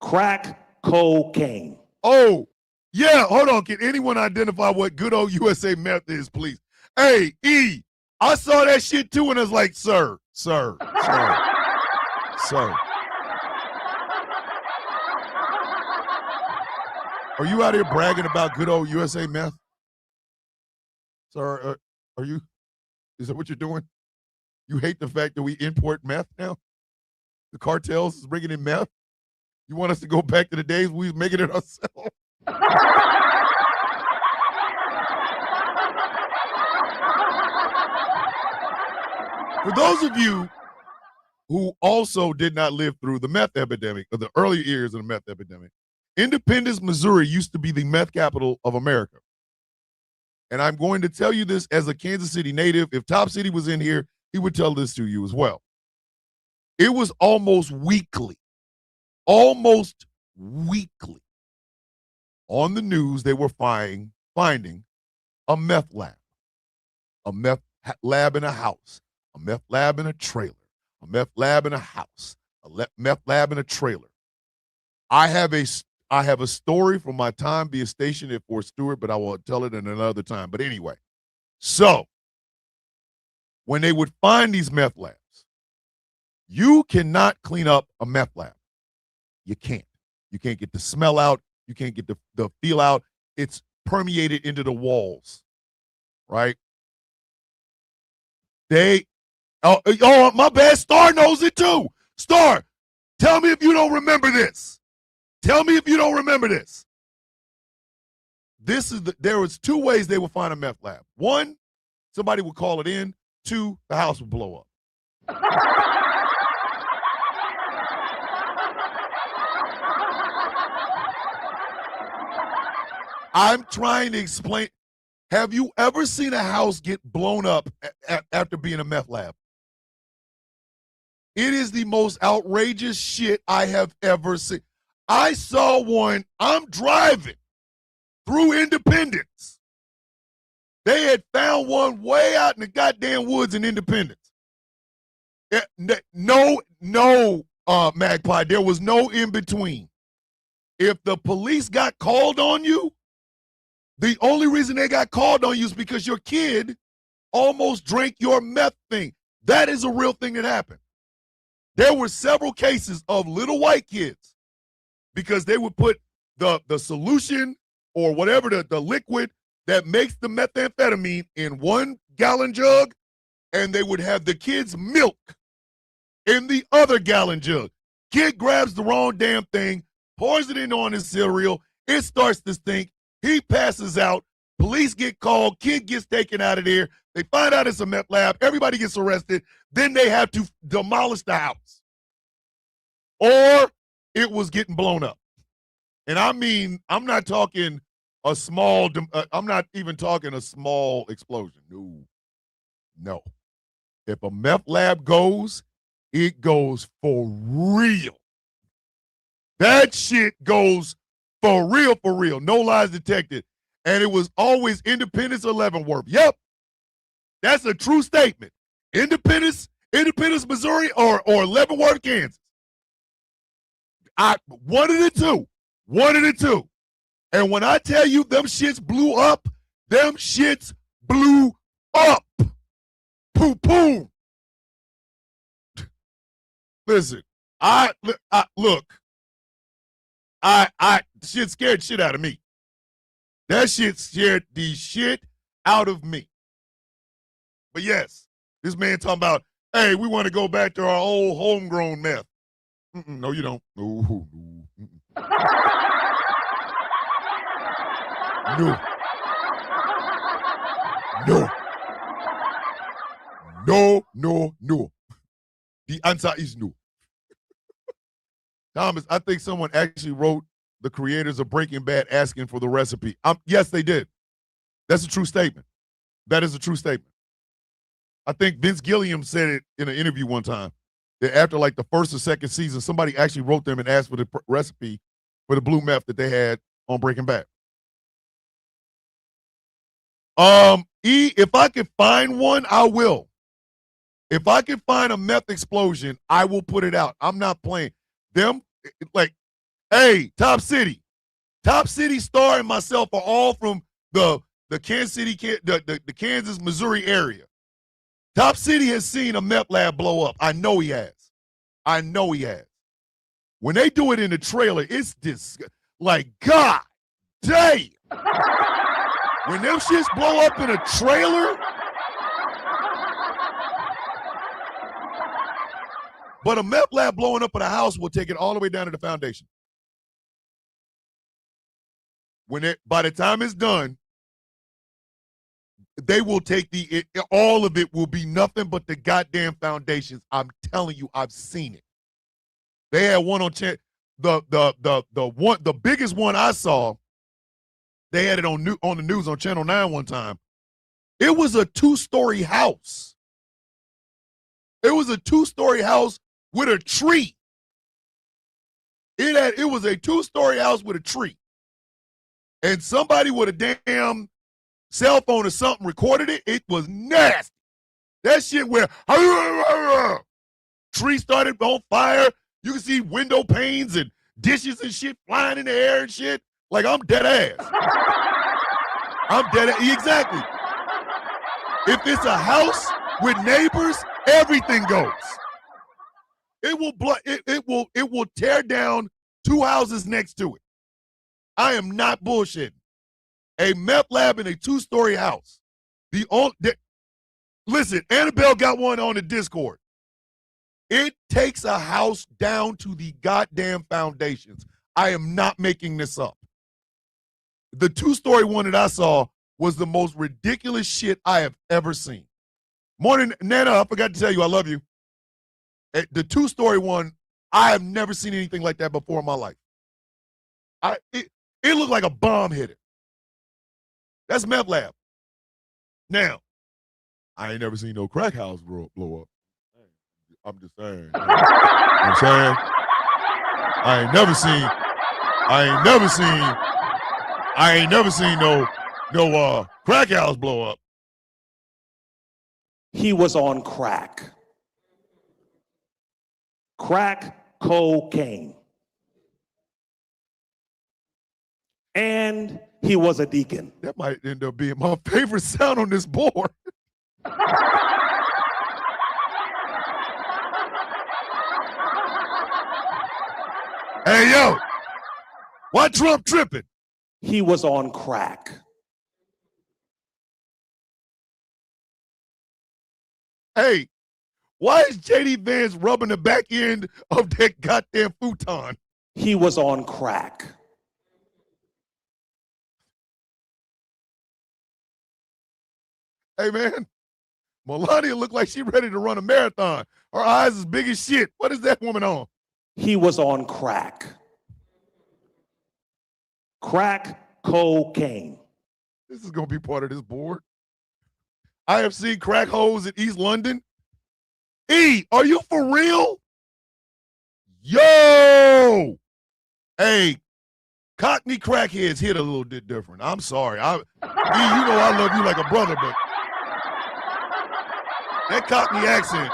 Crack cocaine. Oh, yeah, hold on. Can anyone identify what good old USA meth is, please? Hey, E, I saw that shit too, and I was like, sir. Are you out here bragging about good old USA meth? Sir, are you? Is that what you're doing? You hate the fact that we import meth now? The cartels is bringing in meth? You want us to go back to the days we was making it ourselves? For those of you who also did not live through the meth epidemic, or the early years of the meth epidemic, Independence, Missouri used to be the meth capital of America. And I'm going to tell you this as a Kansas City native. If Top City was in here, he would tell this to you as well. It was almost weekly on the news, they were finding a meth lab in a house, a meth lab in a trailer, a meth lab in a house, a meth lab in a trailer. I have a story from my time being stationed at Fort Stewart, but I will tell it in another time. But anyway, so when they would find these meth labs, you cannot clean up a meth lab. You can't. You can't get the smell out. You can't get the feel out. It's permeated into the walls, right? My bad. Star knows it too. Star, tell me if you don't remember this. Tell me if you don't remember this. There was two ways they would find a meth lab. One, somebody would call it in. Two, the house would blow up. I'm trying to explain. Have you ever seen a house get blown up after being a meth lab? It is the most outrageous shit I have ever seen. I saw one. I'm driving through Independence. They had found one way out in the goddamn woods in Independence. No, Magpie. There was no in between. If the police got called on you, the only reason they got called on you is because your kid almost drank your meth thing. That is a real thing that happened. There were several cases of little white kids because they would put the solution or whatever, the liquid that makes the methamphetamine in 1 gallon jug, and they would have the kids' milk in the other gallon jug. Kid grabs the wrong damn thing, pours it in on his cereal. It starts to stink. He passes out. Police get called, kid gets taken out of there. They find out it's a meth lab. Everybody gets arrested. Then they have to demolish the house. Or it was getting blown up. And I mean, I'm not talking a small, I'm not even talking a small explosion. No. If a meth lab goes, it goes for real. That shit goes for real. No lies detected. And it was always Independence or Leavenworth. Yep. That's a true statement. Independence, Missouri, or Leavenworth, Kansas. One of the two. And when I tell you them shits blew up, them shits blew up. Poo. Listen, shit scared shit out of me. That shit scared the shit out of me. But yes, this man talking about, hey, we want to go back to our old homegrown meth. No, you don't. No. No. The answer is no. Thomas, I think someone actually wrote the creators of Breaking Bad asking for the recipe. Yes, they did. That's a true statement. That is a true statement. I think Vince Gilliam said it in an interview one time, that after like the first or second season, somebody actually wrote them and asked for the recipe for the blue meth that they had on Breaking Bad. If I can find one, I will. If I can find a meth explosion, I will put it out. I'm not playing. Them, like, hey, Top City Star and myself are all from the Kansas City, the Kansas, Missouri area. Top City has seen a meth lab blow up. I know he has. When they do it in the trailer, it's this, like, God damn. When them shits blow up in a trailer. But a meth lab blowing up in a house will take it all the way down to the foundation. By the time it's done, they will take all of it will be nothing but the goddamn foundations. I'm telling you, I've seen it. They had one on the biggest one I saw. They had it on the news on Channel 9 one time. It was a 2-story house. It was a 2-story house with a tree. It was a 2-story house with a tree. And somebody with a damn cell phone or something recorded it. It was nasty. That shit where tree started on fire. You can see window panes and dishes and shit flying in the air and shit. Like, I'm dead ass. Exactly. If it's a house with neighbors, everything goes. It will tear down 2 houses next to it. I am not bullshitting. A meth lab in a 2-story house. Listen, Annabelle got one on the Discord. It takes a house down to the goddamn foundations. I am not making this up. The 2-story one that I saw was the most ridiculous shit I have ever seen. Morning, Nana, I forgot to tell you I love you. The 2-story one, I have never seen anything like that before in my life. It looked like a bomb hit it. That's meth lab. Now, I ain't never seen no crack house blow up. I'm just saying. You know what I'm saying? I ain't never seen no crack house blow up. He was on crack. Crack cocaine. And he was a deacon. That might end up being my favorite sound on this board. Hey, yo, why Trump tripping? He was on crack. Hey, why is J.D. Vance rubbing the back end of that goddamn futon? He was on crack. Hey, man, Melania looked like she ready to run a marathon. Her eyes is big as shit. What is that woman on? He was on crack. Crack cocaine. This is going to be part of this board. I have seen crack holes in East London. E, are you for real? Yo! Hey, Cockney crackheads hit a little bit different. I'm sorry. E, you know I love you like a brother, but that Cockney accent.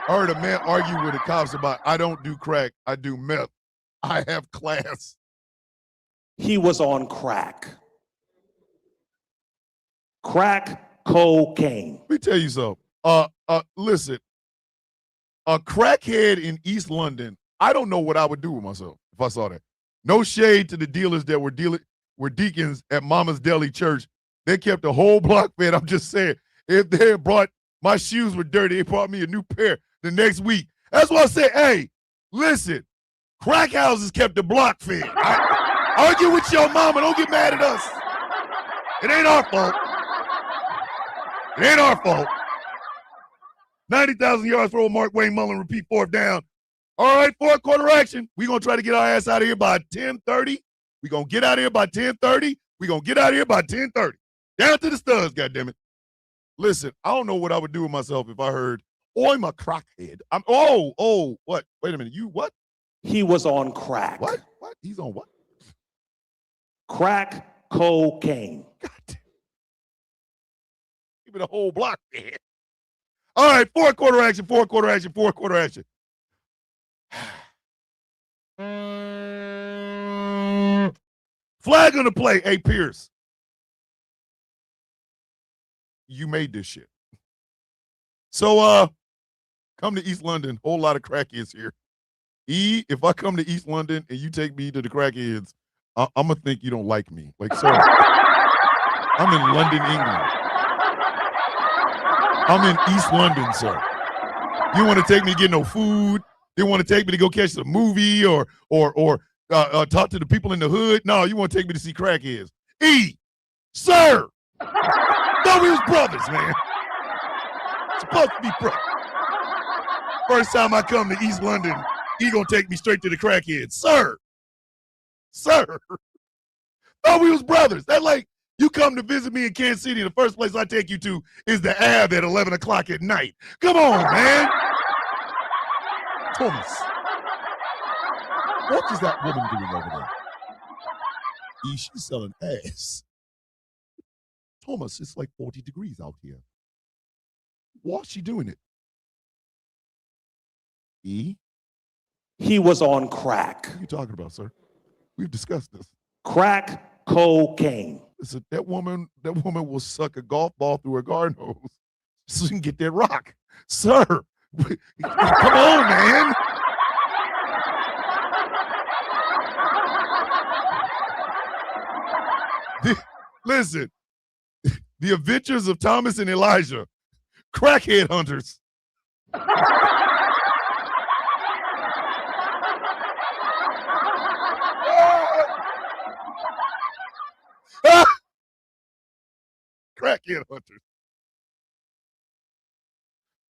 I heard a man argue with the cops about, I don't do crack, I do meth. I have class. He was on crack. Crack cocaine. Let me tell you something. Listen, a crackhead in East London, I don't know what I would do with myself if I saw that. No shade to the dealers that were deacons at Mama's Deli Church. They kept a whole block fed. I'm just saying, if they had brought, my shoes were dirty, they brought me a new pair the next week. That's why I say, hey, listen, crack houses kept the block fed. Argue with your mama. Don't get mad at us. It ain't our fault. It ain't our fault. 90,000 yards for old Mark Wayne Mullen. Repeat, fourth down. All right, fourth quarter action. We're going to try to get our ass out of here by 10:30. We're going to get out of here by 10:30. We're going to get out of here by 10:30. Down to the studs, goddammit. Listen, I don't know what I would do with myself if I heard, oh, I'm a crackhead. What? Wait a minute. You what? He was on crack. What? He's on what? Crack cocaine. God damn. Give it a whole block, man. All right, fourth quarter action. Flag on the play. Hey, Pierce. You made this shit. So, come to East London. Whole lot of crackheads here. E, if I come to East London and you take me to the crackheads, I'm going to think you don't like me. Like, sir, I'm in London, England. I'm in East London, sir. You want to take me to get no food? You want to take me to go catch the movie or talk to the people in the hood? No, you want to take me to see crackheads. E, sir, thought we was brothers, man. Supposed to be brothers. First time I come to East London, he gonna take me straight to the crackheads. Sir, thought we was brothers. That like, you come to visit me in Kansas City, the first place I take you to is the Ave at 11 o'clock at night. Come on, man. Thomas, what is that woman doing over there? E, she's selling ass. Thomas, it's like 40 degrees out here. Why's she doing it? E? He was on crack. What are you talking about, sir? We've discussed this. Crack cocaine. Listen, that woman will suck a golf ball through her garden hose so she can get that rock. Sir, come on, man. Listen, the adventures of Thomas and Elijah, crackhead hunters. Crackhead hunters.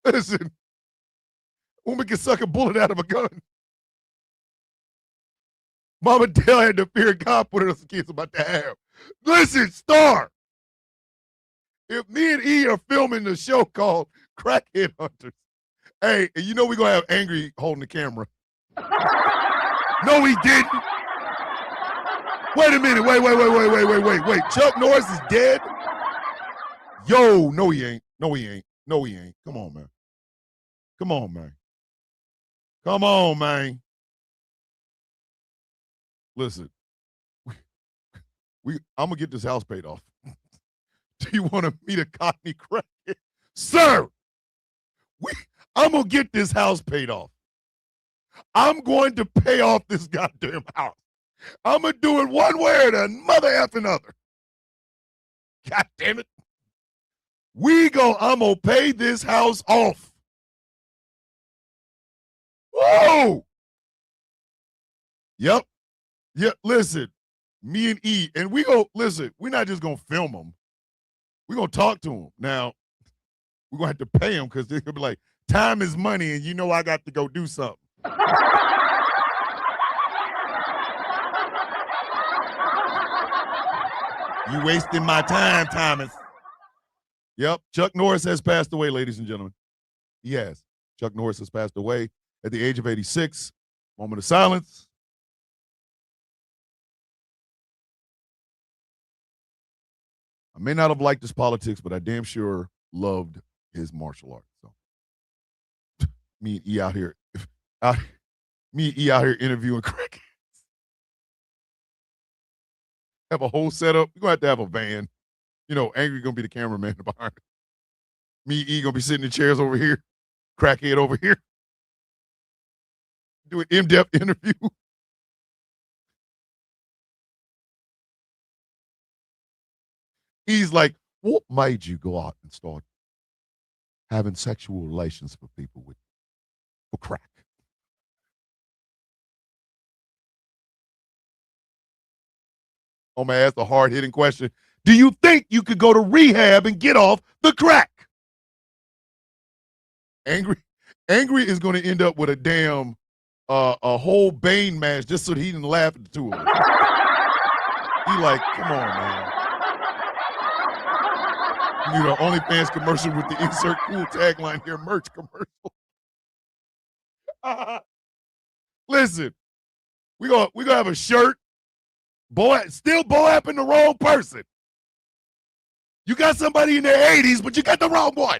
Listen, woman can suck a bullet out of a gun. Mama Dell had the fear God put us kids about to have. Listen, Star. If me and E are filming the show called Crackhead Hunters, hey, and you know we're going to have Angry holding the camera. No, he didn't. Wait a minute. Wait. Chuck Norris is dead? Yo, no, he ain't. No, he ain't. Come on, man. Listen, I'm going to get this house paid off. Do you want to meet a Cockney crackhead? Sir, I'm going to get this house paid off. I'm going to pay off this goddamn house. I'm going to do it one way or the mother effing other. God damn it. I'm going to pay this house off. Whoa. Yep. Yeah, listen, me and E, and we're not just going to film them. We're going to talk to him. Now, we're going to have to pay him because they're going to be like, time is money, and you know I got to go do something. You wasting my time, Thomas. Yep, Chuck Norris has passed away, ladies and gentlemen. He has. Chuck Norris has passed away at the age of 86. Moment of silence. I may not have liked his politics, but I damn sure loved his martial arts. So, me and E out here interviewing crackheads. Have a whole setup. We're going to have a van. You know, Angry going to be the cameraman behind it. Me, E going to be sitting in chairs over here. Crackhead over here. Do an in-depth interview. He's like, what made you go out and start having sexual relations with people for crack? I'm going to ask a hard-hitting question. Do you think you could go to rehab and get off the crack? Angry is going to end up with a damn a whole Bane match just so that he didn't laugh at the two of them. He like, come on, man. You need an OnlyFans commercial with the insert cool tagline here, merch commercial. Listen, we gonna have a shirt. Still Boapping the wrong person. You got somebody in their 80s, but you got the wrong one.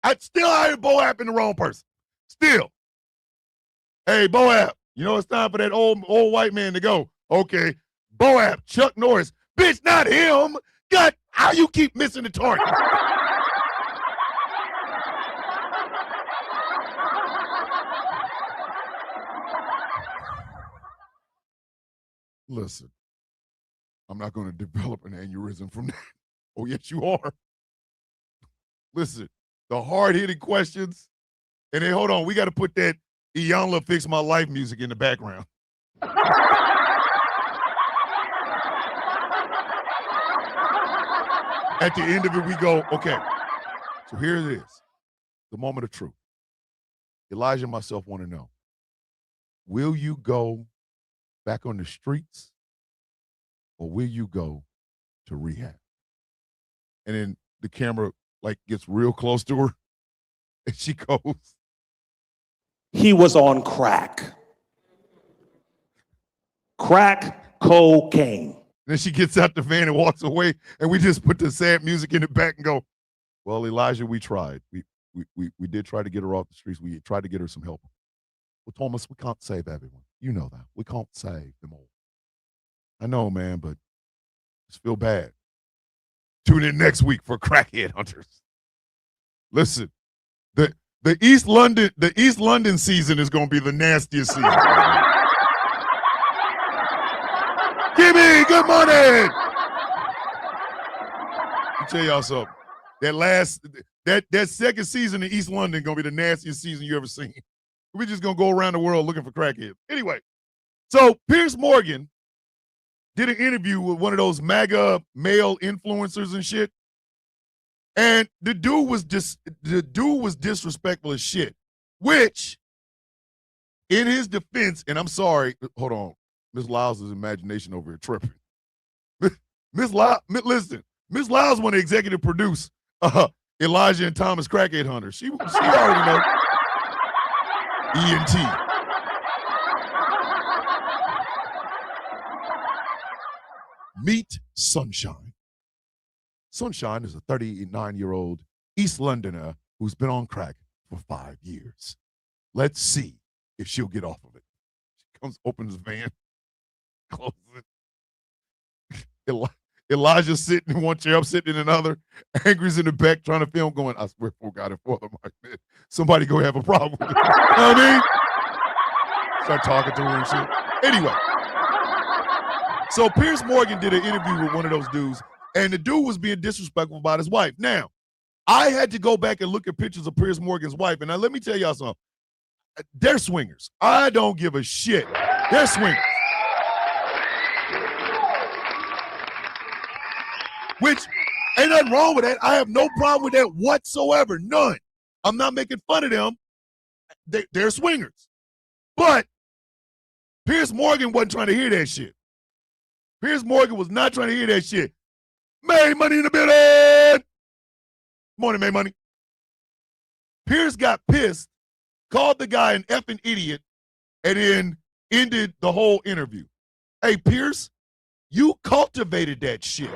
I still out here Boapping the wrong person. Still. Hey, Boapp, you know it's time for that old white man to go. Okay, Boapp, Chuck Norris. Bitch, not him. God, how you keep missing the target? Listen, I'm not going to develop an aneurysm from that. Oh, yes, you are. Listen, the hard-hitting questions. And then, hold on, we got to put that Iyanla Fix My Life music in the background. At the end of it, we go, okay, so here it is, the moment of truth. Elijah and myself want to know, will you go back on the streets or will you go to rehab? And then the camera like gets real close to her and she goes, he was on crack. Crack cocaine. Then she gets out the van and walks away, and we just put the sad music in the back and go, well, Elijah, we tried. We did try to get her off the streets. We tried to get her some help. Well, Thomas, we can't save everyone. You know that. We can't save them all. I know, man, but just feel bad. Tune in next week for Crackhead Hunters. Listen, the East London season is going to be the nastiest season. Kimmy, good morning. Let me tell y'all something. That second season in East London gonna be the nastiest season you ever seen. We're just gonna go around the world looking for crackheads. Anyway, so Piers Morgan did an interview with one of those MAGA male influencers and shit, and the dude was disrespectful as shit. Which, in his defense, and I'm sorry, hold on. Miss Lyles' imagination over here tripping. Miss Lyles, listen, Miss Lyles want to executive produce Elijah and Thomas Crackhead Hunter. She already know. ENT. Meet Sunshine. Sunshine is a 39-year-old East Londoner who's been on crack for 5 years. Let's see if she'll get off of it. She comes, opens the van. Close it. Elijah's sitting in one chair, I'm sitting in another. Angry's in the back trying to film, going, I swear for God and for the mic, man. Somebody go have a problem with it. You know what I mean? Start talking to her and shit. Anyway. So Piers Morgan did an interview with one of those dudes, and the dude was being disrespectful about his wife. Now, I had to go back and look at pictures of Piers Morgan's wife, and now let me tell y'all something. They're swingers. I don't give a shit. They're swingers. Ain't nothing wrong with that. I have no problem with that whatsoever. None. I'm not making fun of them. They're swingers. But Piers Morgan wasn't trying to hear that shit. Piers Morgan was not trying to hear that shit. May Money in the building. Morning, May Money. Piers got pissed, called the guy an effing idiot, and then ended the whole interview. Hey, Piers, you cultivated that shit.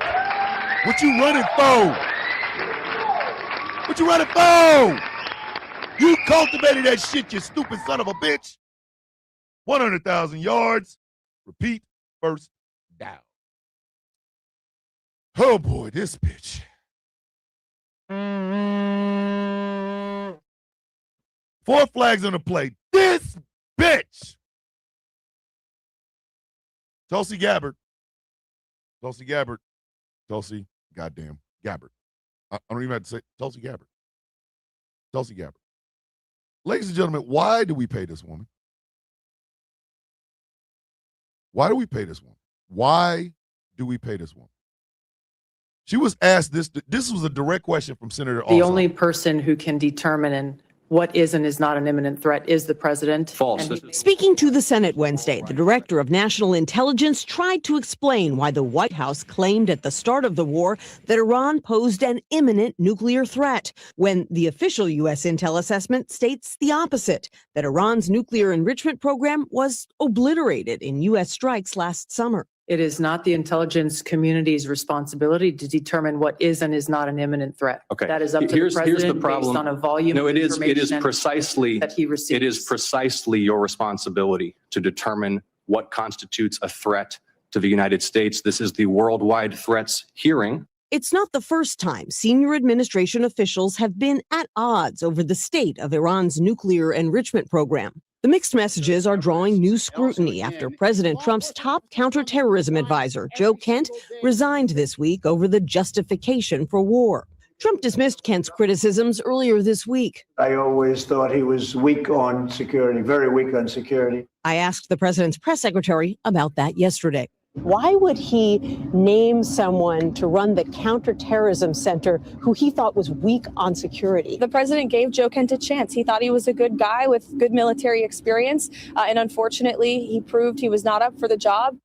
What you running for? What you running for? You cultivated that shit, you stupid son of a bitch. 100,000 yards. Repeat, first down. Oh, boy, this bitch. Four flags on the play. This bitch. Tulsi Gabbard. Tulsi, goddamn, Gabbard. I don't even have to say Tulsi Gabbard. Ladies and gentlemen, why do we pay this woman? Why do we pay this woman? She was asked this. This was a direct question from Senator Alsop. The only person who can determine what is and is not an imminent threat is the president. False. Speaking to the Senate Wednesday, the director of national intelligence tried to explain why the White House claimed at the start of the war that Iran posed an imminent nuclear threat, when the official U.S. intel assessment states the opposite, that Iran's nuclear enrichment program was obliterated in U.S. strikes last summer. It is not the intelligence community's responsibility to determine what is and is not an imminent threat. Okay. That is up to the president based on a volume of information that he receives. It is precisely your responsibility to determine what constitutes a threat to the United States. This is the worldwide threats hearing. It's not the first time senior administration officials have been at odds over the state of Iran's nuclear enrichment program. The mixed messages are drawing new scrutiny after President Trump's top counterterrorism advisor, Joe Kent, resigned this week over the justification for war. Trump dismissed Kent's criticisms earlier this week. I always thought he was weak on security, very weak on security. I asked the president's press secretary about that yesterday. Why would he name someone to run the counterterrorism center who he thought was weak on security? The president gave Joe Kent a chance. He thought he was a good guy with good military experience. And unfortunately, he proved he was not up for the job.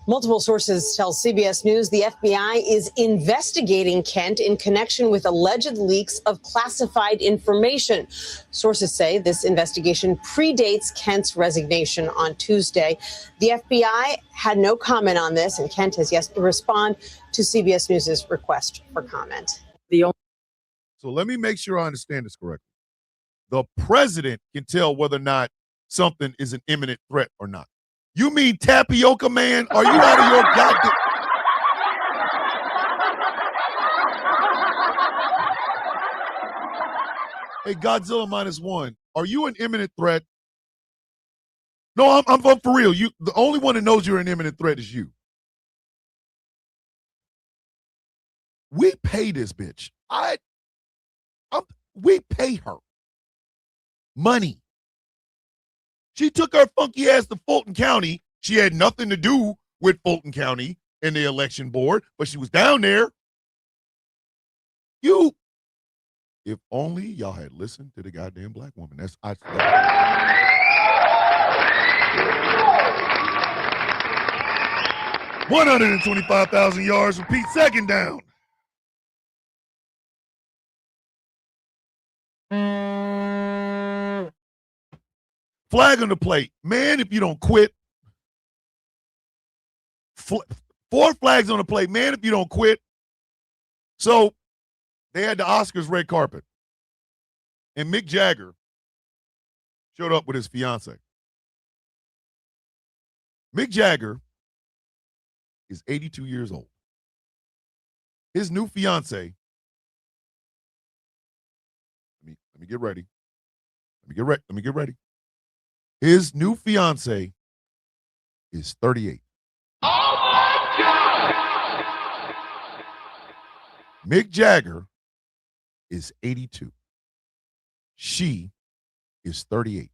Multiple sources tell CBS News the FBI is investigating Kent in connection with alleged leaks of classified information. Sources say this investigation predates Kent's resignation on Tuesday. The FBI had no comment on this, and Kent has yet to respond to CBS News' request for comment. So let me make sure I understand this correctly. The president can tell whether or not something is an imminent threat or not. You mean Tapioca Man? Are you out of your goddamn... Hey, Godzilla -1, are you an imminent threat? No, I'm for real. The only one that knows you're an imminent threat is you. We pay this bitch. We pay her money. She took her funky ass to Fulton County. She had nothing to do with Fulton County and the election board, but she was down there. If only y'all had listened to the goddamn black woman. 125,000 yards. Repeat, second down. Flag on the play. Man, if you don't quit. 4 flags on the play. Man, if you don't quit. So they had the Oscars red carpet. And Mick Jagger showed up with his fiance. Mick Jagger is 82 years old. His new fiance. Let me get ready. Let me get ready. His new fiance is 38. Oh my God! Mick Jagger is 82. She is 38.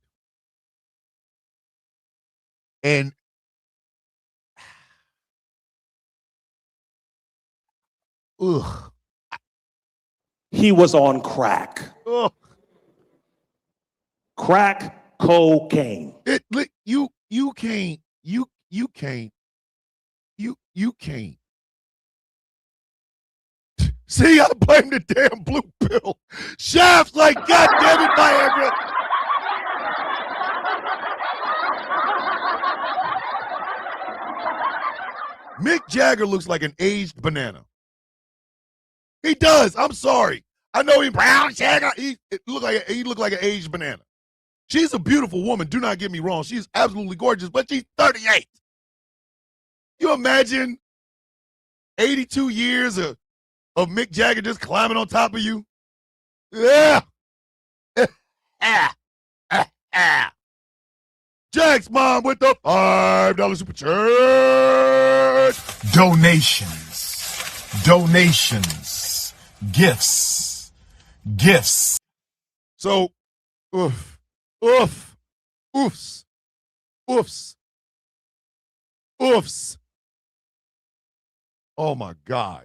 And he was on crack. Oh. Crack cocaine. You can't. See, I blame the damn blue pill. Shaft's like, God damn it, Viagra. Mick Jagger looks like an aged banana. He does. I'm sorry. I know he brown Jagger. He looked like an aged banana. She's a beautiful woman. Do not get me wrong. She's absolutely gorgeous, but she's 38. You imagine 82 years of Mick Jagger just climbing on top of you? Yeah. Jack's mom with the $5 super chat. Donations, gifts. So, oofs. Oh my God.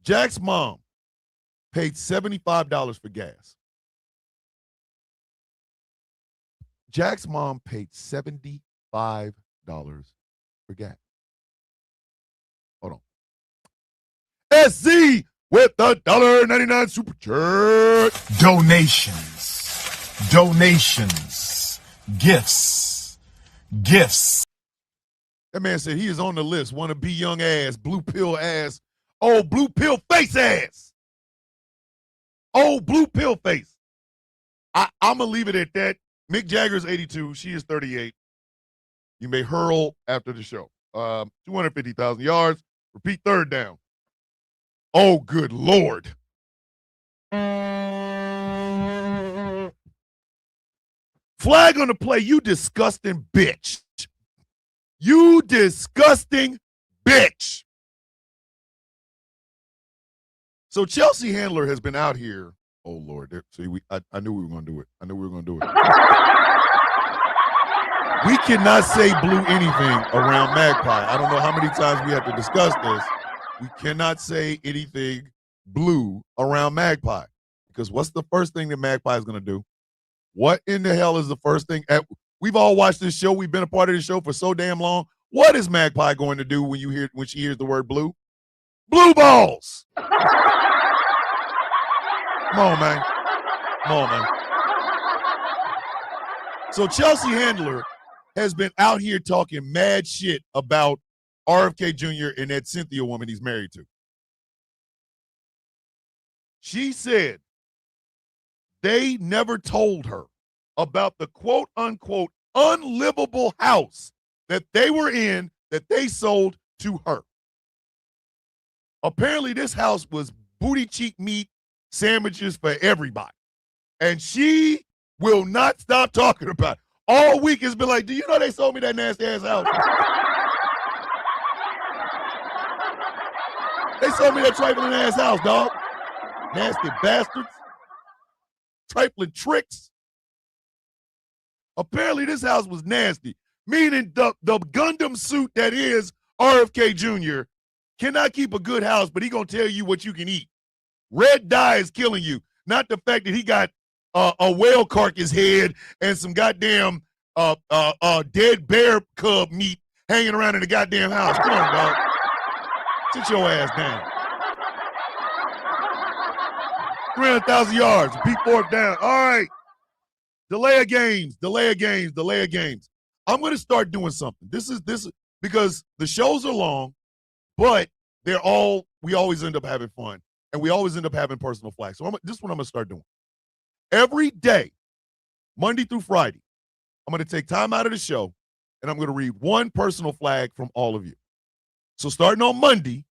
Jack's mom paid $75 for gas. Jack's mom paid $75 for gas. Hold on. SC with the $1.99 super chat. Donations, gifts. That man said he is on the list. Want to be young ass, blue pill ass, old blue pill face ass. Old blue pill face. I'm going to leave it at that. Mick Jagger's 82. She is 38. You may hurl after the show. 250,000 yards. Repeat third down. Oh, good Lord. Flag on the play, you disgusting bitch. You disgusting bitch. So Chelsea Handler has been out here. Oh, Lord. See, I knew we were going to do it. We cannot say blue anything around Magpie. I don't know how many times we have to discuss this. We cannot say anything blue around Magpie. Because what's the first thing that Magpie is going to do? What in the hell is the first thing? We've all watched this show. We've been a part of this show for so damn long. What is Magpie going to do when she hears the word blue? Blue balls. Come on, man. So Chelsea Handler has been out here talking mad shit about RFK Jr. and that Cynthia woman he's married to. She said they never told her about the quote-unquote unlivable house that they were in that they sold to her. Apparently, this house was booty cheek meat sandwiches for everybody. And she will not stop talking about it. All week has been like, do you know they sold me that nasty-ass house? They sold me that trifling-ass house, dog. Nasty bastards. Trifling tricks. Apparently, this house was nasty, meaning the Gundam suit that is RFK Jr. cannot keep a good house, but he going to tell you what you can eat. Red dye is killing you, not the fact that he got a whale carcass head and some goddamn dead bear cub meat hanging around in the goddamn house. Come on, dog. Sit your ass down. 300,000 yards. Repeat fourth down. All right. Delay of games. I'm going to start doing something. This is because the shows are long, but we always end up having fun, and we always end up having personal flags. So this is what I'm going to start doing. Every day, Monday through Friday, I'm going to take time out of the show, and I'm going to read one personal flag from all of you. So starting on Monday,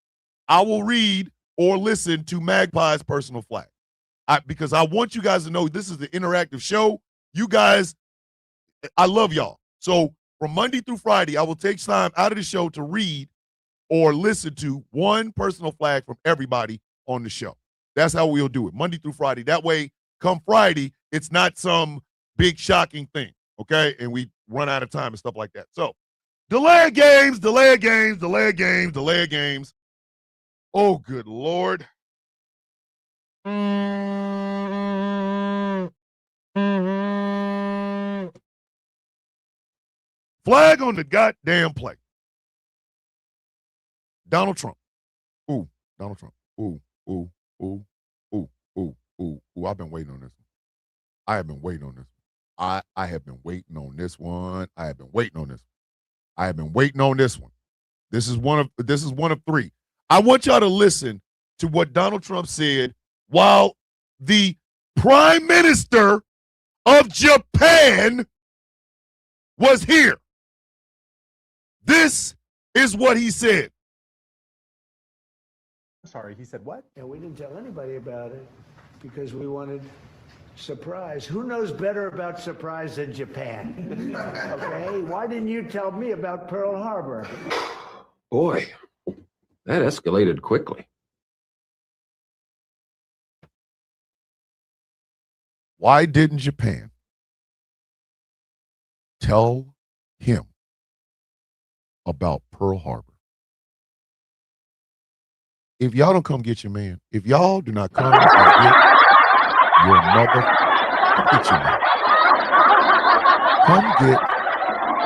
I will read or listen to Magpie's personal flag. Because I want you guys to know this is an interactive show. You guys, I love y'all. So from Monday through Friday, I will take time out of the show to read or listen to one personal flag from everybody on the show. That's how we'll do it, Monday through Friday. That way, come Friday, it's not some big shocking thing, okay? And we run out of time and stuff like that. So delay of games. Oh, good Lord. Flag on the goddamn play. Donald Trump. Ooh, Donald Trump. Ooh, ooh, ooh, ooh, ooh, ooh, ooh. I've been waiting on this one. I have been waiting on this one. I have been waiting on this one. I have been waiting on this one. I have been waiting on this one. This is one of three. I want y'all to listen to what Donald Trump said while the Prime Minister of Japan was here. This is what he said. Sorry, he said what? And we didn't tell anybody about it because we wanted surprise. Who knows better about surprise than Japan? Okay, why didn't you tell me about Pearl Harbor? Boy, that escalated quickly. Why didn't Japan tell him about Pearl Harbor? If y'all don't come get your man, if y'all do not come and get your mother, come get your man. Come get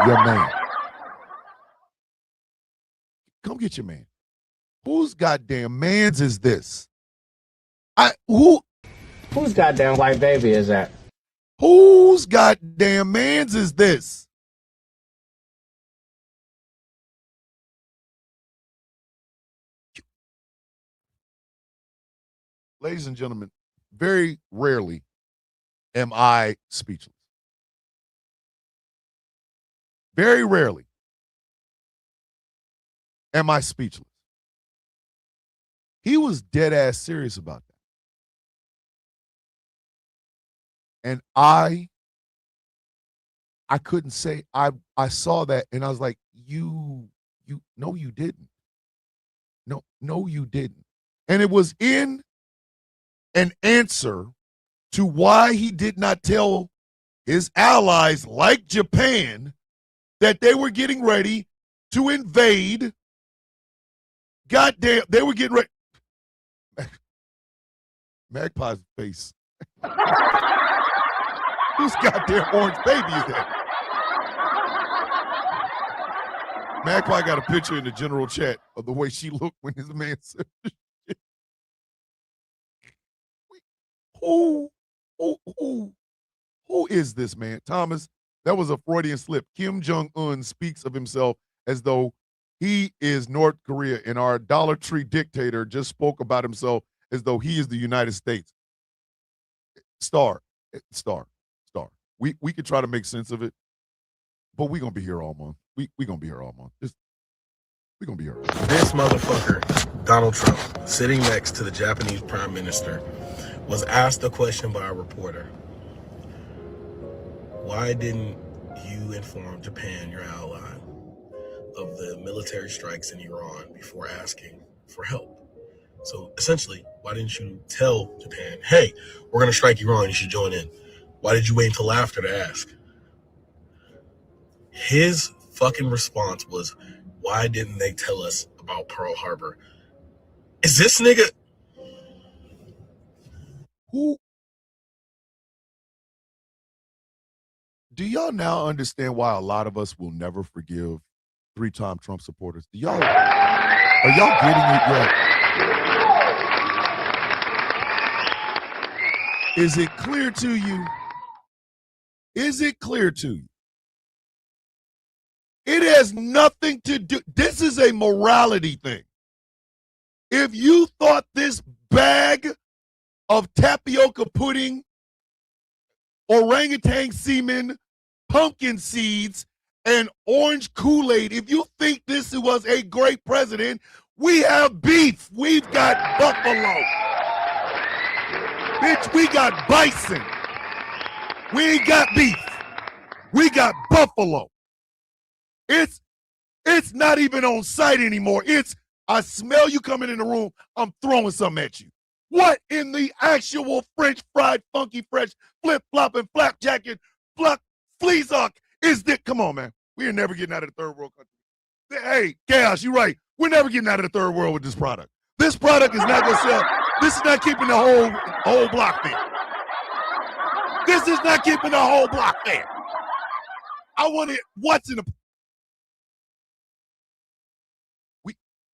your man. Come get your man. Whose goddamn mans is this? Whose goddamn white baby is that? Whose goddamn mans is this? Ladies and gentlemen, very rarely am I speechless. Very rarely am I speechless. He was dead ass serious about that. And I couldn't say, I saw that and I was like, no, you didn't. No, you didn't. And it was in an answer to why he did not tell his allies like Japan that they were getting ready to invade. Goddamn, they were getting ready. Magpie's face. Whose goddamn orange baby is that? Magpie got a picture in the general chat of the way she looked when his man said Who is this man? Thomas, that was a Freudian slip. Kim Jong-un speaks of himself as though he is North Korea, and our Dollar Tree dictator just spoke about himself as though he is the United States. Star. We could try to make sense of it, but we're going to be here all month. We're going to be here all month. We're going to be here all month. This motherfucker, Donald Trump, sitting next to the Japanese Prime Minister, was asked a question by a reporter. Why didn't you inform Japan, your ally, of the military strikes in Iran before asking for help? So essentially, why didn't you tell Japan, hey, we're going to strike Iran, you should join in? Why did you wait until after to ask? His fucking response was, why didn't they tell us about Pearl Harbor? Is this nigga... Who? Do y'all now understand why a lot of us will never forgive three-time Trump supporters? Are y'all getting it yet? Is it clear to you? Is it clear to you? It has nothing to do. This is a morality thing. If you thought this bag of tapioca pudding, orangutan semen, pumpkin seeds, and orange Kool-Aid, if you think this was a great president, we have beef. We've got buffalo. Bitch, we got bison. We ain't got beef. We got buffalo. It's not even on site anymore. I smell you coming in the room, I'm throwing something at you. What in the actual French fried, funky, fresh, flip-flopping, flap jacket, fleasock is this? Come on, man. We are never getting out of the third world country. Hey, Chaos, you're right. We're never getting out of the third world with this product. This product is not going to sell. This is not keeping the whole block fair. This is not keeping the whole block fair. I want to what's in the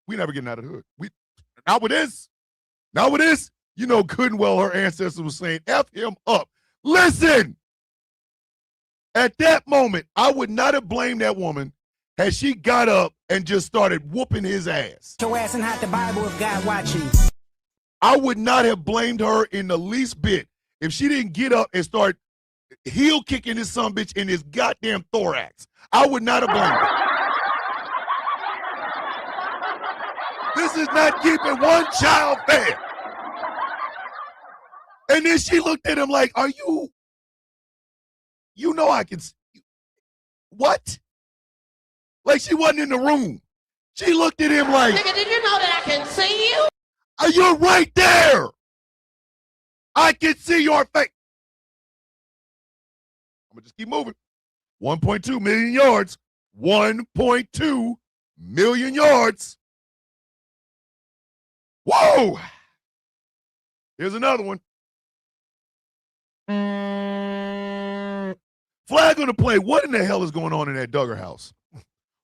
we never getting out of the hood. Not with this. Not with this. You know good and well her ancestors was saying, F him up. Listen. At that moment, I would not have blamed that woman had she got up and just started whooping his ass. Your ass and hide the Bible if God watching. I would not have blamed her in the least bit if she didn't get up and start heel kicking this son bitch in his goddamn thorax. I would not have blamed her. This is not keeping one child fair. And then she looked at him like, are you know I can, what? Like she wasn't in the room. She looked at him like, Nigga, did you know that I can see you? You're right there. I can see your face. I'm going to just keep moving. 1.2 million yards. 1.2 million yards. Whoa. Here's another one. Flag on the play. What in the hell is going on in that Duggar house?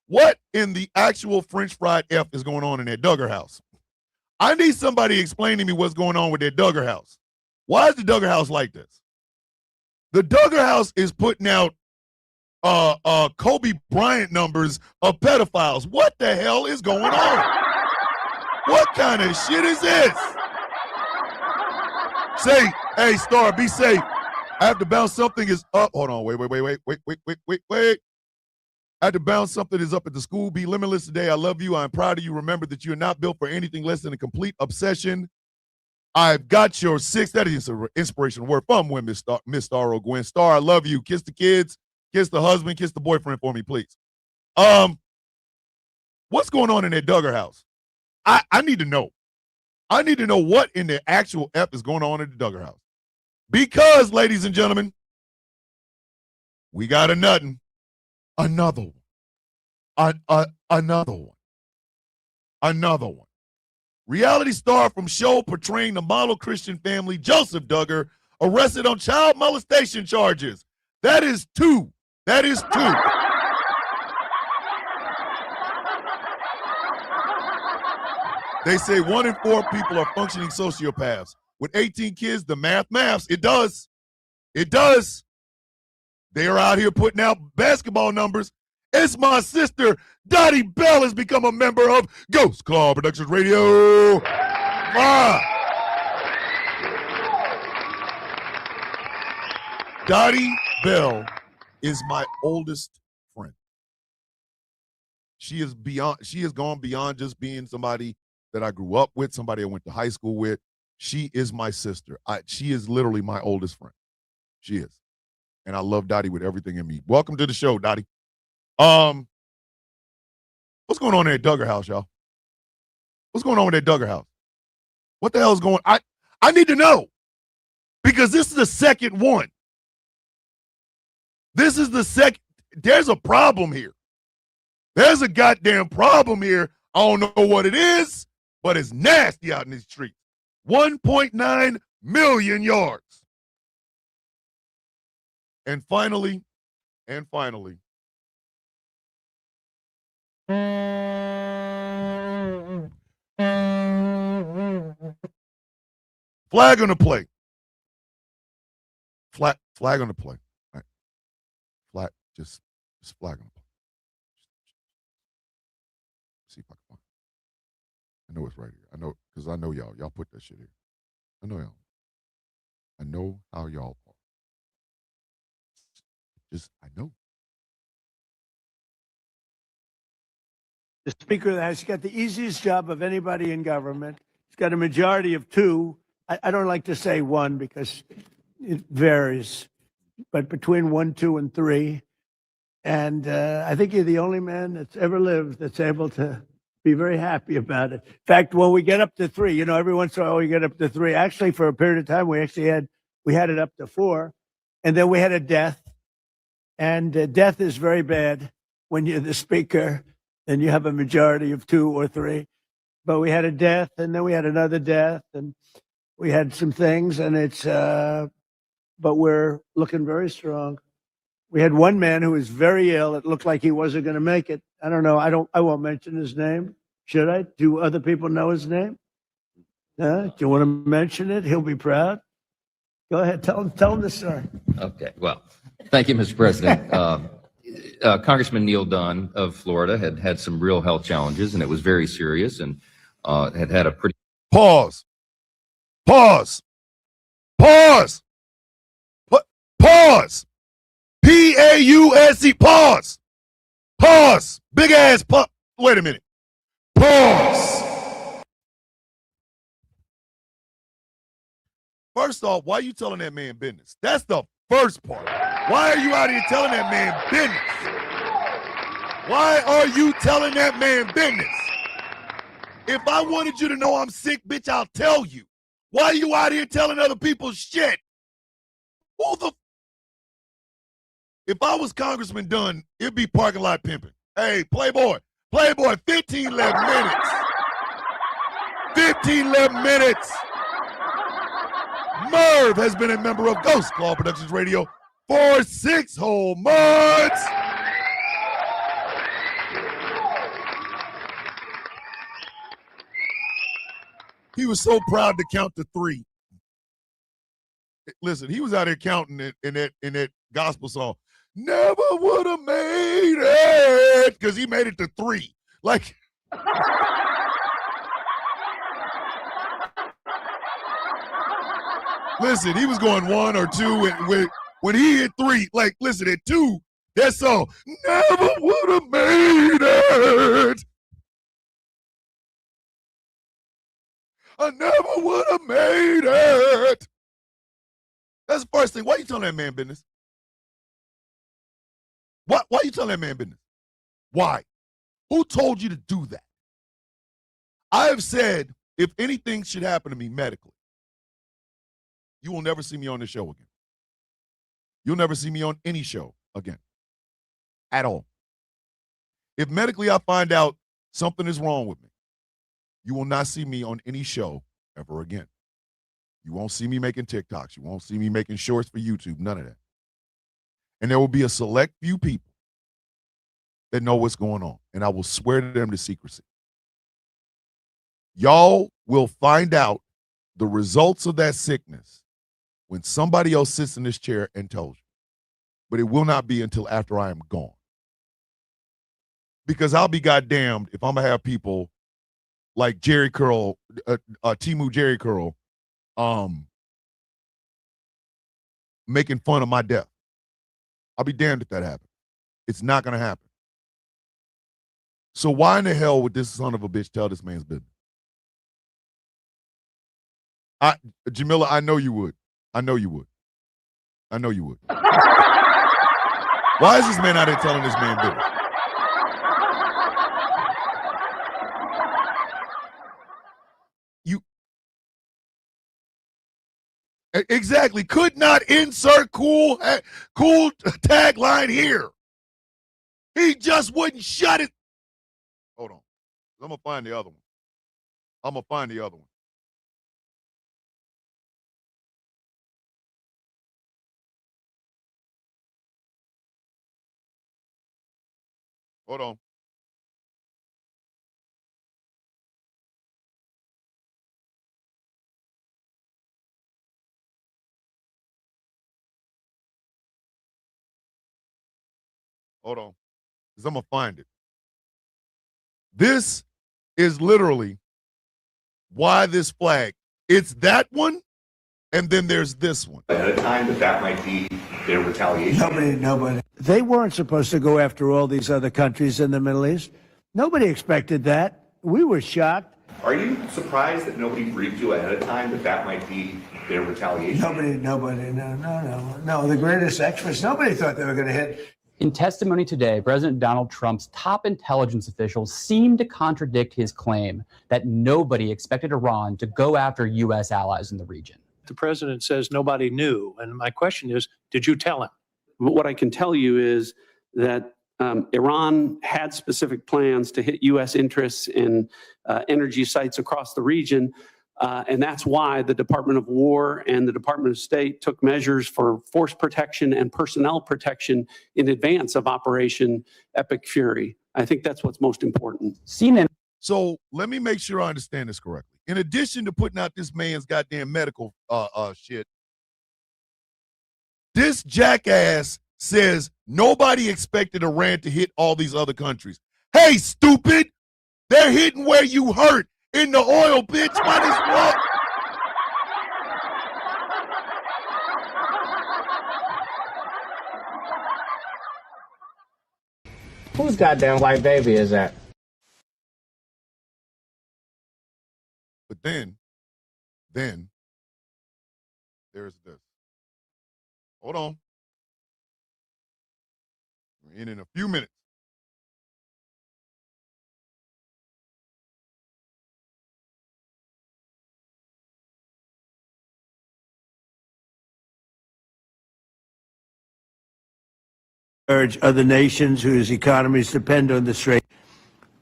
What in the actual French fried F is going on in that Duggar house? I need somebody to explain to me what's going on with that Duggar house. Why is the Duggar house like this? The Duggar house is putting out Kobe Bryant numbers of pedophiles. What the hell is going on? What kind of shit is this? Say, hey, Star, be safe. I have to bounce something is up. Hold on, wait. I have to bounce something is up at the school. Be limitless today. I love you. I'm proud of you. Remember that you're not built for anything less than a complete obsession. I've got your 6. That is an inspirational word from when Miss Star or Gwen. Star, I love you. Kiss the kids. Kiss the husband. Kiss the boyfriend for me, please. What's going on in that Duggar house? I need to know. I need to know what in the actual F is going on in the Duggar house. Because, ladies and gentlemen, we got another one. Another one. Reality star from show portraying the model Christian family, Joseph Duggar, arrested on child molestation charges. That is 2. That is 2. They say 1 in 4 people are functioning sociopaths. With 18 kids, the maths. It does. It does. They are out here putting out basketball numbers. It's my sister, Dottie Bell, has become a member of Ghost Claw Productions Radio. Dottie Bell is my oldest friend. She has gone beyond just being somebody that I grew up with, somebody I went to high school with. She is my sister. She is literally my oldest friend. She is. And I love Dottie with everything in me. Welcome to the show, Dottie. What's going on in that Duggar house, y'all? What's going on with that Duggar house? What the hell is going on? I need to know. Because this is the second one. This is the second. There's a problem here. There's a goddamn problem here. I don't know what it is, but it's nasty out in these streets. 1.9 million yards. And finally, flag on the play. Flag on the play. All right. Flag, just flag on the play. See if I can find it. I know it's right here. I know, because I know y'all. Y'all put that shit here. I know y'all. I know how y'all are. I know. The Speaker of the House, he's got the easiest job of anybody in government. He's got a majority of 2. I don't like to say 1 because it varies, but between 1, 2, and 3. And I think you're the only man that's ever lived that's able to be very happy about it. In fact, when we get up to 3, every once in a while we get up to 3. Actually, for a period of time, we had it up to 4, and then we had a death. And death is very bad when you're the Speaker and you have a majority of 2 or 3. But we had a death, and then we had another death, and We had some things, and but we're looking very strong. We had one man who was very ill. It looked like he wasn't going to make it. I don't know. I won't mention his name. Should I? Do other people know his name? Do you want to mention it? He'll be proud. Go ahead. Tell him the story. Okay. Well, thank you, Mr. President. Congressman Neil Dunn of Florida had some real health challenges, and it was very serious, and had a pretty... Pause. Pause. Pause. Pause. P-A-U-S-E. Pause. Pause. Big ass pause. Wait a minute. Pause. First off, why are you telling that man business? That's the first part. Why are you out here telling that man business? Why are you telling that man business? If I wanted you to know I'm sick, bitch, I'll tell you. Why are you out here telling other people shit? Who the... If I was Congressman Dunn, it'd be parking lot pimping. Hey, Playboy, 15, 11 minutes. 15, 11 minutes. Merv has been a member of Ghost Claw Productions Radio for 6 whole months. He was so proud to count to 3. Listen, he was out there counting it in that gospel song. Never would have made it, because he made it to 3. Like, listen, he was going 1 or 2, and when he hit 3, like, listen, at 2, that song, never would have made it. I never would have made it. That's the first thing. Why you telling that man business? Why you telling that man business? Why? Who told you to do that? I have said, if anything should happen to me medically, you will never see me on the show again. You'll never see me on any show again. At all. If medically I find out something is wrong with me, you will not see me on any show ever again. You won't see me making TikToks. You won't see me making shorts for YouTube. None of that. And there will be a select few people that know what's going on, and I will swear to them to secrecy. Y'all will find out the results of that sickness when somebody else sits in this chair and tells you. But it will not be until after I am gone. Because I'll be goddamned if I'm going to have people like Jerry Curl, Timu Jerry Curl, making fun of my death. I'll be damned if that happens. It's not going to happen. So why in the hell would this son of a bitch tell this man's business? Jamila, I know you would. I know you would. I know you would. Why is this man out here telling this man business? Exactly. Could not insert cool tagline here. He just wouldn't shut it. Hold on. I'm going to find the other one. Hold on. Hold on, because I'm going to find it. This is literally why this flag. It's that one, and then there's this one. At a time that might be their retaliation. Nobody. They weren't supposed to go after all these other countries in the Middle East. Nobody expected that. We were shocked. Are you surprised that nobody briefed you ahead of time that might be their retaliation? Nobody. No. The greatest experts. Nobody thought they were going to hit. In testimony today, President Donald Trump's top intelligence officials seemed to contradict his claim that nobody expected Iran to go after U.S. allies in the region. The president says nobody knew. And my question is, did you tell him? What I can tell you is that Iran had specific plans to hit U.S. interests in energy sites across the region. And that's why the Department of War and the Department of State took measures for force protection and personnel protection in advance of Operation Epic Fury. I think that's what's most important. So let me make sure I understand this correctly. In addition to putting out this man's goddamn medical shit, this jackass says nobody expected Iran to hit all these other countries. Hey, stupid! They're hitting where you hurt, in the oil, bitch. What is what? Whose goddamn white baby is that? But then, there's this. Hold on. We're in a few minutes. Urge other nations whose economies depend on the Strait.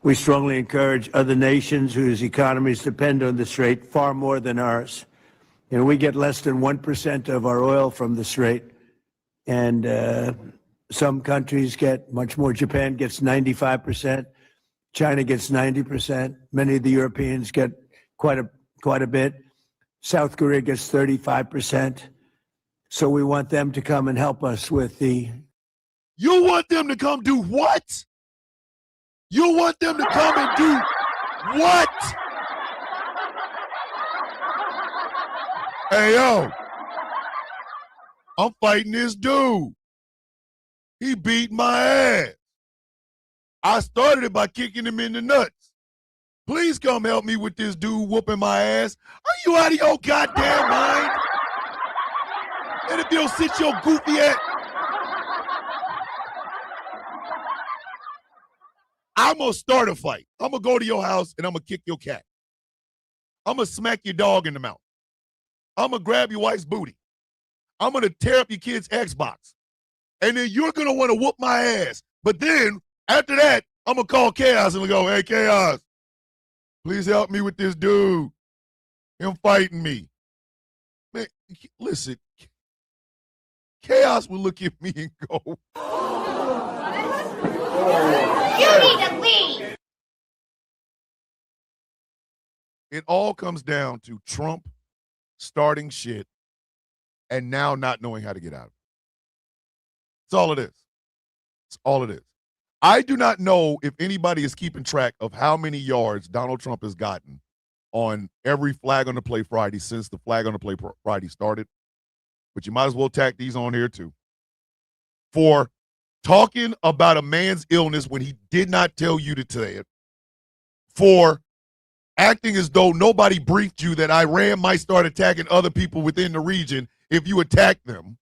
We strongly encourage other nations whose economies depend on the Strait far more than ours. You know, we get less than 1% of our oil from the Strait, and some countries get much more. Japan gets 95%, China gets 90%. Many of the Europeans get quite a bit. South Korea gets 35%. So we want them to come and help us with the. You want them to come do what? You want them to come and do what? Hey, yo. I'm fighting this dude. He beat my ass. I started it by kicking him in the nuts. Please come help me with this dude whooping my ass. Are you out of your goddamn mind? And if you don't sit your goofy ass. I'm going to start a fight. I'm going to go to your house and I'm going to kick your cat. I'm going to smack your dog in the mouth. I'm going to grab your wife's booty. I'm going to tear up your kid's Xbox. And then you're going to want to whoop my ass. But then, after that, I'm going to call Chaos and go, hey, Chaos, please help me with this dude. Him fighting me. Man, listen. Chaos will look at me and go, You need to leave. It all comes down to Trump starting shit and now not knowing how to get out of it. That's all it is. That's all it is. I do not know if anybody is keeping track of how many yards Donald Trump has gotten on every Flag on the Play Friday since the Flag on the Play Friday started. But you might as well tack these on here too. For talking about a man's illness when he did not tell you to say it. For acting as though nobody briefed you that Iran might start attacking other people within the region if you attack them.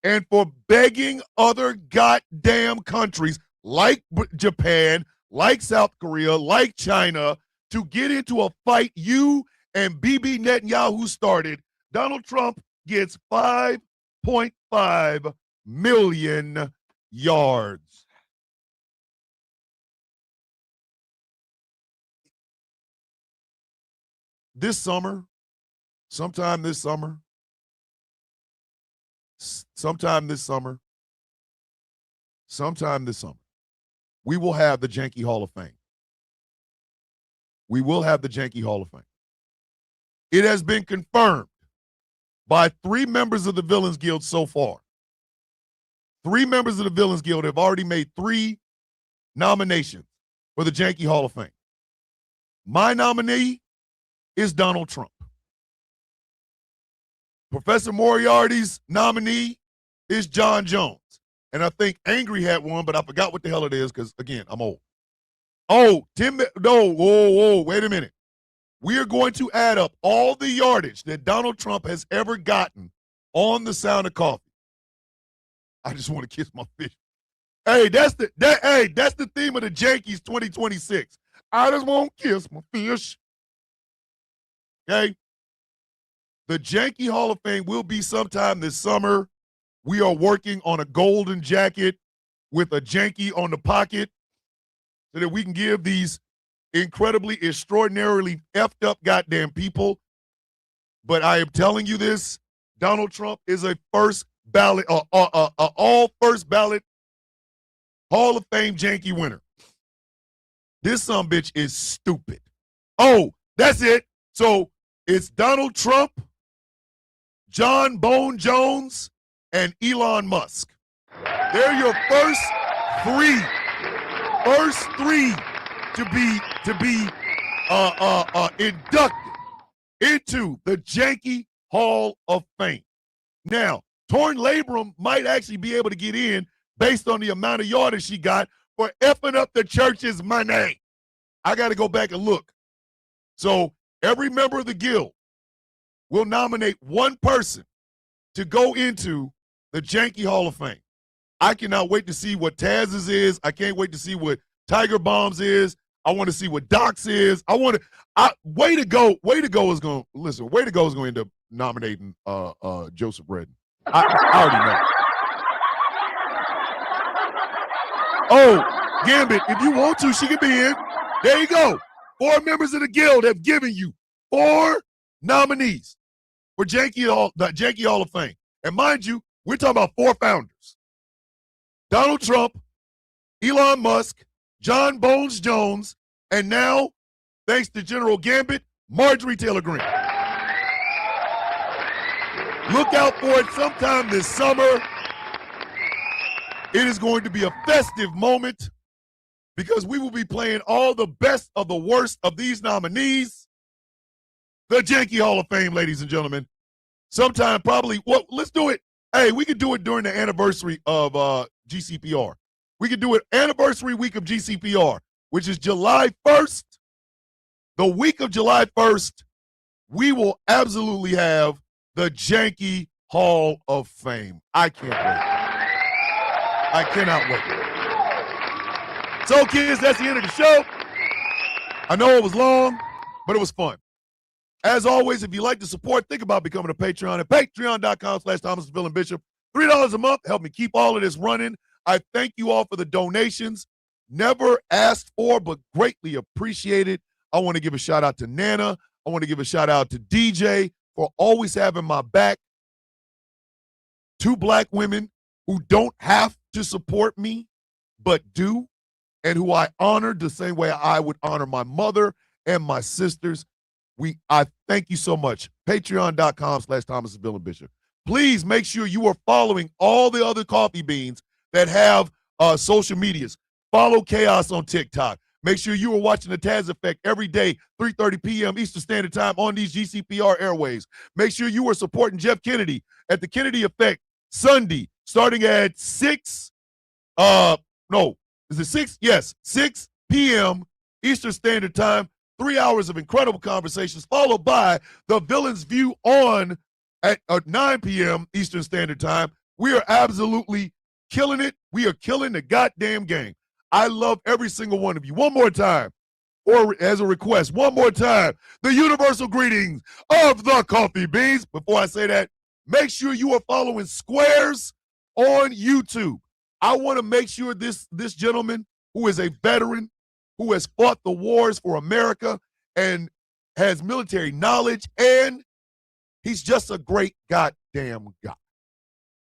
And for begging other goddamn countries like Japan, like South Korea, like China, to get into a fight you and Bibi Netanyahu started, Donald Trump gets 5.5 million yards. This summer, sometime this summer, we will have the Janky Hall of Fame. We will have the Janky Hall of Fame. It has been confirmed by 3 members of the Villains Guild so far. 3 members of the Villains Guild have already made 3 nominations for the Janky Hall of Fame. My nominee is Donald Trump. Professor Moriarty's nominee is John Jones. And I think Angry had one, but I forgot what the hell it is because, again, I'm old. Oh, whoa, wait a minute. We are going to add up all the yardage that Donald Trump has ever gotten on the Sound of Coffee. I just want to kiss my fish. Hey, that's the theme of the Yankees 2026. I just want to kiss my fish. Okay? The Janky Hall of Fame will be sometime this summer. We are working on a golden jacket with a Janky on the pocket so that we can give these incredibly, extraordinarily effed up goddamn people. But I am telling you this, Donald Trump is a first ballot, all first ballot Hall of Fame janky winner. This sumbitch is stupid. Oh, that's it. So it's Donald Trump, John Bone Jones, and Elon Musk. They're your first three to be inducted into the Janky Hall of Fame. Now, Torn Labrum might actually be able to get in based on the amount of yardage she got for effing up the church's money. I got to go back and look. So every member of the guild will nominate one person to go into the Janky Hall of Fame. I cannot wait to see what Taz's is. I can't wait to see what Tiger Bomb's is. I want to see what Doc's is. Way to go is going to end up nominating Joseph Redden. I already know. Oh, Gambit, if you want to, she can be in. There you go. 4 members of the guild have given you 4 nominees for the Janky Hall of Fame. And mind you, we're talking about 4 founders. Donald Trump, Elon Musk, John Bones Jones, and now, thanks to General Gambit, Marjorie Taylor Greene. Look out for it sometime this summer. It is going to be a festive moment because we will be playing all the best of the worst of these nominees. The Janky Hall of Fame, ladies and gentlemen. Sometime probably, let's do it. Hey, we could do it during the anniversary of GCPR. We could do it anniversary week of GCPR, which is July 1st. The week of July 1st, we will absolutely have the Janky Hall of Fame. I can't wait. I cannot wait. So, kids, that's the end of the show. I know it was long, but it was fun. As always, if you'd like to support, think about becoming a Patreon at patreon.com/ThomasVille and Bishop. $3 a month, help me keep all of this running. I thank you all for the donations. Never asked for, but greatly appreciated. I want to give a shout out to Nana. I want to give a shout out to DJ for always having my back. 2 black women who don't have to support me, but do, and who I honored the same way I would honor my mother and my sisters. I thank you so much. Patreon.com/ThomasVille and Bishop. Please make sure you are following all the other coffee beans that have social medias. Follow Chaos on TikTok. Make sure you are watching the Taz Effect every day, 3:30 p.m. Eastern Standard Time on these GCPR airwaves. Make sure you are supporting Jeff Kennedy at the Kennedy Effect Sunday, starting at 6 p.m. Eastern Standard Time. 3 hours of incredible conversations, followed by the Villain's View on at 9 p.m. Eastern Standard Time. We are absolutely killing it. We are killing the goddamn game. I love every single one of you. One more time, or as a request, one more time, the universal greetings of the coffee beans. Before I say that, make sure you are following Squares on YouTube. I want to make sure this gentleman, who is a veteran, who has fought the wars for America and has military knowledge, and he's just a great goddamn guy.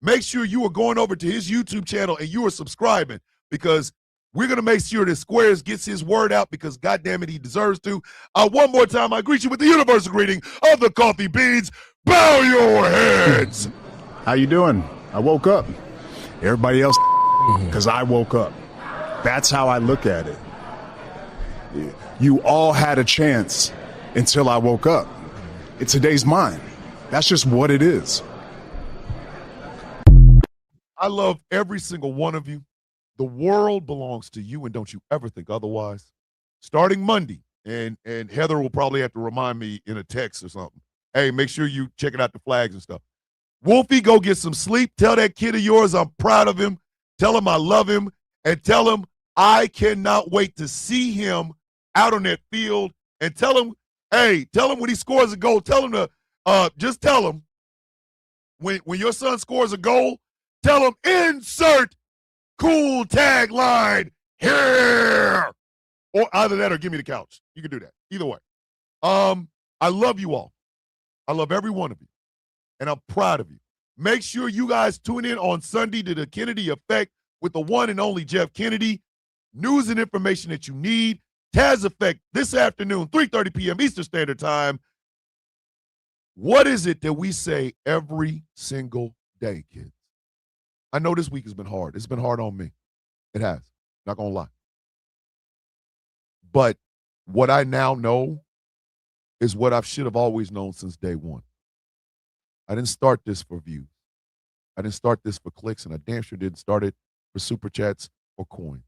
Make sure you are going over to his YouTube channel and you are subscribing, because we're going to make sure that Squares gets his word out, because goddamn it, he deserves to. One more time, I greet you with the universal greeting of the coffee beans. Bow your heads. How you doing? I woke up. Everybody else, because I woke up. That's how I look at it. You all had a chance until I woke up. Today's mine. That's just what it is. I love every single one of you. The world belongs to you, and don't you ever think otherwise. Starting Monday, and Heather will probably have to remind me in a text or something. Hey, make sure you checking out the flags and stuff. Wolfie, go get some sleep. Tell that kid of yours I'm proud of him. Tell him I love him, and tell him I cannot wait to see him out on that field, and tell him when he scores a goal, tell him to just tell him when your son scores a goal, tell him insert cool tagline here. Or either that or give me the couch. You can do that. Either way. I love you all. I love every one of you. And I'm proud of you. Make sure you guys tune in on Sunday to the Kennedy Effect with the one and only Jeff Kennedy. News and information that you need. Taz Effect this afternoon, 3:30 p.m. Eastern Standard Time. What is it that we say every single day, kids? I know this week has been hard. It's been hard on me. It has. Not going to lie. But what I now know is what I should have always known since day one. I didn't start this for views. I didn't start this for clicks, and I damn sure didn't start it for super chats or coins.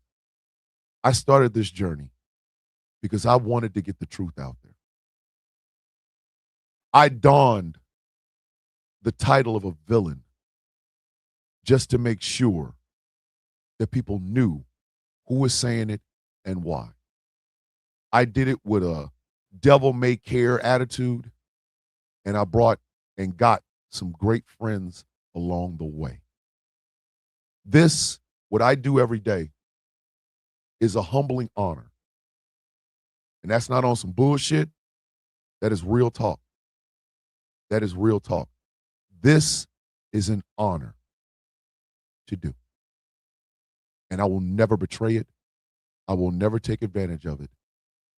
I started this journey because I wanted to get the truth out there. I donned the title of a villain just to make sure that people knew who was saying it and why. I did it with a devil-may-care attitude, and I brought and got some great friends along the way. This, what I do every day, is a humbling honor. And that's not on some bullshit. That is real talk. That is real talk. This is an honor to do. And I will never betray it. I will never take advantage of it.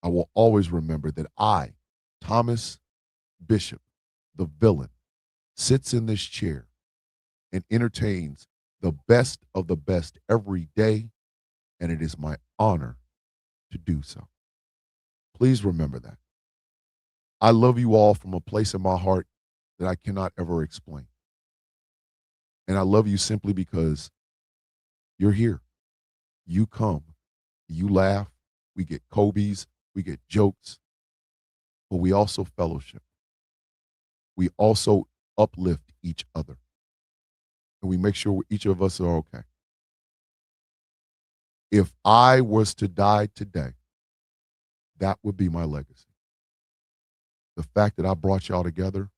I will always remember that I, Thomas Bishop, the villain, sits in this chair and entertains the best of the best every day, and it is my honor to do so. Please remember that. I love you all from a place in my heart that I cannot ever explain. And I love you simply because you're here. You come, you laugh, we get Kobe's, we get jokes, but we also fellowship. We also uplift each other. And we make sure each of us are okay. If I was to die today, that would be my legacy. The fact that I brought y'all together,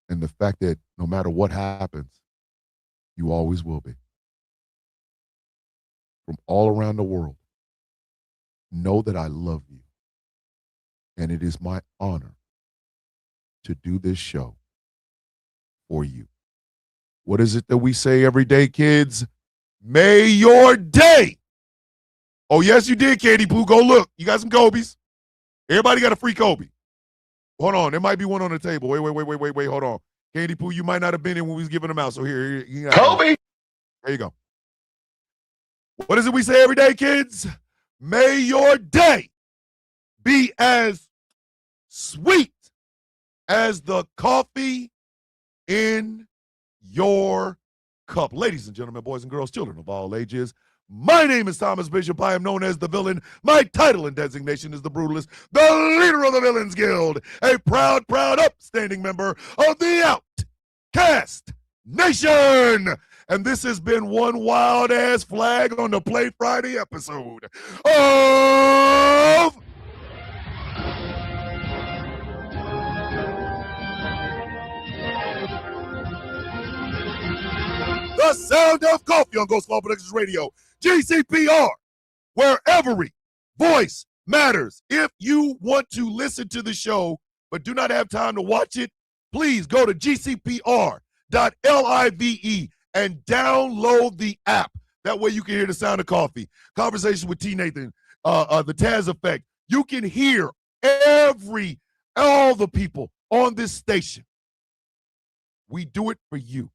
and the fact that no matter what happens, you always will be. From all around the world, know that I love you. And it is my honor to do this show for you. What is it that we say every day, kids? May your day. Oh, yes, you did, Katie Pooh. Go look. You got some Kobe's. Everybody got a free Kobe. Hold on. There might be one on the table. Wait. Hold on. Katie Pooh, you might not have been in when we was giving them out. So here you got Kobe. There you go. What is it we say every day, kids? May your day be as sweet as the coffee in your cup. Ladies and gentlemen, boys and girls, children of all ages, my name is Thomas Bishop. I am known as the villain. My title and designation is the brutalist, the leader of the Villains Guild, a proud, upstanding member of the Outcast Nation. And this has been one wild-ass flag on the Play Friday episode of The Sound of Coffee on Ghost Law Productions Radio, GCPR, where every voice matters. If you want to listen to the show but do not have time to watch it, please go to gcpr.live and download the app. That way you can hear the sound of coffee. Conversation with T. Nathan, the Taz Effect. You can hear all the people on this station. We do it for you.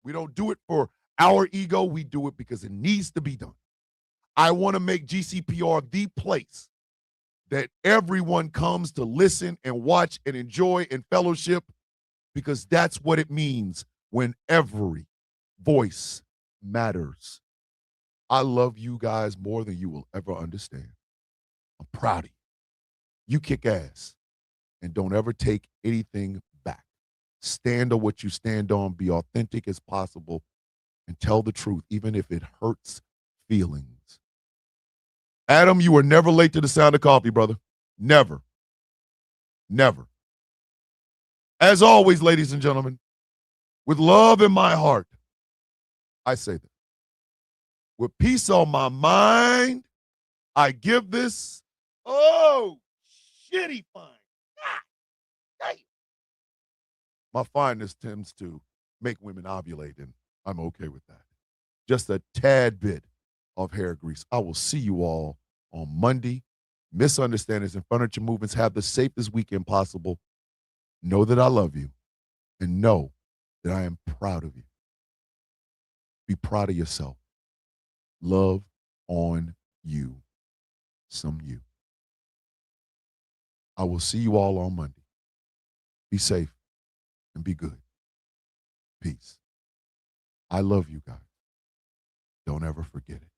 We don't do it for our ego. We do it because it needs to be done. I want to make GCPR the place that everyone comes to listen and watch and enjoy and fellowship, because that's what it means when every voice matters. I love you guys more than you will ever understand. I'm proud of you. You kick ass, and don't ever take anything back. Stand on what you stand on, be authentic as possible, and tell the truth, even if it hurts feelings. Adam, you were never late to the Sound of Coffee, brother. Never. Never. As always, ladies and gentlemen, with love in my heart, I say that. With peace on my mind I give this, shitty fine. God damn. My fineness tends to make women ovulate, and I'm okay with that. Just a tad bit of hair grease. I will see you all on Monday. Misunderstandings and furniture movements. Have the safest weekend possible. Know that I love you, and know that I am proud of you. Be proud of yourself. Love on you. Some you. I will see you all on Monday. Be safe and be good. Peace. I love you guys. Don't ever forget it.